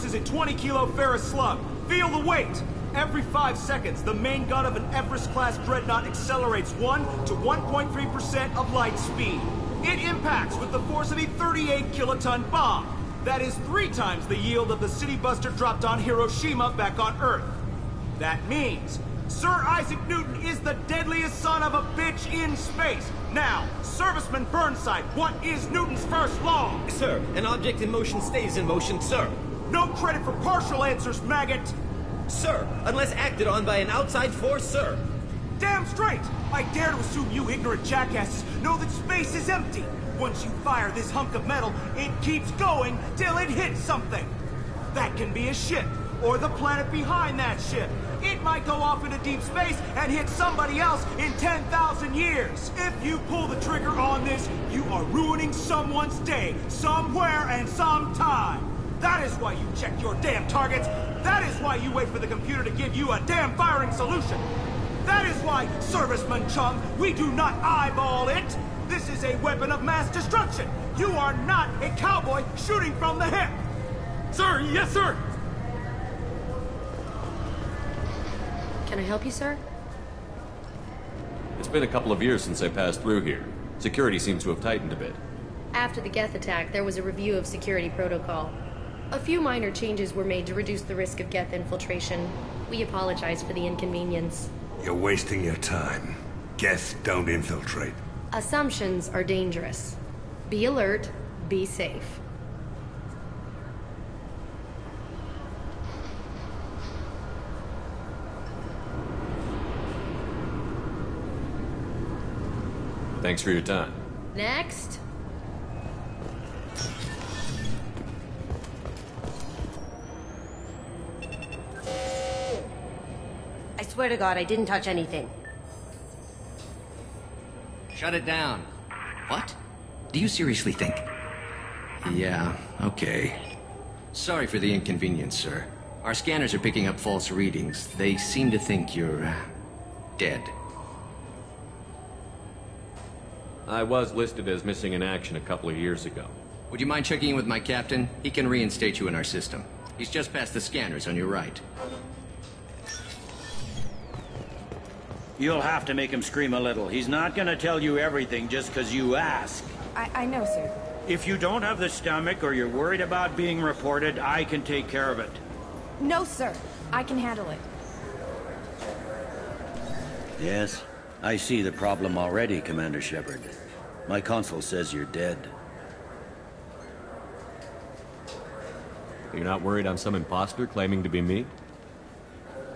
is a 20 kilo ferrous slug. Feel the weight. Every 5 seconds, the main gun of an Everest-class dreadnought accelerates 1 to 1.3% of light speed. It impacts with the force of a 38-kiloton bomb. That is 3 times the yield of the city buster dropped on Hiroshima back on Earth. That means Sir Isaac Newton is the deadliest son of a bitch in space. Now, Serviceman Burnside, what is Newton's first law?
Sir, an object in motion stays in motion, sir.
No credit for partial answers, maggot!
Sir, unless acted on by an outside force, sir.
Damn straight! I dare to assume you ignorant jackasses know that space is empty. Once you fire this hunk of metal, it keeps going till it hits something. That can be a ship, or the planet behind that ship. It might go off into deep space and hit somebody else in 10,000 years. If you pull the trigger on this, you are ruining someone's day, somewhere and sometime. That is why you check your damn targets. That is why you wait for the computer to give you a damn firing solution. That is why, Serviceman Chung, we do not eyeball it. This is a weapon of mass destruction. You are not a cowboy shooting from the hip.
Sir, yes, sir.
Can I help you, sir?
It's been a couple of years since I passed through here. Security seems to have tightened a bit.
After the Geth attack, there was a review of security protocol. A few minor changes were made to reduce the risk of Geth infiltration. We apologize for the inconvenience.
You're wasting your time. Geth don't infiltrate.
Assumptions are dangerous. Be alert, be safe.
Thanks for your time.
Next.
I swear to God, I didn't touch anything.
Shut it down. What? Do you seriously think?
Yeah, okay. Sorry for the inconvenience, sir. Our scanners are picking up false readings. They seem to think you're... dead.
I was listed as missing in action a couple of years ago.
Would you mind checking in with my captain? He can reinstate you in our system. He's just past the scanners on your right.
You'll have to make him scream a little. He's not gonna tell you everything just because you ask.
I know, sir.
If you don't have the stomach or you're worried about being reported, I can take care of it.
No, sir. I can handle it.
Yes, I see the problem already, Commander Shepard. My console says you're dead.
You're not worried I'm some imposter claiming to be me?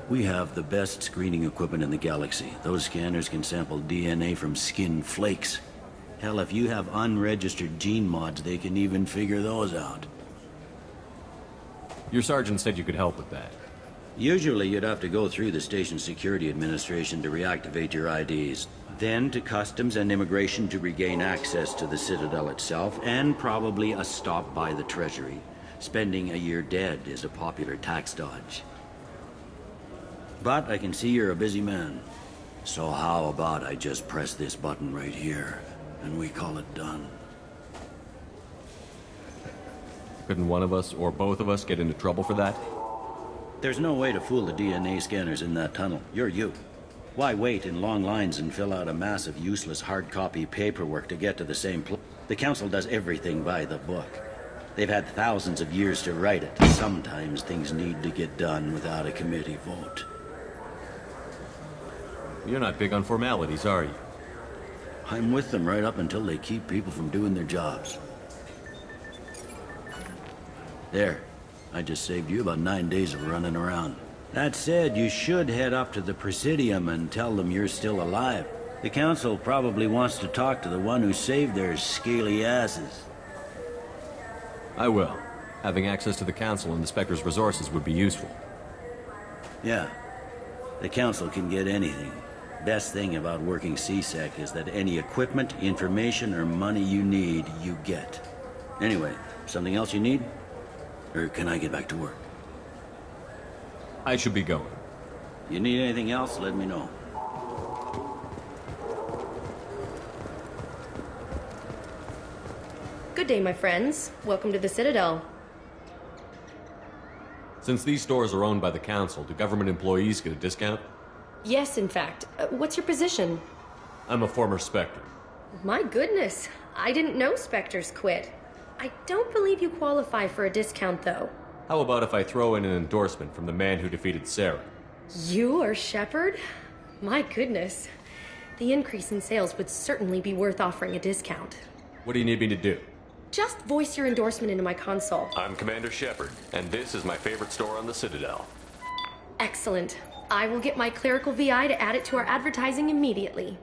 We have the best screening equipment in the galaxy. Those scanners can sample DNA from skin flakes. Hell, if you have unregistered gene mods, they can even figure those out.
Your sergeant said you could help with that.
Usually you'd have to go through the Station Security Administration to reactivate your IDs. Then to Customs and Immigration to regain access to the Citadel itself, and probably a stop by the Treasury. Spending a year dead is a popular tax dodge. But I can see you're a busy man. So how about I just press this button right here, and we call it done?
Couldn't one of us, or both of us, get into trouble for that?
There's no way to fool the DNA scanners in that tunnel. You're you. Why wait in long lines and fill out a massive useless hard copy paperwork to get to the same place? The Council does everything by the book. They've had thousands of years to write it. Sometimes things need to get done without a committee vote.
You're not big on formalities, are you?
I'm with them right up until they keep people from doing their jobs. There. I just saved you about 9 days of running around. That said, you should head up to the Presidium and tell them you're still alive. The Council probably wants to talk to the one who saved their scaly asses.
I will. Having access to the Council and the Spectre's resources would be useful.
Yeah. The Council can get anything. Best thing about working C-Sec is that any equipment, information, or money you need, you get. Anyway, something else you need? Or can I get back to work?
I should be going.
You need anything else, let me know.
Good day, my friends. Welcome to the Citadel.
Since these stores are owned by the Council, do government employees get a discount?
Yes, in fact. What's your position?
I'm a former Spectre.
My goodness. I didn't know Spectres quit. I don't believe you qualify for a discount, though.
How about if I throw in an endorsement from the man who defeated Sarah?
You are Shepard? My goodness. The increase in sales would certainly be worth offering a discount.
What do you need me to do?
Just voice your endorsement into my console.
I'm Commander Shepard, and this is my favorite store on the Citadel.
Excellent. I will get my clerical VI to add it to our advertising immediately.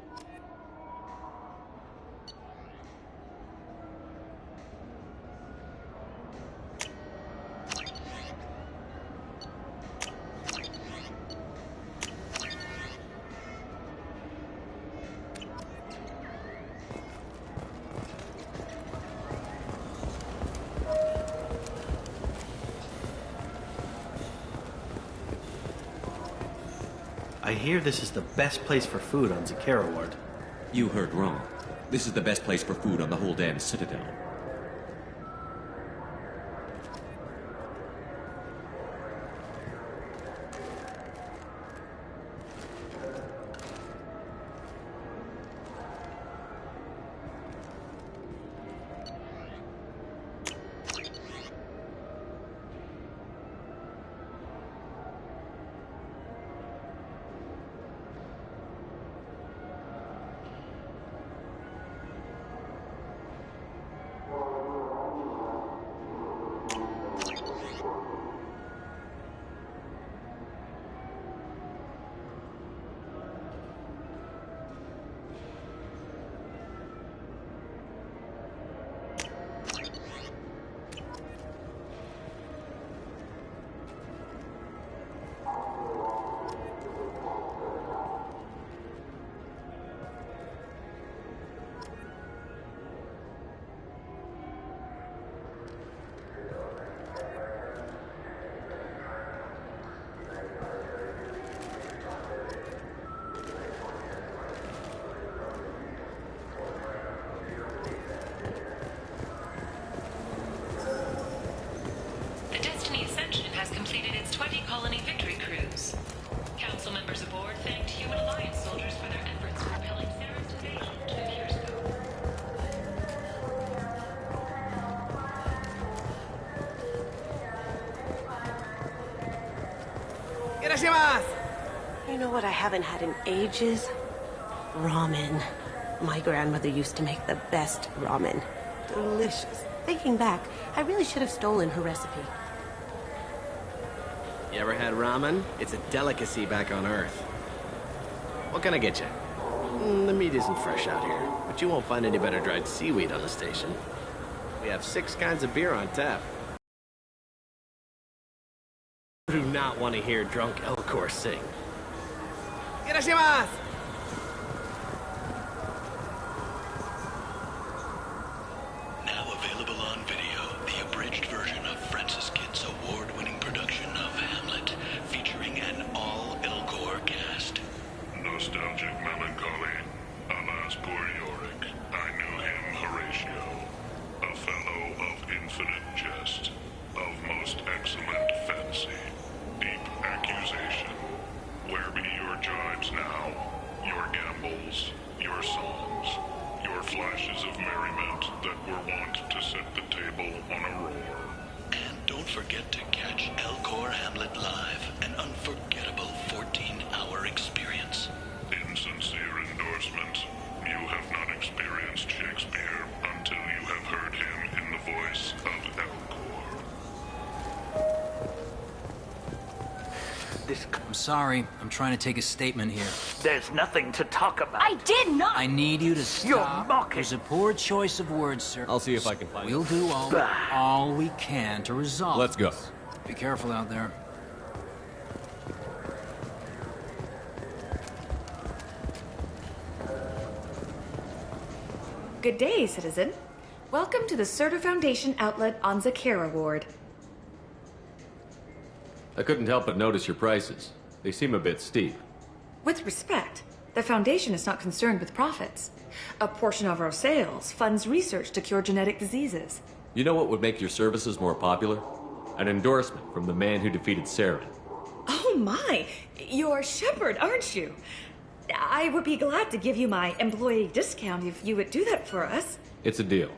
I hear this is the best place for food on Zakera Ward.
You heard wrong. This is the best place for food on the whole damn Citadel.
Colony Victory Cruise. Council members aboard thanked Human Alliance soldiers for their efforts propelling Saren's invasion to the Cure Scope.
You know what I haven't had in ages? Ramen. My grandmother used to make the best ramen. Delicious. Thinking back, I really should have stolen her recipe.
You ever had ramen? It's a delicacy back on Earth. What can I get you? The meat isn't fresh out here, but you won't find any better dried seaweed on the station. We have 6 kinds of beer on tap. I do not want to hear drunk Elcor sing.
Irashimasu!
Now available on video, the abridged version of Francis Kidd's award-winning production of Hamlet, featuring an all-Elcor cast.
Nostalgic melancholy, alas poor Yorick. I knew him, Horatio, a fellow of infinite jest, of most excellent fancy, deep accusation. Where be your jibes now, your gambols, your songs, your flashes of merriment that were wont to set the table on a roar?
And don't forget to catch Elcor Hamlet live, an unforgettable 14-hour experience.
In sincere endorsement, you have not experienced Shakespeare until you have heard him in the voice of Elcor.
I'm sorry. I'm trying to take a statement here.
There's nothing to talk about.
I did not!
I need you to stop.
You're mocking.
There's a poor choice of words, sir.
I'll see if I can find
We'll
it.
do all we can to resolve
Let's go.
this. Be careful out there.
Good day, citizen. Welcome to the Surtur Foundation outlet on Zakera Ward.
I couldn't help but notice your prices. They seem a bit steep.
With respect, the Foundation is not concerned with profits. A portion of our sales funds research to cure genetic diseases.
You know what would make your services more popular? An endorsement from the man who defeated Saren.
Oh my! You're Shepard, aren't you? I would be glad to give you my employee discount if you would do that for us.
It's a deal.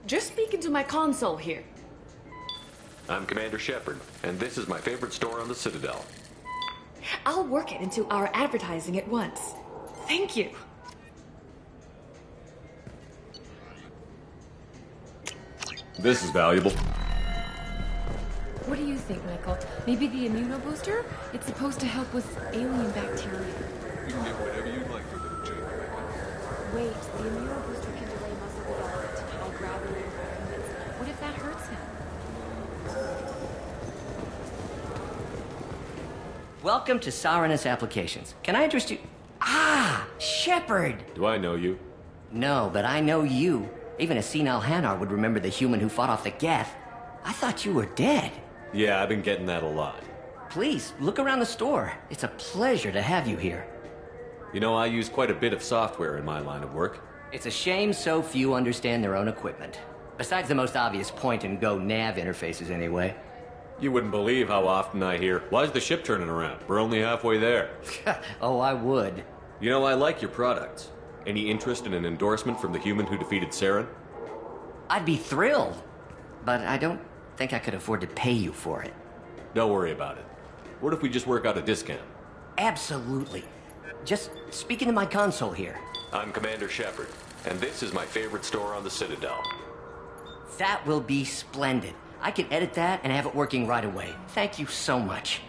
Just speaking to my console here.
I'm Commander Shepard, and this is my favorite store on the Citadel.
I'll work it into our advertising at once. Thank you.
This is valuable.
What do you think, Michael? Maybe the immunobooster? It's supposed to help with alien bacteria.
You can get whatever you'd like for little Jake.
Wait, the immunobooster can delay muscle development in high gravity environments. What if that hurts him?
Welcome to Sarenus Applications. Can I interest you? Ah, Shepard!
Do I know you?
No, but I know you. Even a senile Hanar would remember the human who fought off the Geth. I thought you were dead.
Yeah, I've been getting that a lot.
Please, look around the store. It's a pleasure to have you here.
You know, I use quite a bit of software in my line of work.
It's a shame so few understand their own equipment. Besides the most obvious point-and-go nav interfaces, anyway.
You wouldn't believe how often I hear, "Why's the ship turning around? We're only halfway there."
Oh, I would.
You know, I like your products. Any interest in an endorsement from the human who defeated Saren?
I'd be thrilled. But I don't think I could afford to pay you for it.
Don't worry about it. What if we just work out a discount?
Absolutely. Just speaking to my console here.
I'm Commander Shepard, and this is my favorite store on the Citadel.
That will be splendid. I can edit that and have it working right away. Thank you so much.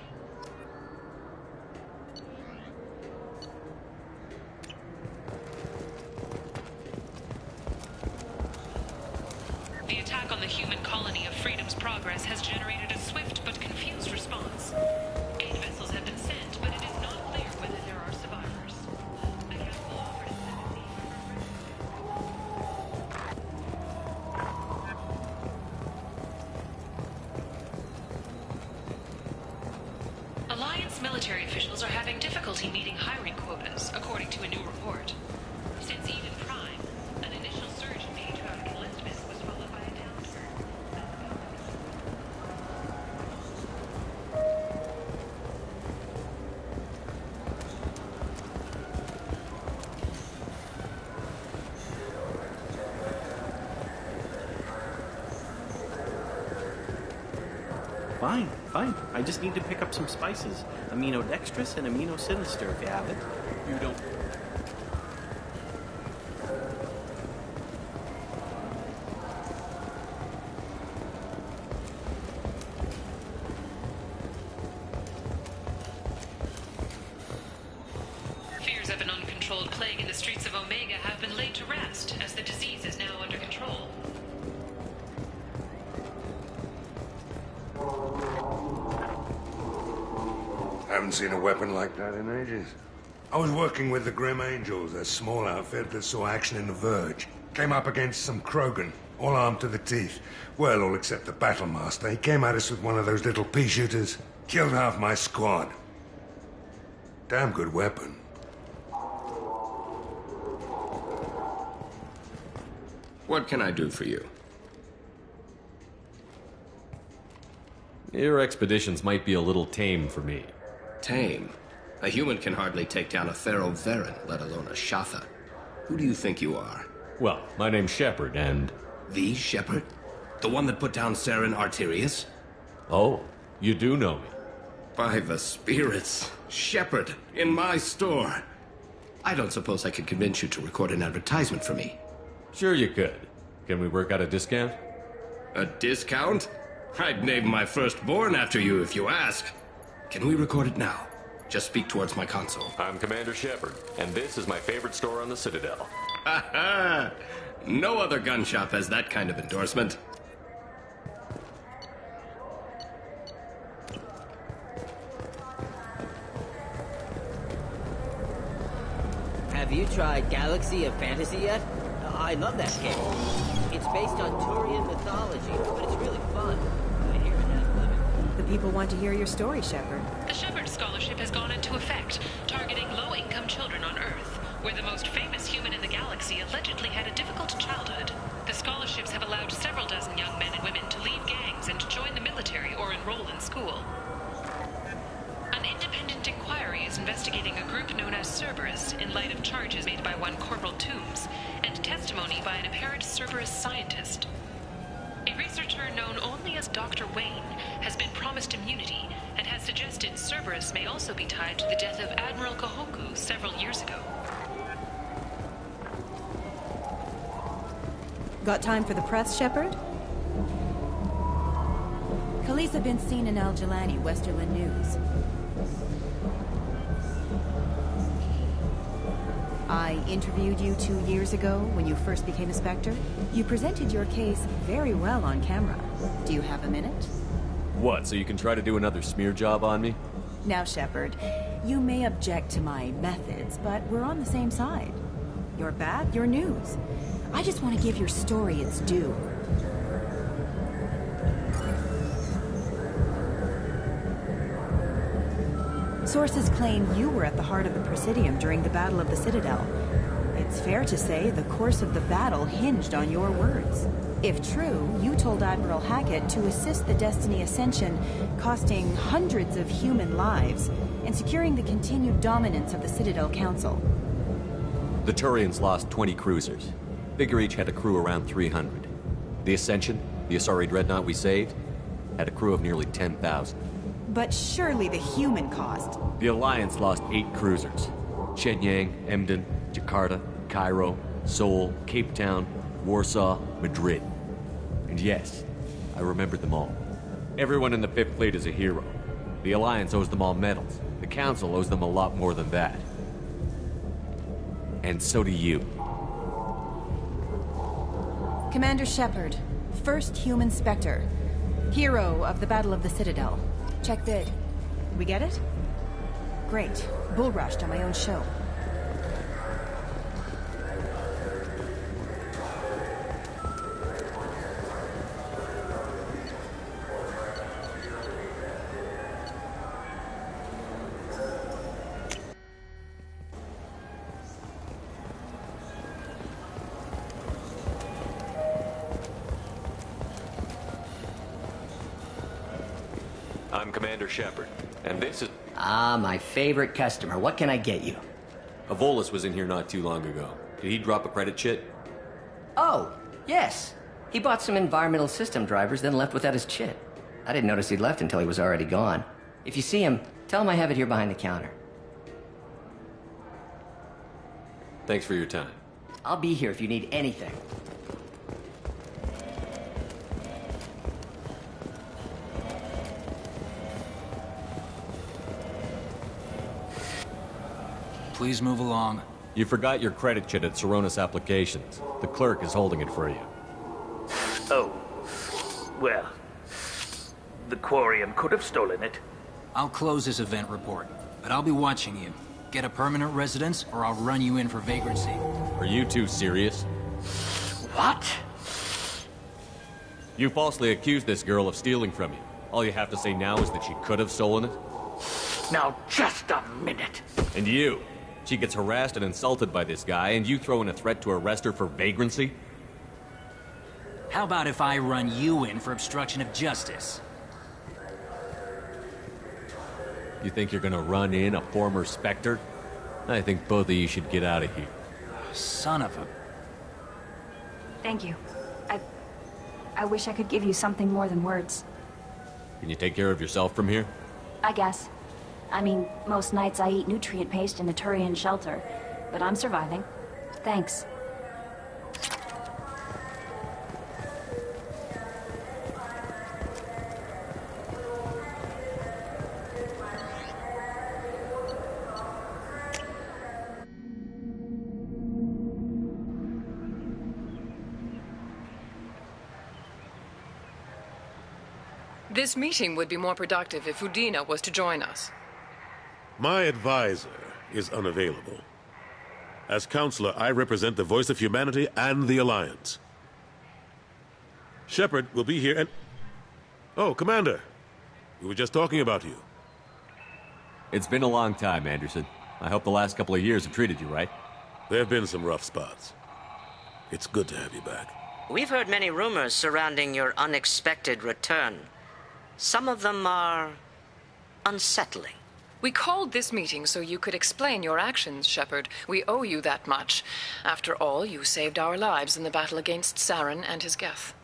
The attack on the human colony of Freedom's Progress has generated a swift but confused response. 8 vessels have been sent, but it is not clear whether there are survivors. The council offered to send a Alliance military officials are having difficulty meeting hiring quotas, according to a new report. Since Eden Prime, an initial surge in patriotic enlistment was followed by a downturn.
Fine, fine. I just need to pick up some spices. Aminodextrous and aminosinister, if you have it.
You don't...
Fears of an uncontrolled plague in the streets of Omega have been laid to rest, as the disease is now under control.
Haven't seen a weapon like that in ages. I was working with the Grim Angels, a small outfit that saw action in the Verge. Came up against some Krogan, all armed to the teeth. Well, all except the Battlemaster. He came at us with one of those little pea shooters. Killed half my squad. Damn good weapon.
What can I do for you?
Your expeditions might be a little tame for me.
Tame? A human can hardly take down a Pharaoh Varen, let alone a Shatha. Who do you think you are?
Well, my name's Shepard, and...
The Shepard? The one that put down Saren Arterius?
Oh, you do know me.
By the spirits. Shepard, in my store. I don't suppose I could convince you to record an advertisement for me.
Sure you could. Can we work out a discount?
A discount? I'd name my firstborn after you if you ask. Can we record it now? Just speak towards my console.
I'm Commander Shepard, and this is my favorite store on the Citadel.
Ha ha! No other gun shop has that kind of endorsement.
Have you tried Galaxy of Fantasy yet? I love that game. It's based on Turian mythology, but it's really fun. I hear it has limits.
The people want to hear your story, Shepard.
The Shepard Scholarship has gone into effect, targeting low-income children on Earth, where the most famous human in the galaxy allegedly had a difficult childhood. The scholarships have allowed several dozen young men and women to leave gangs and join the military or enroll in school. An independent inquiry is investigating a group known as Cerberus in light of charges made by one Corporal Toombs and testimony by an apparent Cerberus scientist. A researcher known only as Dr. Wayne has been promised immunity and has suggested Cerberus may also be tied to the death of Admiral Kahoku several years ago.
Got time for the press, Shepard? Khaleesa been seen in Al Jalani, Westerland News. I interviewed you 2 years ago when you first became a Spectre. You presented your case very well on camera. Do you have a minute?
What, so you can try to do another smear job on me?
Now, Shepard, you may object to my methods, but we're on the same side. You're bad, you're news. I just want to give your story its due. Sources claim you were at the heart of the Presidium during the Battle of the Citadel. It's fair to say the course of the battle hinged on your words. If true, you told Admiral Hackett to assist the Destiny Ascension, costing hundreds of human lives, and securing the continued dominance of the Citadel Council.
The Turians lost 20 cruisers. Figure each had a crew around 300. The Ascension, the Asari dreadnought we saved, had a crew of nearly 10,000.
But surely the human cost.
The Alliance lost 8 cruisers. Shenyang, Emden, Jakarta, Cairo, Seoul, Cape Town, Warsaw, Madrid. And yes, I remembered them all. Everyone in the 5th Fleet is a hero. The Alliance owes them all medals. The Council owes them a lot more than that. And so do you.
Commander Shepard, first human Spectre. Hero of the Battle of the Citadel. Check bid. We get it? Great. Bull rushed on my own show.
I'm Commander Shepard, and this is...
Ah, my favorite customer. What can I get you?
Avolis was in here not too long ago. Did he drop a credit chit?
Oh, yes. He bought some environmental system drivers, then left without his chit. I didn't notice he'd left until he was already gone. If you see him, tell him I have it here behind the counter.
Thanks for your time.
I'll be here if you need anything.
Please move along.
You forgot your credit chit at Saronis Applications. The clerk is holding it for you.
Oh. Well. The Quarium could have stolen it.
I'll close this event report, but I'll be watching you. Get a permanent residence, or I'll run you in for vagrancy.
Are you two serious?
What?
You falsely accused this girl of stealing from you. All you have to say now is that she could have stolen it?
Now, just a minute.
And you? She gets harassed and insulted by this guy, and you throw in a threat to arrest her for vagrancy?
How about if I run you in for obstruction of justice?
You think you're gonna run in a former Spectre? I think both of you should get out of here.
Son of a...
Thank you. I wish I could give you something more than words.
Can you take care of yourself from here?
I guess. I mean, most nights I eat nutrient paste in a Turian shelter, but I'm surviving. Thanks.
This meeting would be more productive if Udina was to join us.
My advisor is unavailable. As counselor, I represent the voice of humanity and the Alliance. Shepard will be here and... Oh, Commander. We were just talking about you.
It's been a long time, Anderson. I hope the last couple of years have treated you right.
There have been some rough spots. It's good to have you back.
We've heard many rumors surrounding your unexpected return. Some of them are... unsettling.
We called this meeting so you could explain your actions, Shepard. We owe you that much. After all, you saved our lives in the battle against Saren and his Geth.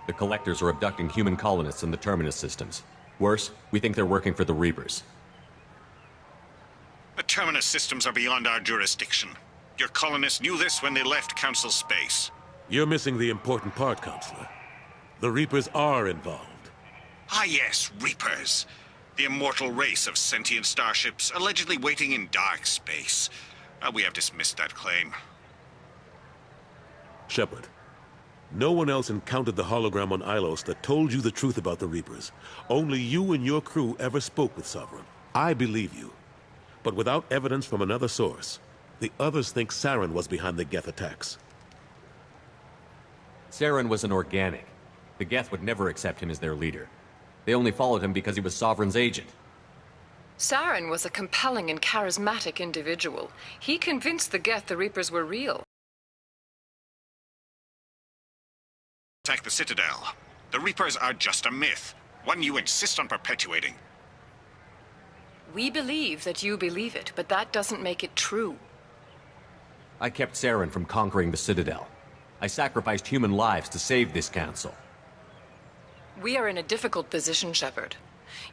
The Collectors are abducting human colonists in the Terminus systems. Worse, we think they're working for the Reapers.
The Terminus systems are beyond our jurisdiction. Your colonists knew this when they left Council space.
You're missing the important part, Counselor. The Reapers are involved.
Ah yes, Reapers. The immortal race of sentient starships allegedly waiting in dark space. We have dismissed that claim.
Shepard, no one else encountered the hologram on Ilos that told you the truth about the Reapers. Only you and your crew ever spoke with Sovereign. I believe you. But without evidence from another source, the others think Saren was behind the Geth attacks.
Saren was an organic. The Geth would never accept him as their leader. They only followed him because he was Sovereign's agent.
Saren was a compelling and charismatic individual. He convinced the Geth the Reapers were real.
Attack the Citadel. The Reapers are just a myth, one you insist on perpetuating.
We believe that you believe it, but that doesn't make it true.
I kept Saren from conquering the Citadel. I sacrificed human lives to save this council.
We are in a difficult position, Shepard.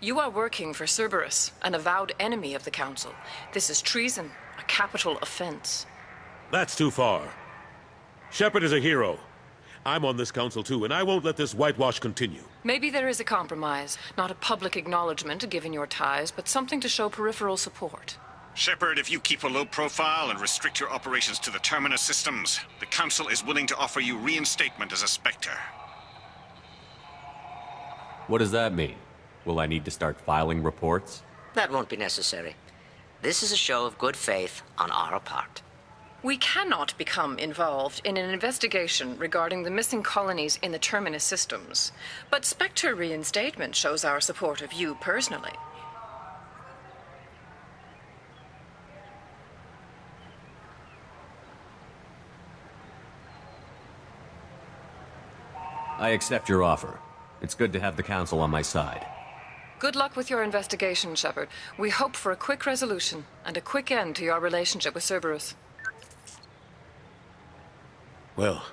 You are working for Cerberus, an avowed enemy of the Council. This is treason, a capital offense.
That's too far. Shepard is a hero. I'm on this council too, and I won't let this whitewash continue.
Maybe there is a compromise. Not a public acknowledgement given your ties, but something to show peripheral support.
Shepard, if you keep a low profile and restrict your operations to the Terminus systems, the Council is willing to offer you reinstatement as a Spectre.
What does that mean? Will I need to start filing reports?
That won't be necessary. This is a show of good faith on our part.
We cannot become involved in an investigation regarding the missing colonies in the Terminus systems, but Spectre reinstatement shows our support of you personally.
I accept your offer. It's good to have the Council on my side.
Good luck with your investigation, Shepard. We hope for a quick resolution and a quick end to your relationship with Cerberus.
Well,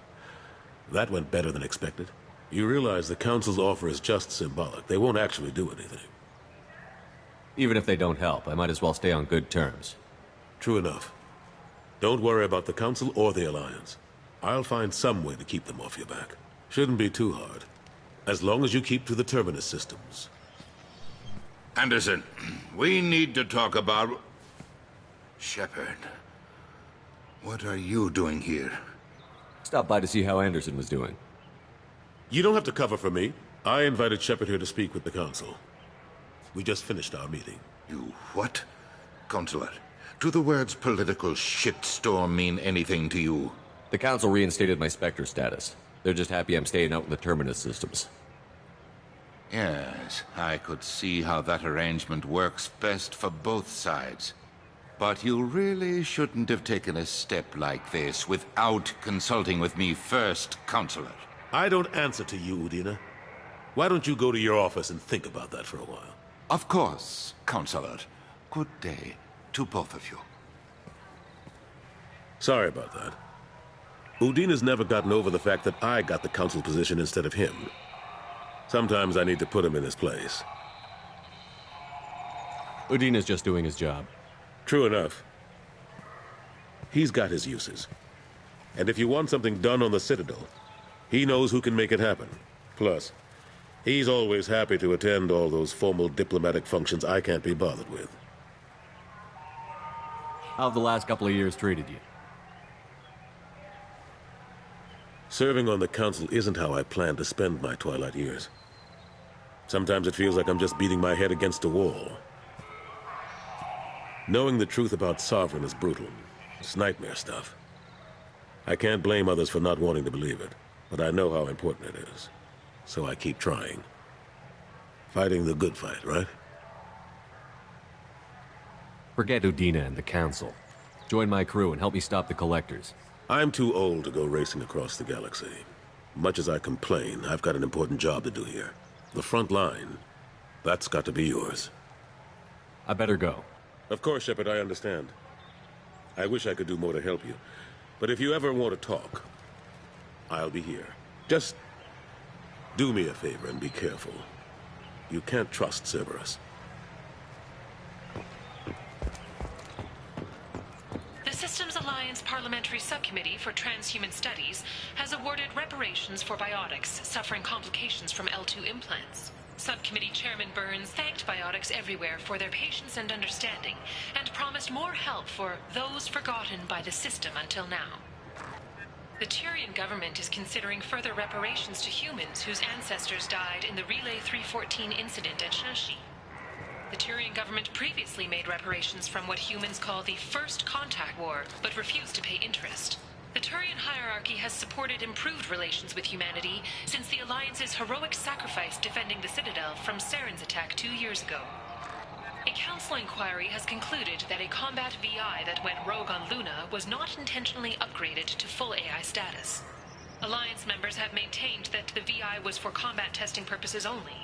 that went better than expected. You realize the Council's offer is just symbolic. They won't actually do anything.
Even if they don't help, I might as well stay on good terms.
True enough. Don't worry about the Council or the Alliance. I'll find some way to keep them off your back. Shouldn't be too hard. As long as you keep to the Terminus systems.
Anderson, we need to talk about... Shepard. What are you doing here?
Stopped by to see how Anderson was doing.
You don't have to cover for me. I invited Shepard here to speak with the Council. We just finished our meeting.
You what? Consular, do the words political shitstorm mean anything to you?
The Council reinstated my Spectre status. They're just happy I'm staying out in the Terminus systems.
Yes, I could see how that arrangement works best for both sides. But you really shouldn't have taken a step like this without consulting with me first, Consular.
I don't answer to you, Udina. Why don't you go to your office and think about that for a while?
Of course, Consular. Good day to both of you.
Sorry about that. Udina's never gotten over the fact that I got the Council position instead of him. Sometimes I need to put him in his place.
Udina's just doing his job.
True enough. He's got his uses. And if you want something done on the Citadel, he knows who can make it happen. Plus, he's always happy to attend all those formal diplomatic functions I can't be bothered with.
How have the last couple of years treated you?
Serving on the Council isn't how I plan to spend my twilight years. Sometimes it feels like I'm just beating my head against a wall. Knowing the truth about Sovereign is brutal. It's nightmare stuff. I can't blame others for not wanting to believe it, but I know how important it is. So I keep trying. Fighting the good fight, right?
Forget Udina and the Council. Join my crew and help me stop the Collectors.
I'm too old to go racing across the galaxy. Much as I complain, I've got an important job to do here. The front line, that's got to be yours.
I better go.
Of course, Shepard, I understand. I wish I could do more to help you. But if you ever want to talk, I'll be here. Just do me a favor and be careful. You can't trust Cerberus.
The Systems Alliance Parliamentary Subcommittee for Transhuman Studies has awarded reparations for biotics suffering complications from L2 implants. Subcommittee Chairman Burns thanked biotics everywhere for their patience and understanding, and promised more help for those forgotten by the system until now. The Turian government is considering further reparations to humans whose ancestors died in the Relay 314 incident at Shanxi. The Turian government previously made reparations from what humans call the First Contact War, but refused to pay interest. The Turian hierarchy has supported improved relations with humanity since the Alliance's heroic sacrifice defending the Citadel from Saren's attack 2 years ago. A council inquiry has concluded that a combat VI that went rogue on Luna was not intentionally upgraded to full AI status. Alliance members have maintained that the VI was for combat testing purposes only.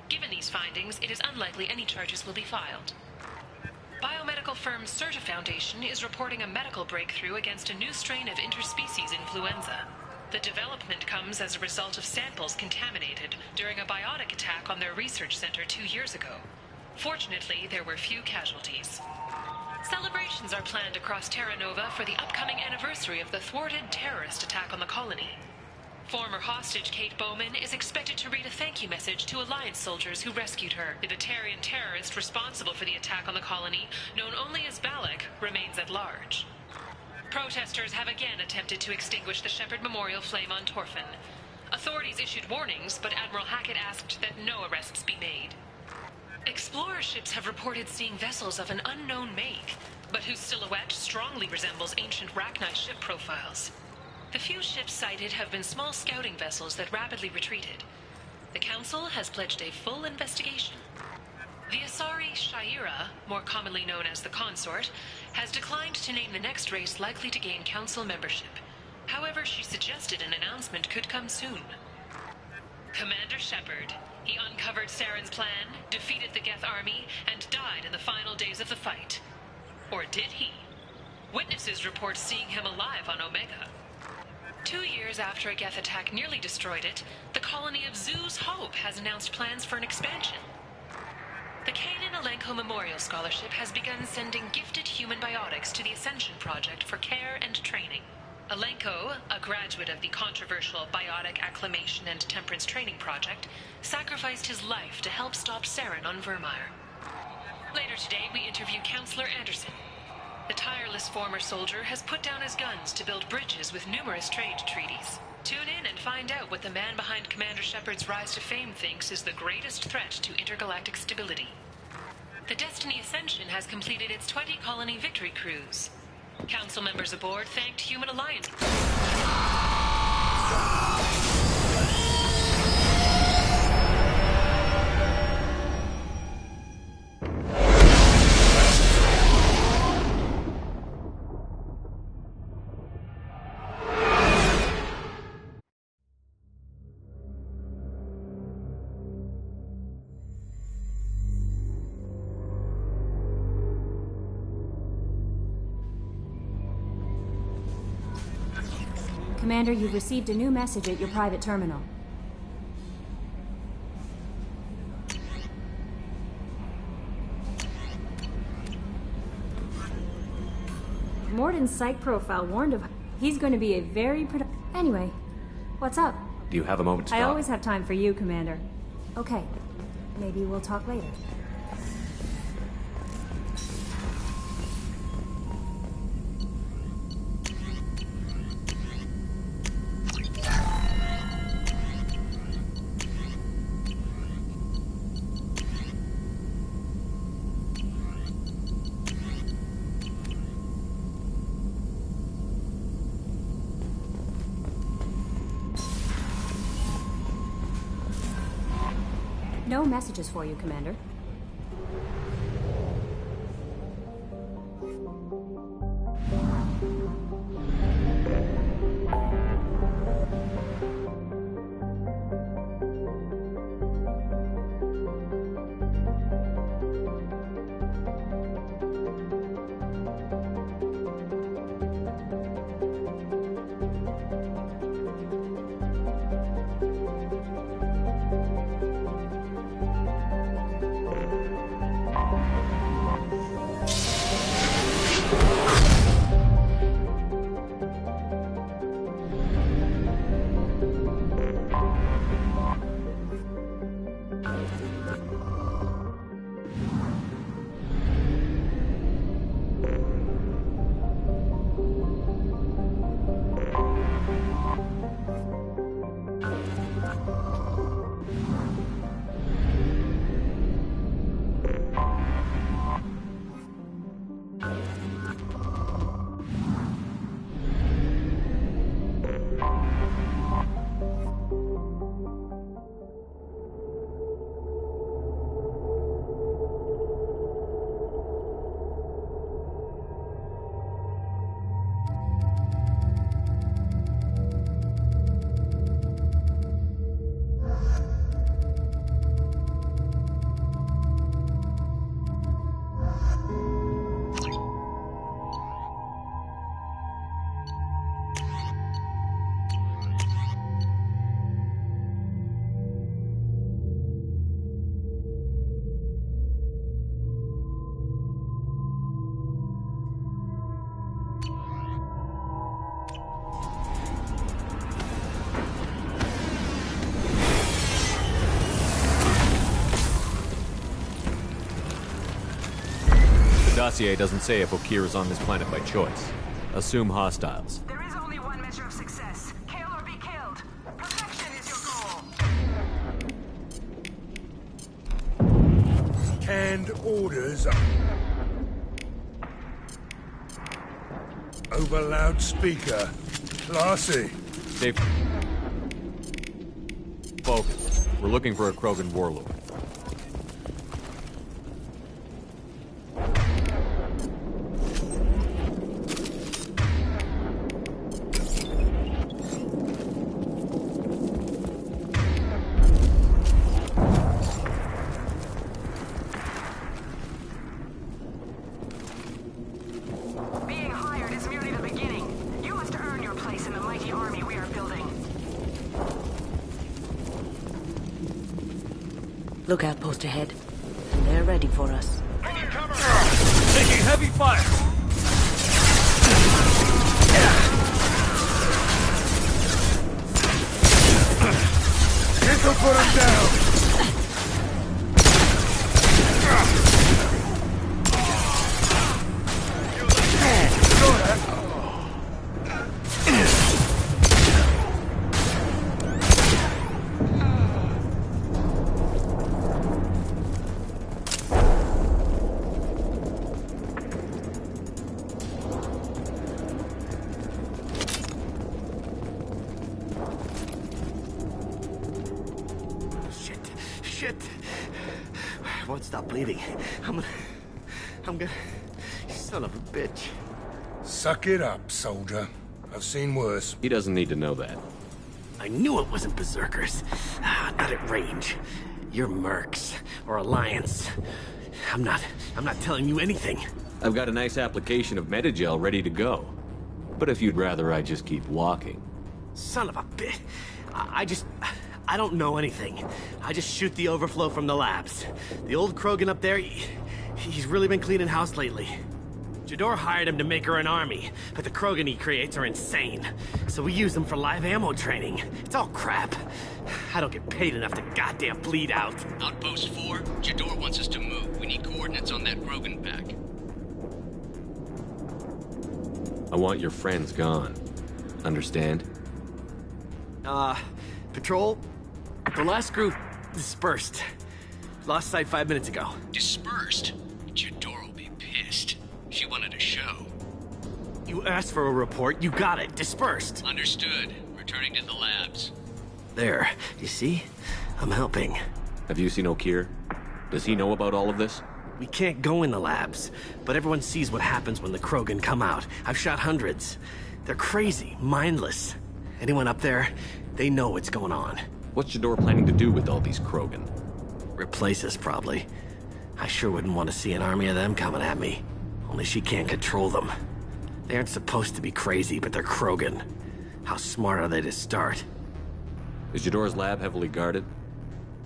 Given these findings, it is unlikely any charges will be filed. Biomedical firm Certa Foundation is reporting a medical breakthrough against a new strain of interspecies influenza. The development comes as a result of samples contaminated during a biotic attack on their research center 2 years ago. Fortunately, there were few casualties. Celebrations are planned across Terra Nova for the upcoming anniversary of the thwarted terrorist attack on the colony. Former hostage Kate Bowman is expected to read a thank you message to Alliance soldiers who rescued her. The Batarian terrorist responsible for the attack on the colony, known only as Balak, remains at large. Protesters have again attempted to extinguish the Shepard Memorial flame on Torfin. Authorities issued warnings, but Admiral Hackett asked that no arrests be made. Explorer ships have reported seeing vessels of an unknown make, but whose silhouette strongly resembles ancient Rachni ship profiles. The few ships sighted have been small scouting vessels that rapidly retreated. The Council has pledged a full investigation. The Asari Shaira, more commonly known as the Consort, has declined to name the next race likely to gain Council membership. However, she suggested an announcement could come soon. Commander Shepard. He uncovered Saren's plan, defeated the Geth army, and died in the final days of the fight. Or did he? Witnesses report seeing him alive on Omega. 2 years after a Geth attack nearly destroyed it, the colony of Zeus Hope has announced plans for an expansion. The Kanan Alenko Memorial Scholarship has begun sending gifted human biotics to the Ascension Project for care and training. Alenko, a graduate of the controversial Biotic Acclimation and Temperance Training Project, sacrificed his life to help stop Saren on Vermeer. Later today, we interview Counselor Anderson. The tireless former soldier has put down his guns to build bridges with numerous trade treaties. Tune in and find out what the man behind Commander Shepard's rise to fame thinks is the greatest threat to intergalactic stability. The Destiny Ascension has completed its 20-colony victory cruise. Council members aboard thanked Human Alliance.
Commander, you've received a new message at your private terminal. Morden's psych profile warned of... He's going to be a very Anyway, what's up?
Do you have a moment to talk?
I always have time for you, Commander. Okay, maybe we'll talk later. No messages for you, Commander.
The dossier doesn't say if Okeer is on this planet by choice. Assume hostiles.
There is only one measure of success. Kill or be killed. Perfection is your goal.
Canned orders over loudspeaker. Classy.
Stay focused. We're looking for a Krogan warlord.
Being hired is merely the beginning. You must earn your place in the mighty army we are
Lookout post ahead. And they're ready for us.
Taking heavy fire!
This'll put him down!
Won't stop bleeding. I'm gonna... Son of a bitch.
Suck it up, soldier. I've seen worse.
He doesn't need to know that.
I knew it wasn't Berserkers. Not at range. You're Mercs. Or Alliance. I'm not telling you anything.
I've got a nice application of Metagel ready to go. But if you'd rather I just keep walking.
Son of a bitch. I don't know anything. I just shoot the overflow from the labs. The old Krogan up there, he's really been cleaning house lately. Jador hired him to make her an army, but the Krogan he creates are insane. So we use them for live ammo training. It's all crap. I don't get paid enough to goddamn bleed out.
Outpost 4, Jador wants us to move. We need coordinates on that Krogan pack.
I want your friends gone. Understand?
Patrol? The last group dispersed. Lost sight 5 minutes ago.
Dispersed? Jador will be pissed. She wanted a show.
You asked for a report, you got it. Dispersed.
Understood. Returning to the labs.
There. You see? I'm helping.
Have you seen Okeer? Does he know about all of this?
We can't go in the labs, but everyone sees what happens when the Krogan come out. I've shot hundreds. They're crazy, mindless. Anyone up there, they know what's going on.
What's Jador planning to do with all these Krogan?
Replace us, probably. I sure wouldn't want to see an army of them coming at me. Only she can't control them. They aren't supposed to be crazy, but they're Krogan. How smart are they to start?
Is Jador's lab heavily guarded?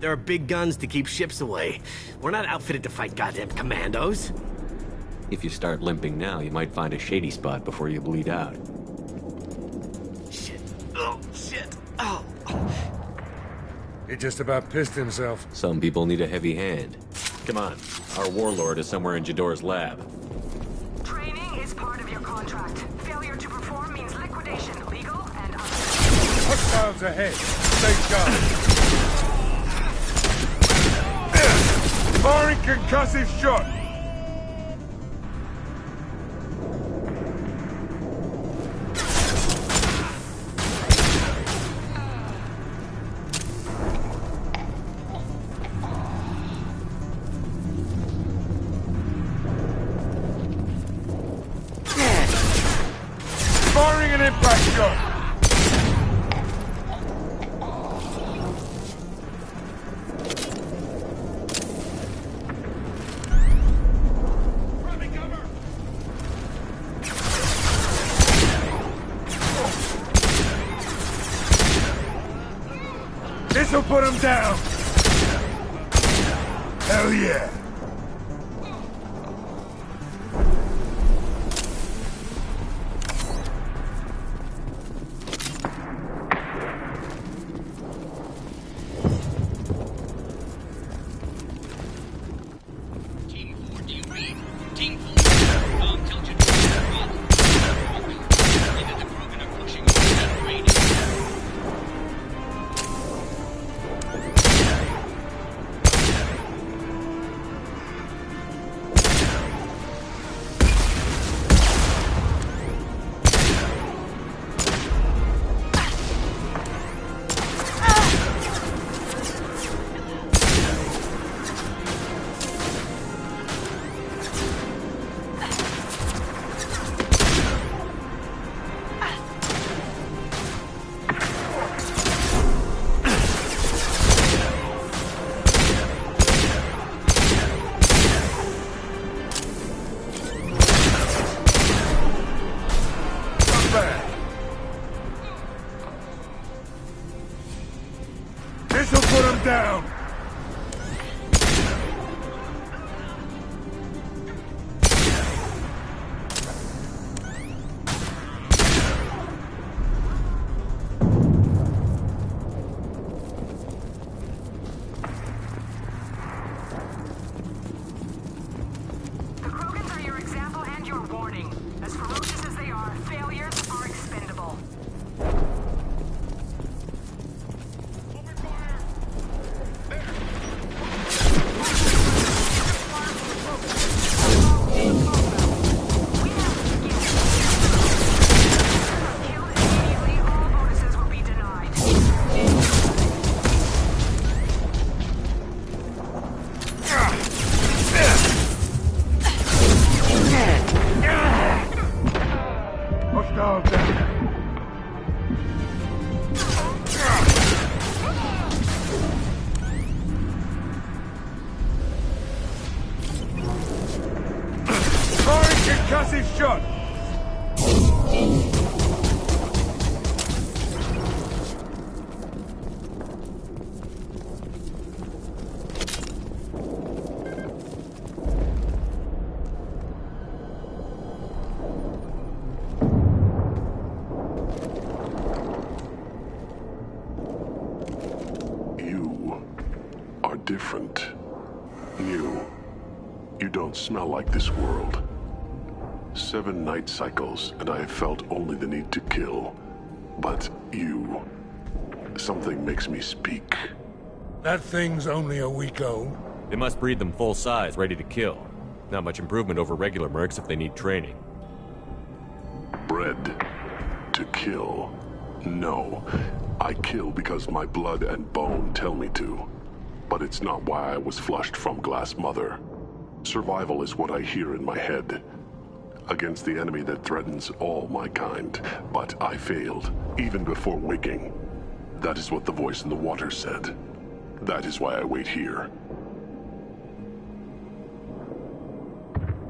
There are big guns to keep ships away. We're not outfitted to fight goddamn commandos.
If you start limping now, you might find a shady spot before you bleed out.
Shit. Oh, shit. Oh.
He just about pissed himself.
Some people need a heavy hand. Come on. Our warlord is somewhere in Jador's lab.
Training is part of your contract. Failure to perform means liquidation, legal and other.
Hostiles ahead. Stay sharp. Firing concussive shot. Firing an impact shot. This'll put him down. Hell yeah.
Team 4, do you read? Team 4, tell Jador the problem. Either the Krogan are pushing over that radius.
This'll put him down. this shot!
Different. New. You don't smell like this world. 7 night cycles, and I have felt only the need to kill. But you... something makes me speak.
That thing's only a week old.
They must breed them full size, ready to kill. Not much improvement over regular mercs if they need training.
Bred to kill. No. I kill because my blood and bone tell me to. But it's not why I was flushed from Glass Mother. Survival is what I hear in my head. Against the enemy that threatens all my kind. But I failed, even before waking. That is what the voice in the water said. That is why I wait here.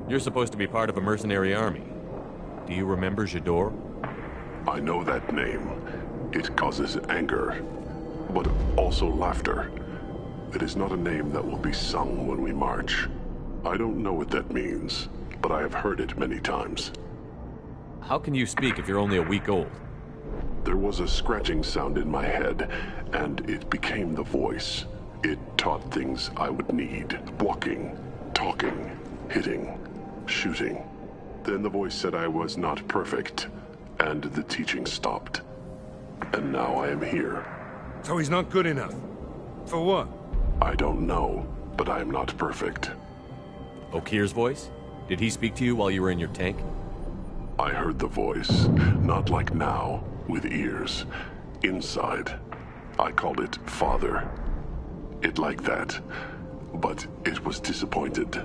You're supposed to be part of a mercenary army. Do you remember Jador?
I know that name. It causes anger, but also laughter. It is not a name that will be sung when we march. I don't know what that means, but I have heard it many times.
How can you speak if you're only a week old?
There was a scratching sound in my head, and it became the voice. It taught things I would need. Walking, talking, hitting, shooting. Then the voice said I was not perfect, and the teaching stopped. And now I am here.
So he's not good enough? For what?
I don't know, but I am not perfect.
Okeer's voice? Did he speak to you while you were in your tank?
I heard the voice, not like now, with ears. Inside. I called it Father. It like that, but it was disappointed.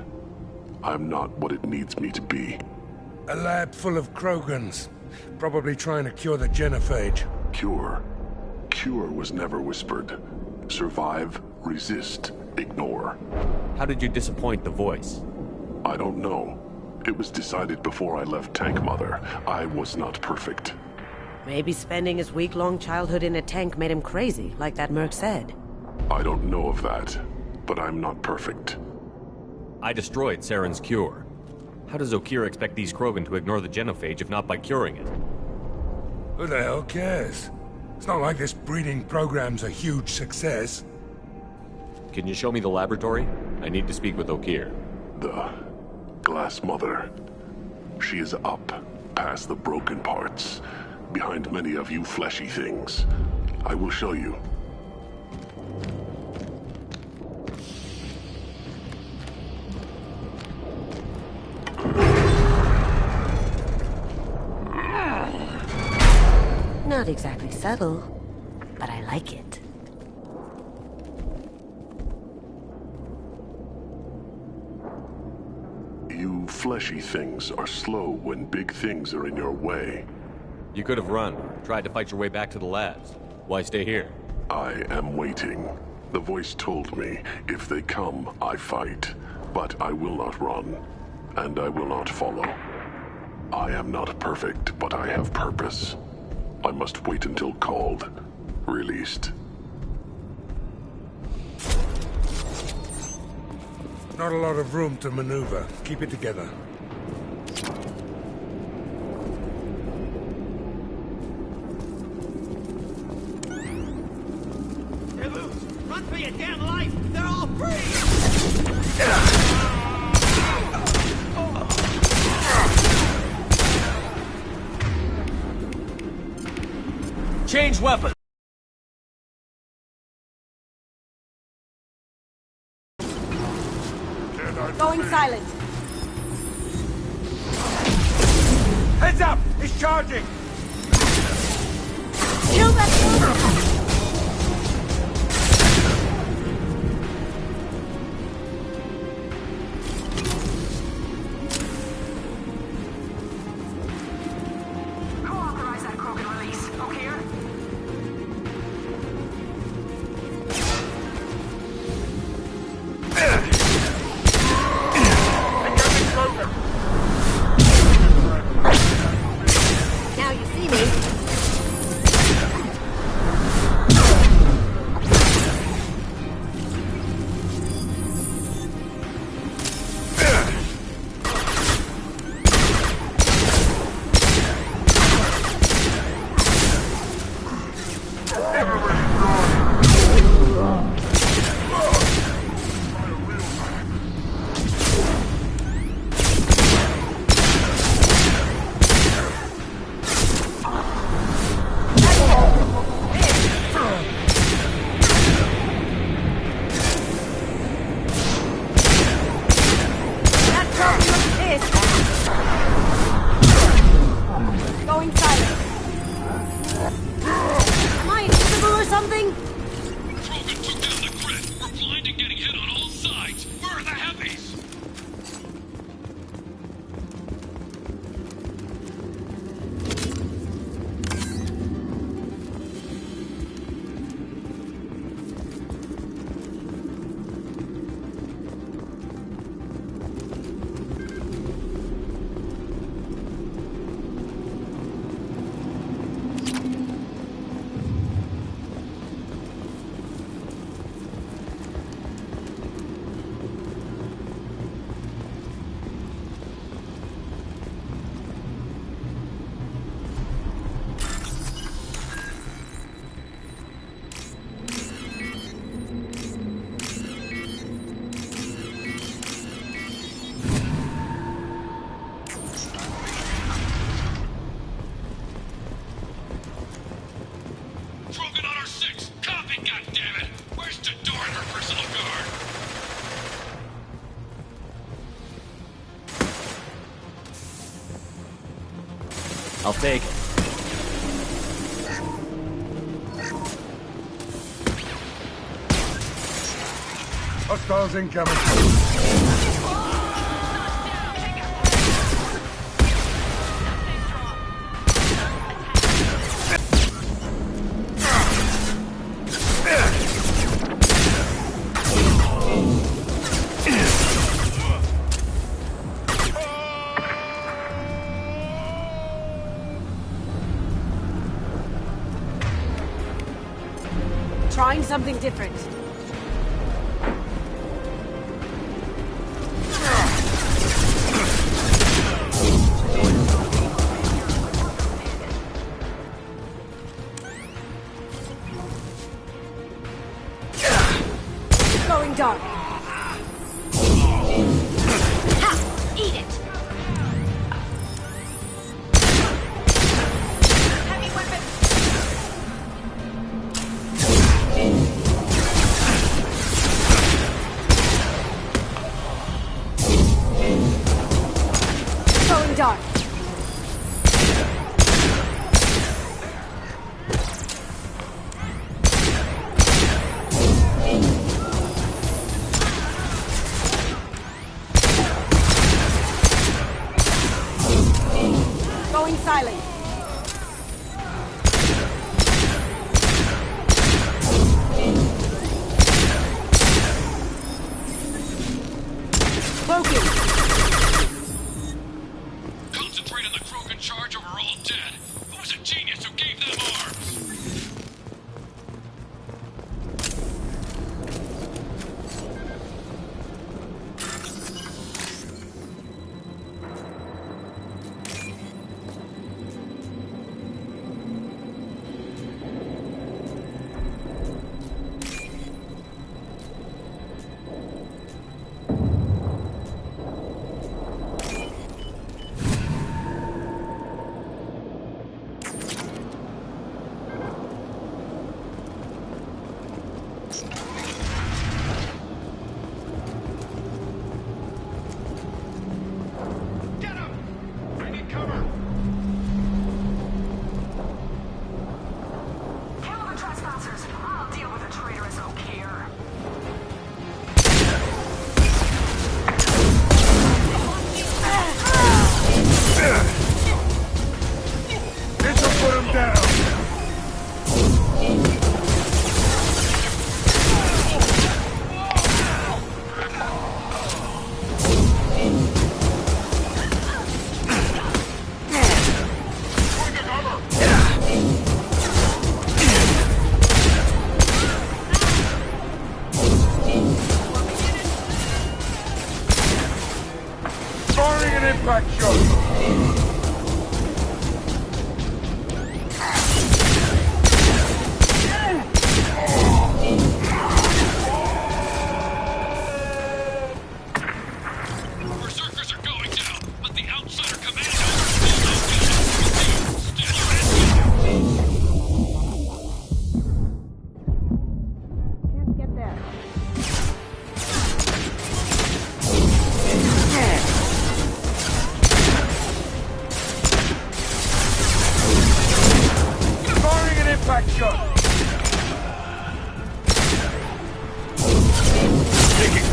I'm not what it needs me to be.
A lab full of Krogans. Probably trying to cure the genophage.
Cure? Cure was never whispered. Survive, resist, ignore.
How did you disappoint the voice?
I don't know. It was decided before I left Tank Mother. I was not perfect.
Maybe spending his week-long childhood in a tank made him crazy, like that merc said.
I don't know of that, but I'm not perfect.
I destroyed Saren's cure. How does Okeer expect these Krogan to ignore the genophage if not by curing it?
Who the hell cares? It's not like this breeding program's a huge success.
Can you show me the laboratory? I need to speak with Okeer.
The Glass Mother. She is up, past the broken parts, behind many of you fleshy things. I will show you.
Not exactly subtle, but I like it.
You fleshy things are slow when big things are in your way.
You could have run, tried to fight your way back to the labs. Why stay here?
I am waiting. The voice told me, if they come, I fight. But I will not run, and I will not follow. I am not perfect, but I have purpose. I must wait until called, released.
Not a lot of room to maneuver. Keep it together.
They're loose! Run for your damn life! They're all free!
Change weapon!
Going silent.
Heads up! He's charging!
Kill that
Who authorized that Krogan release? Okeer?
something?
Krogan took down the grid. We're blind and getting hit on all sides. Where are the heavies? Krogan on our 6! Copy, goddammit! Where's Jador and her personal guard?
I'll take it.
Hostiles incoming.
Trying something different. Going dark.
Ha! Eat it! Heavy weapon!
Going dark. Going silent. Cloaking.
Concentrate on the Krogan charge or we're all dead. Who was a genius who gave them arms? Get him! I need cover!
Kill the trespassers. I'll deal with the traitorous oak here.
This'll put him down.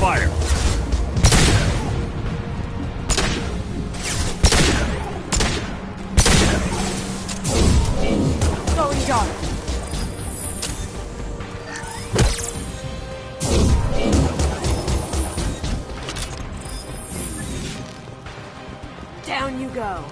fire.
Going dark. Down you go.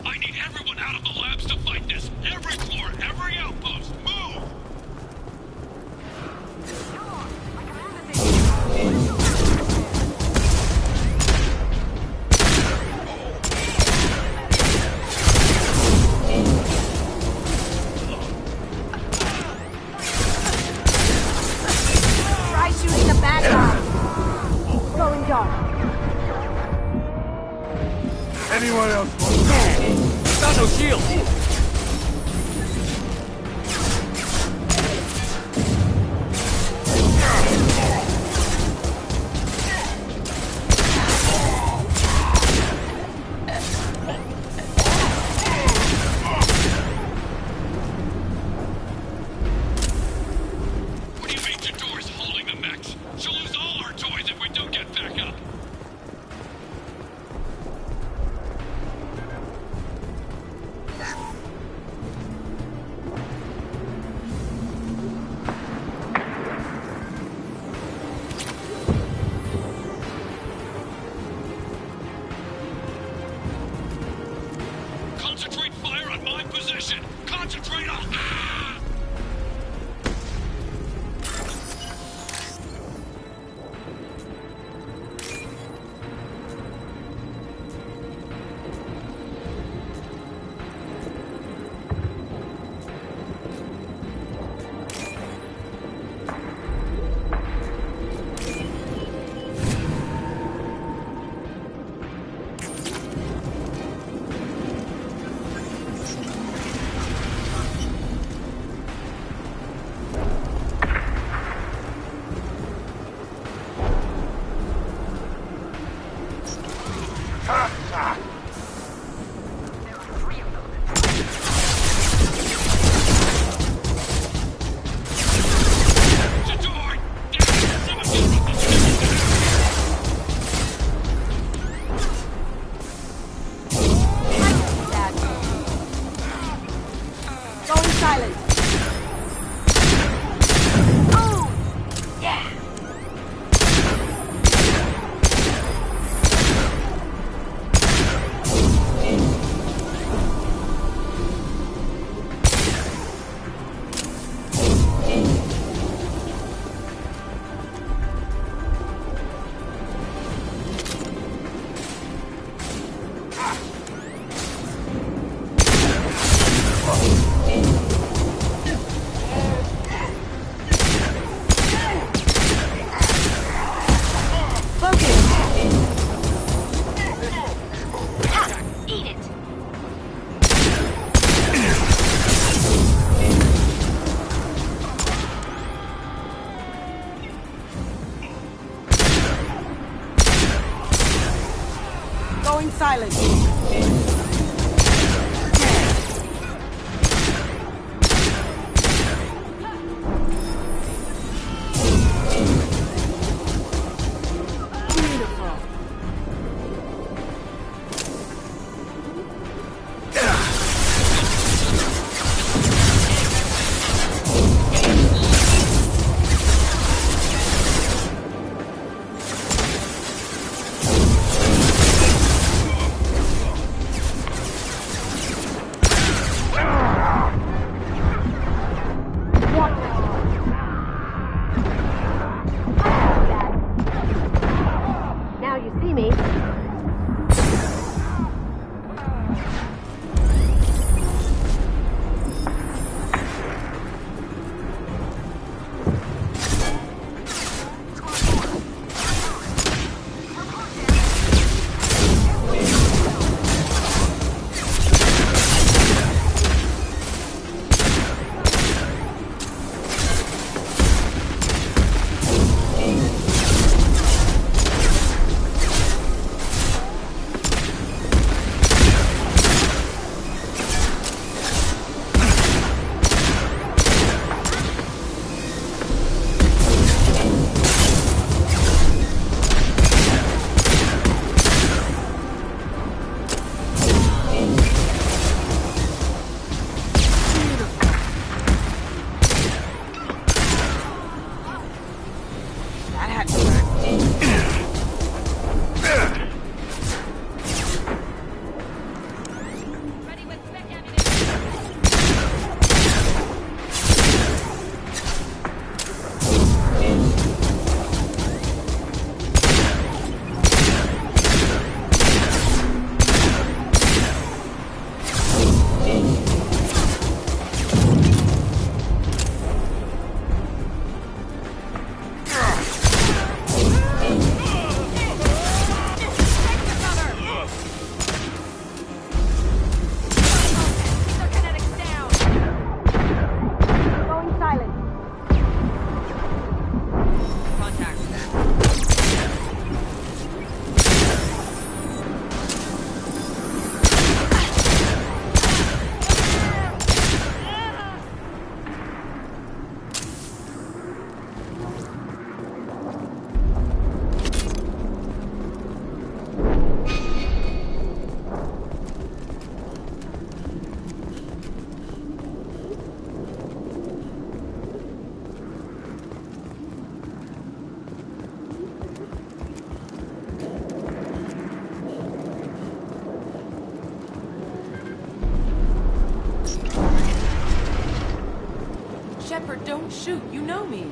I need everyone out of the labs to fight this. Every floor, every outpost, move!
Try shooting the bad guy. Going dark.
Anyone else?
Got no shield! What do you mean Jador's holding the mechs? She'll lose all our toys if we don't get back up! Concentrate fire on my position! Concentrate on... Ah!
Going silent. Oh! Yeah! Going silent.
Shepard, don't shoot. You know me.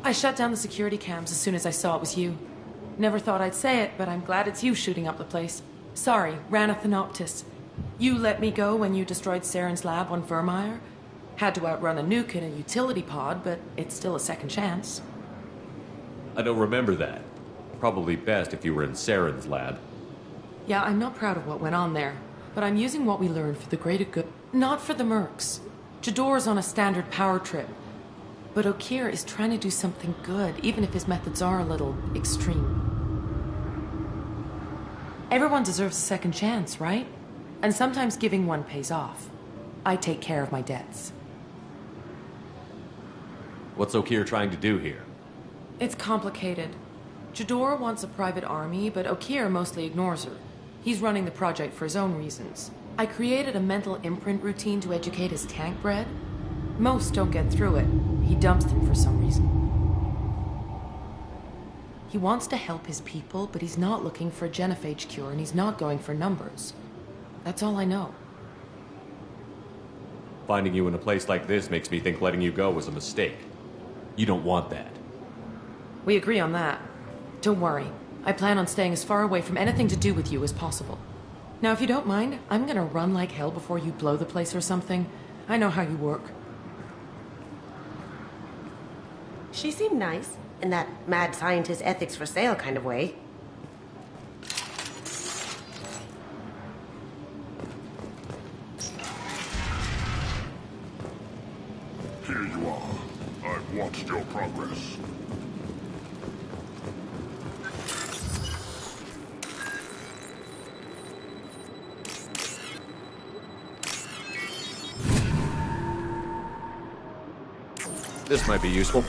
I shut down the security cams as soon as I saw it was you. Never thought I'd say it, but I'm glad it's you shooting up the place. Sorry, Rana Thanoptis. You let me go when you destroyed Saren's lab on Vermeer. Had to outrun a nuke in a utility pod, but it's still a second chance.
I don't remember that. Probably best if you were in Saren's lab.
Yeah, I'm not proud of what went on there, but I'm using what we learned for the greater good. Not for the mercs. Jador's on a standard power trip. But Okeer is trying to do something good, even if his methods are a little extreme. Everyone deserves a second chance, right? And sometimes giving one pays off. I take care of my debts.
What's Okeer trying to do here?
It's complicated. Jador wants a private army, but Okeer mostly ignores her. He's running the project for his own reasons. I created a mental imprint routine to educate his tank bred. Most don't get through it. He dumps them for some reason. He wants to help his people, but he's not looking for a genophage cure, and he's not going for numbers. That's all I know.
Finding you in a place like this makes me think letting you go was a mistake. You don't want that.
We agree on that. Don't worry. I plan on staying as far away from anything to do with you as possible. Now, if you don't mind, I'm gonna run like hell before you blow the place or something. I know how you work.
She seemed nice, in that mad scientist ethics for sale kind of way.
Here you are. I've watched your progress.
This might be useful.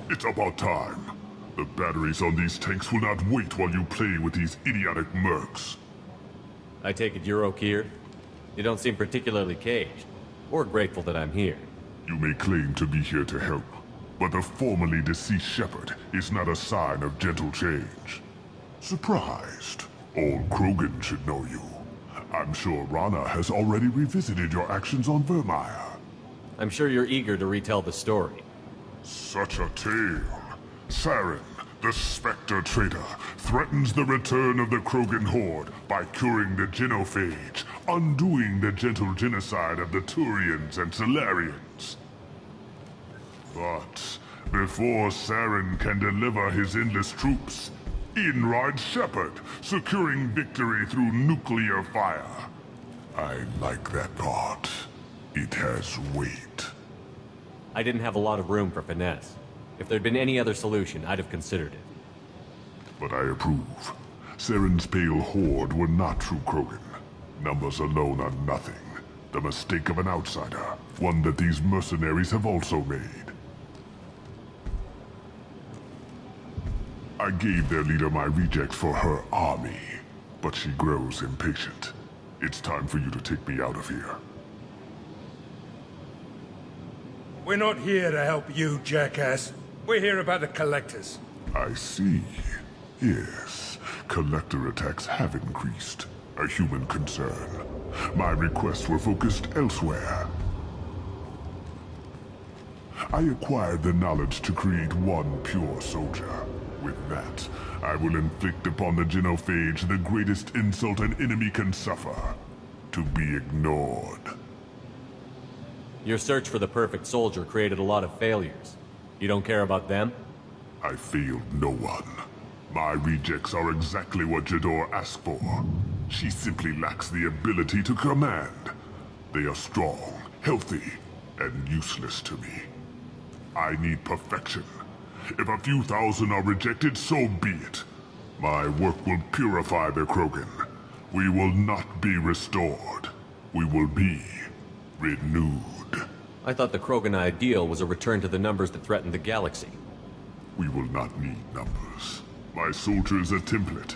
It's about time. The batteries on these tanks will not wait while you play with these idiotic mercs.
I take it you're Okeer? You don't seem particularly caged, or grateful that I'm here.
You may claim to be here to help, but the formerly deceased Shepard is not a sign of gentle change. Surprised? Old Krogan should know you. I'm sure Rana has already revisited your actions on Vermeer.
I'm sure you're eager to retell the story.
Such a tale. Saren, the Spectre traitor, threatens the return of the Krogan horde by curing the genophage, undoing the gentle genocide of the Turians and Solarians. But before Saren can deliver his endless troops, in rides Shepard, securing victory through nuclear fire. I like that part. It has weight.
I didn't have a lot of room for finesse. If there'd been any other solution, I'd have considered it.
But I approve. Saren's pale horde were not true Krogan. Numbers alone are nothing. The mistake of an outsider. One that these mercenaries have also made. I gave their leader my rejects for her army, but she grows impatient. It's time for you to take me out of here.
We're not here to help you, jackass. We're here about the Collectors.
I see. Yes, Collector attacks have increased. A human concern. My requests were focused elsewhere. I acquired the knowledge to create one pure soldier. With that, I will inflict upon the genophage the greatest insult an enemy can suffer. To be ignored.
Your search for the perfect soldier created a lot of failures. You don't care about them?
I failed no one. My rejects are exactly what Jador asked for. She simply lacks the ability to command. They are strong, healthy, and useless to me. I need perfection. If a few thousand are rejected, so be it. My work will purify the Krogan. We will not be restored. We will be renewed.
I thought the Krogan ideal was a return to the numbers that threatened the galaxy.
We will not need numbers. My soldier is a template.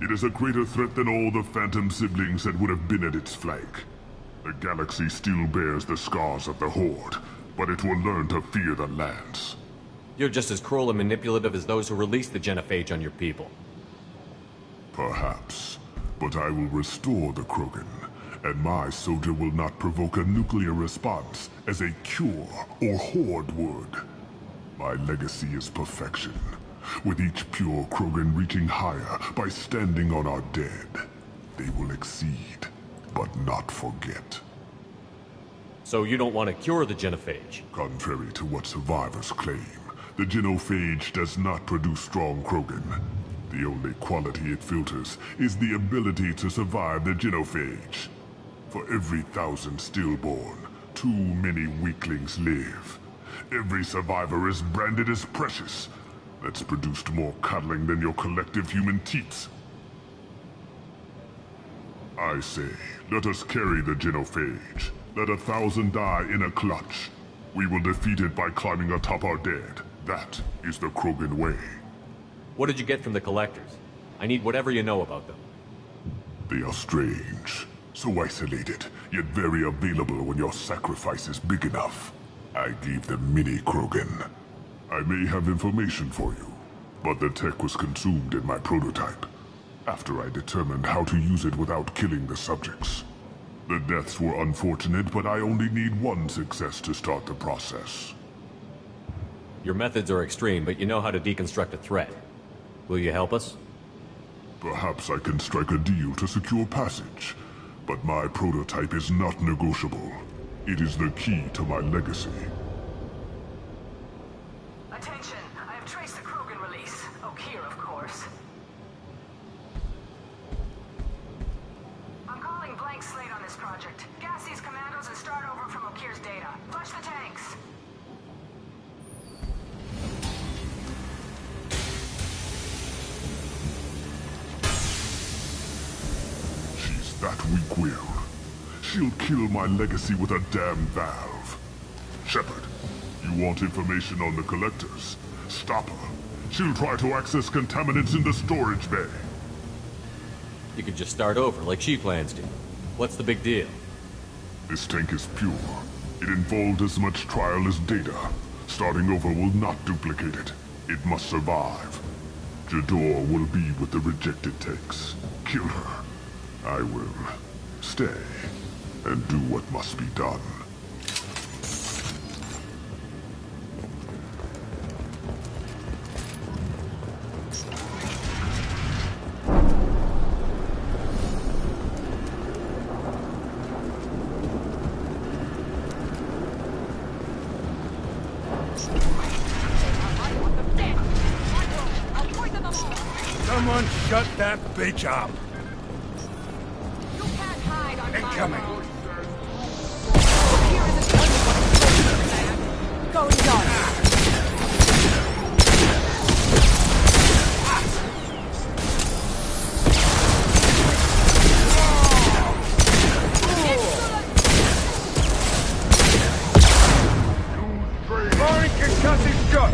It is a greater threat than all the Phantom siblings that would have been at its flank. The galaxy still bears the scars of the Horde, but it will learn to fear the Lance.
You're just as cruel and manipulative as those who released the genophage on your people.
Perhaps, but I will restore the Krogan, and my soldier will not provoke a nuclear response as a cure or Horde would. My legacy is perfection, with each pure Krogan reaching higher by standing on our dead. They will exceed, but not forget.
So you don't want to cure the genophage?
Contrary to what survivors claim, the genophage does not produce strong Krogan. The only quality it filters is the ability to survive the genophage. For every 1,000 stillborn, too many weaklings live. Every survivor is branded as precious. That's produced more cuddling than your collective human teats. I say, let us carry the genophage. Let 1,000 die in a clutch. We will defeat it by climbing atop our dead. That is the Krogan way.
What did you get from the Collectors? I need whatever you know about them.
They are strange. So isolated, yet very available when your sacrifice is big enough. I gave them mini Krogan. I may have information for you, but the tech was consumed in my prototype, after I determined how to use it without killing the subjects. The deaths were unfortunate, but I only need one success to start the process.
Your methods are extreme, but you know how to deconstruct a threat. Will you help us?
Perhaps I can strike a deal to secure passage, but my prototype is not negotiable. It is the key to my legacy.
Attention! I have traced the Krogan release. Okeer, of course. I'm calling blank slate on this project. Gas these commandos and start over from Okeer's data. Flush the tanks!
She's that weak-willed. She'll kill my legacy with a damn valve. Shepard, you want information on the Collectors? Stop her. She'll try to access contaminants in the storage bay.
You could just start over, like she plans to. What's the big deal?
This tank is pure. It involved as much trial as data. Starting over will not duplicate it. It must survive. Jador will be with the rejected tanks. Kill her. I will stay and do what must be done.
Someone shut that bitch up! Incoming!
Going dark.
Firing concussive shot!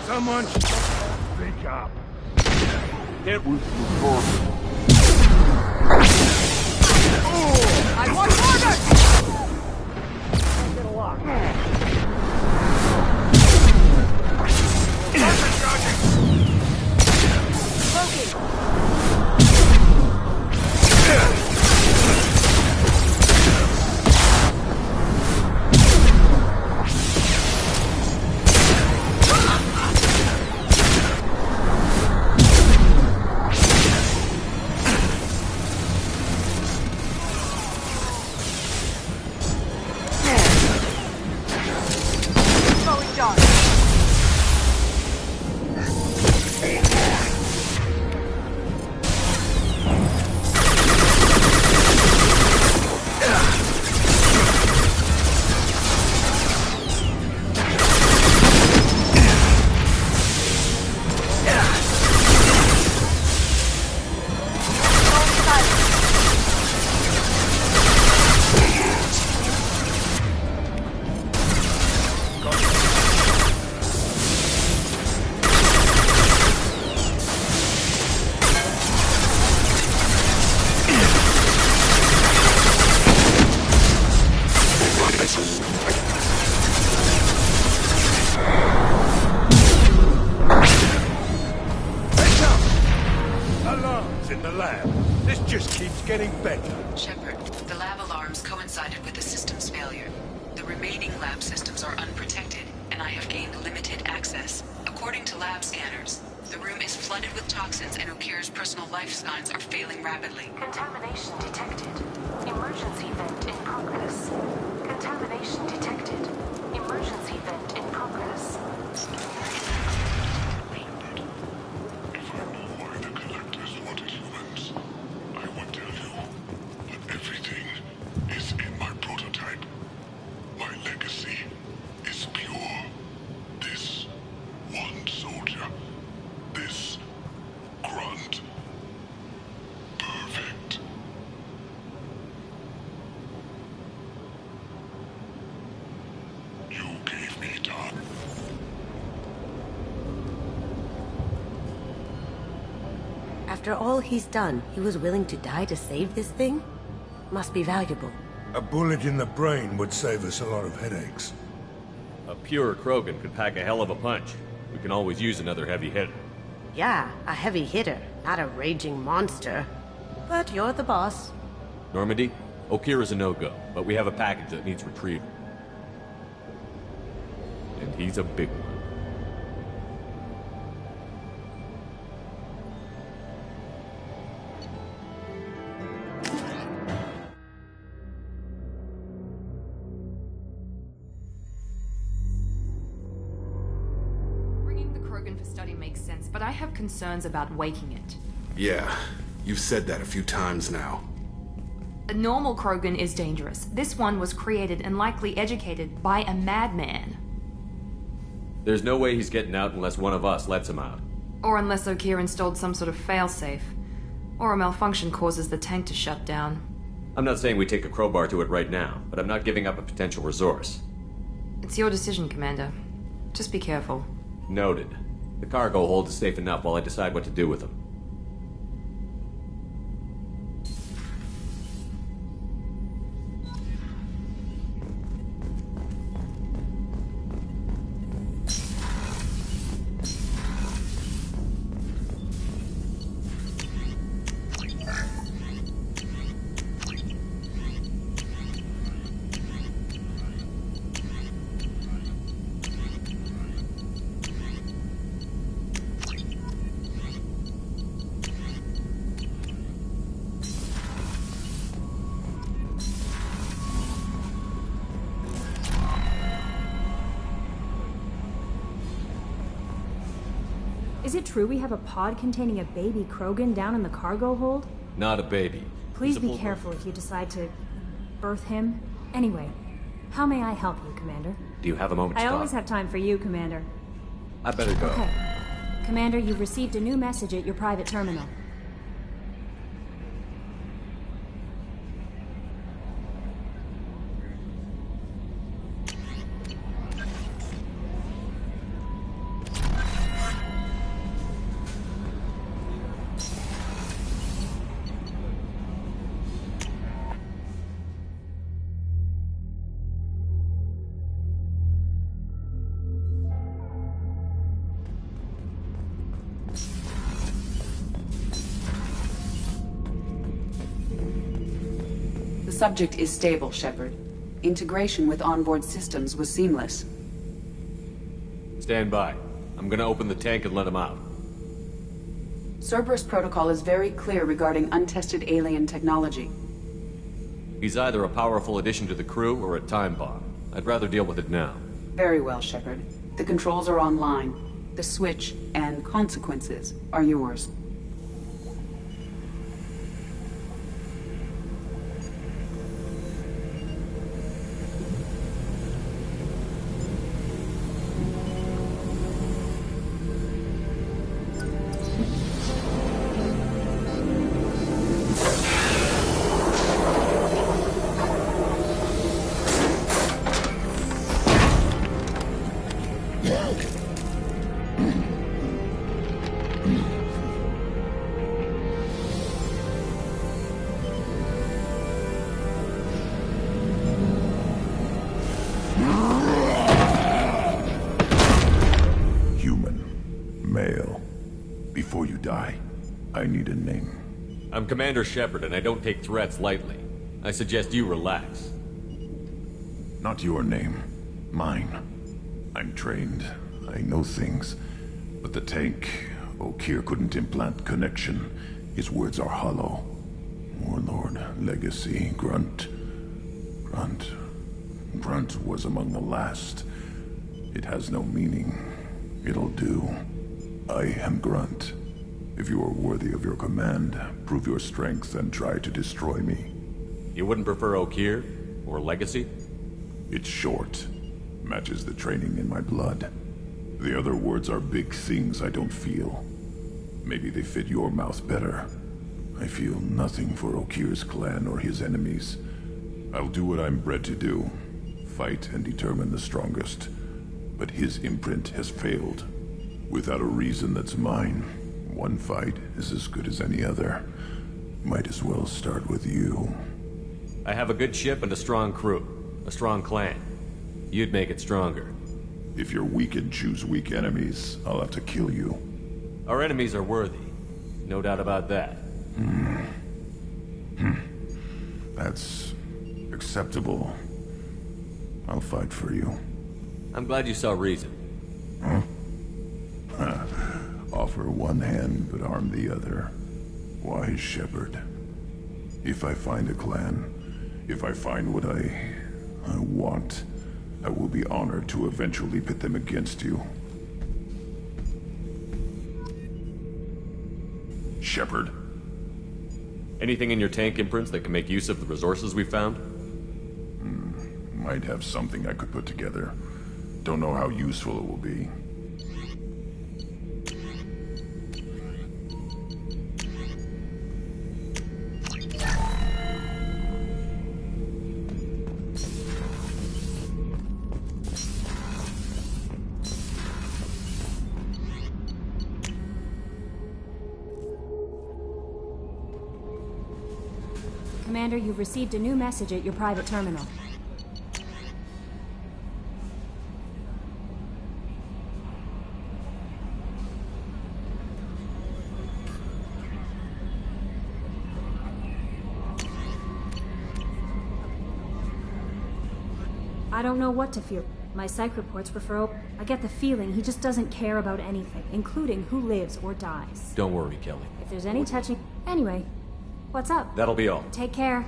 Someone speak up. It was
I want order! Get a lock.
Shepard, the lab alarms coincided with the system's failure. The remaining lab systems are unprotected, and I have gained limited access. According to lab scanners, the room is flooded with toxins and Okir's personal life signs are failing rapidly.
Contamination detected. Emergency vent in progress. Contamination detected. Emergency vent in progress.
After all he's done, he was willing to die to save this thing? Must be valuable.
A bullet in the brain would save us a lot of headaches.
A pure Krogan could pack a hell of a punch. We can always use another heavy hitter.
Yeah, a heavy hitter, not a raging monster. But you're the boss.
Normandy, Okir is a no-go, but we have a package that needs retrieval. And he's a big one.
But I have concerns about waking it.
Yeah, you've said that a few times now.
A normal Krogan is dangerous. This one was created and likely educated by a madman.
There's no way he's getting out unless one of us lets him out.
Or unless Okir installed some sort of failsafe. Or a malfunction causes the tank to shut down.
I'm not saying we take a crowbar to it right now, but I'm not giving up a potential resource.
It's your decision, Commander. Just be careful.
Noted. The cargo hold is safe enough while I decide what to do with them.
Is it true we have a pod containing a baby Krogan down in the cargo hold?
Not a baby.
Please be careful if you decide to birth him. Anyway, how may I help you, Commander?
Do you have a moment to
I
talk?
always have time for you, Commander.
I better go.
Okay. Commander, you've received a new message at your private terminal.
The subject is stable, Shepard. Integration with onboard systems was seamless.
Stand by. I'm gonna open the tank and let him out.
Cerberus protocol is very clear regarding untested alien technology.
He's either a powerful addition to the crew or a time bomb. I'd rather deal with it now.
Very well, Shepard. The controls are online. The switch and consequences are yours.
I need a name.
I'm Commander Shepard, and I don't take threats lightly. I suggest you relax.
Not your name. Mine. I'm trained. I know things. But the tank, Okeer couldn't implant connection. His words are hollow. Warlord, Legacy, Grunt. Grunt was among the last. It has no meaning. It'll do. I am Grunt. If you are worthy of your command, prove your strength and try to destroy me.
You wouldn't prefer Okeer? Or Legacy?
It's short. Matches the training in my blood. The other words are big things I don't feel. Maybe they fit your mouth better. I feel nothing for Okeer's clan or his enemies. I'll do what I'm bred to do. Fight and determine the strongest. But his imprint has failed. Without a reason that's mine. One fight is as good as any other. Might as well start with you.
I have a good ship and a strong crew. A strong clan. You'd make it stronger.
If you're weak and choose weak enemies, I'll have to kill you.
Our enemies are worthy. No doubt about that.
That's acceptable. I'll fight for you.
I'm glad you saw reason.
Offer one hand, but arm the other. Wise Shepard. If I find a clan, if I find what I want, I will be honored to eventually pit them against you. Shepard.
Anything in your tank imprints that can make use of the resources we found?
Might have something I could put together. Don't know how useful it will be.
Commander, you've received a new message at your private terminal. I don't know what to feel. My psych reports refer. I get the feeling he just doesn't care about anything, including who lives or dies.
Don't worry, Kelly.
If there's any touching... Anyway, what's up?
That'll be all.
Take care.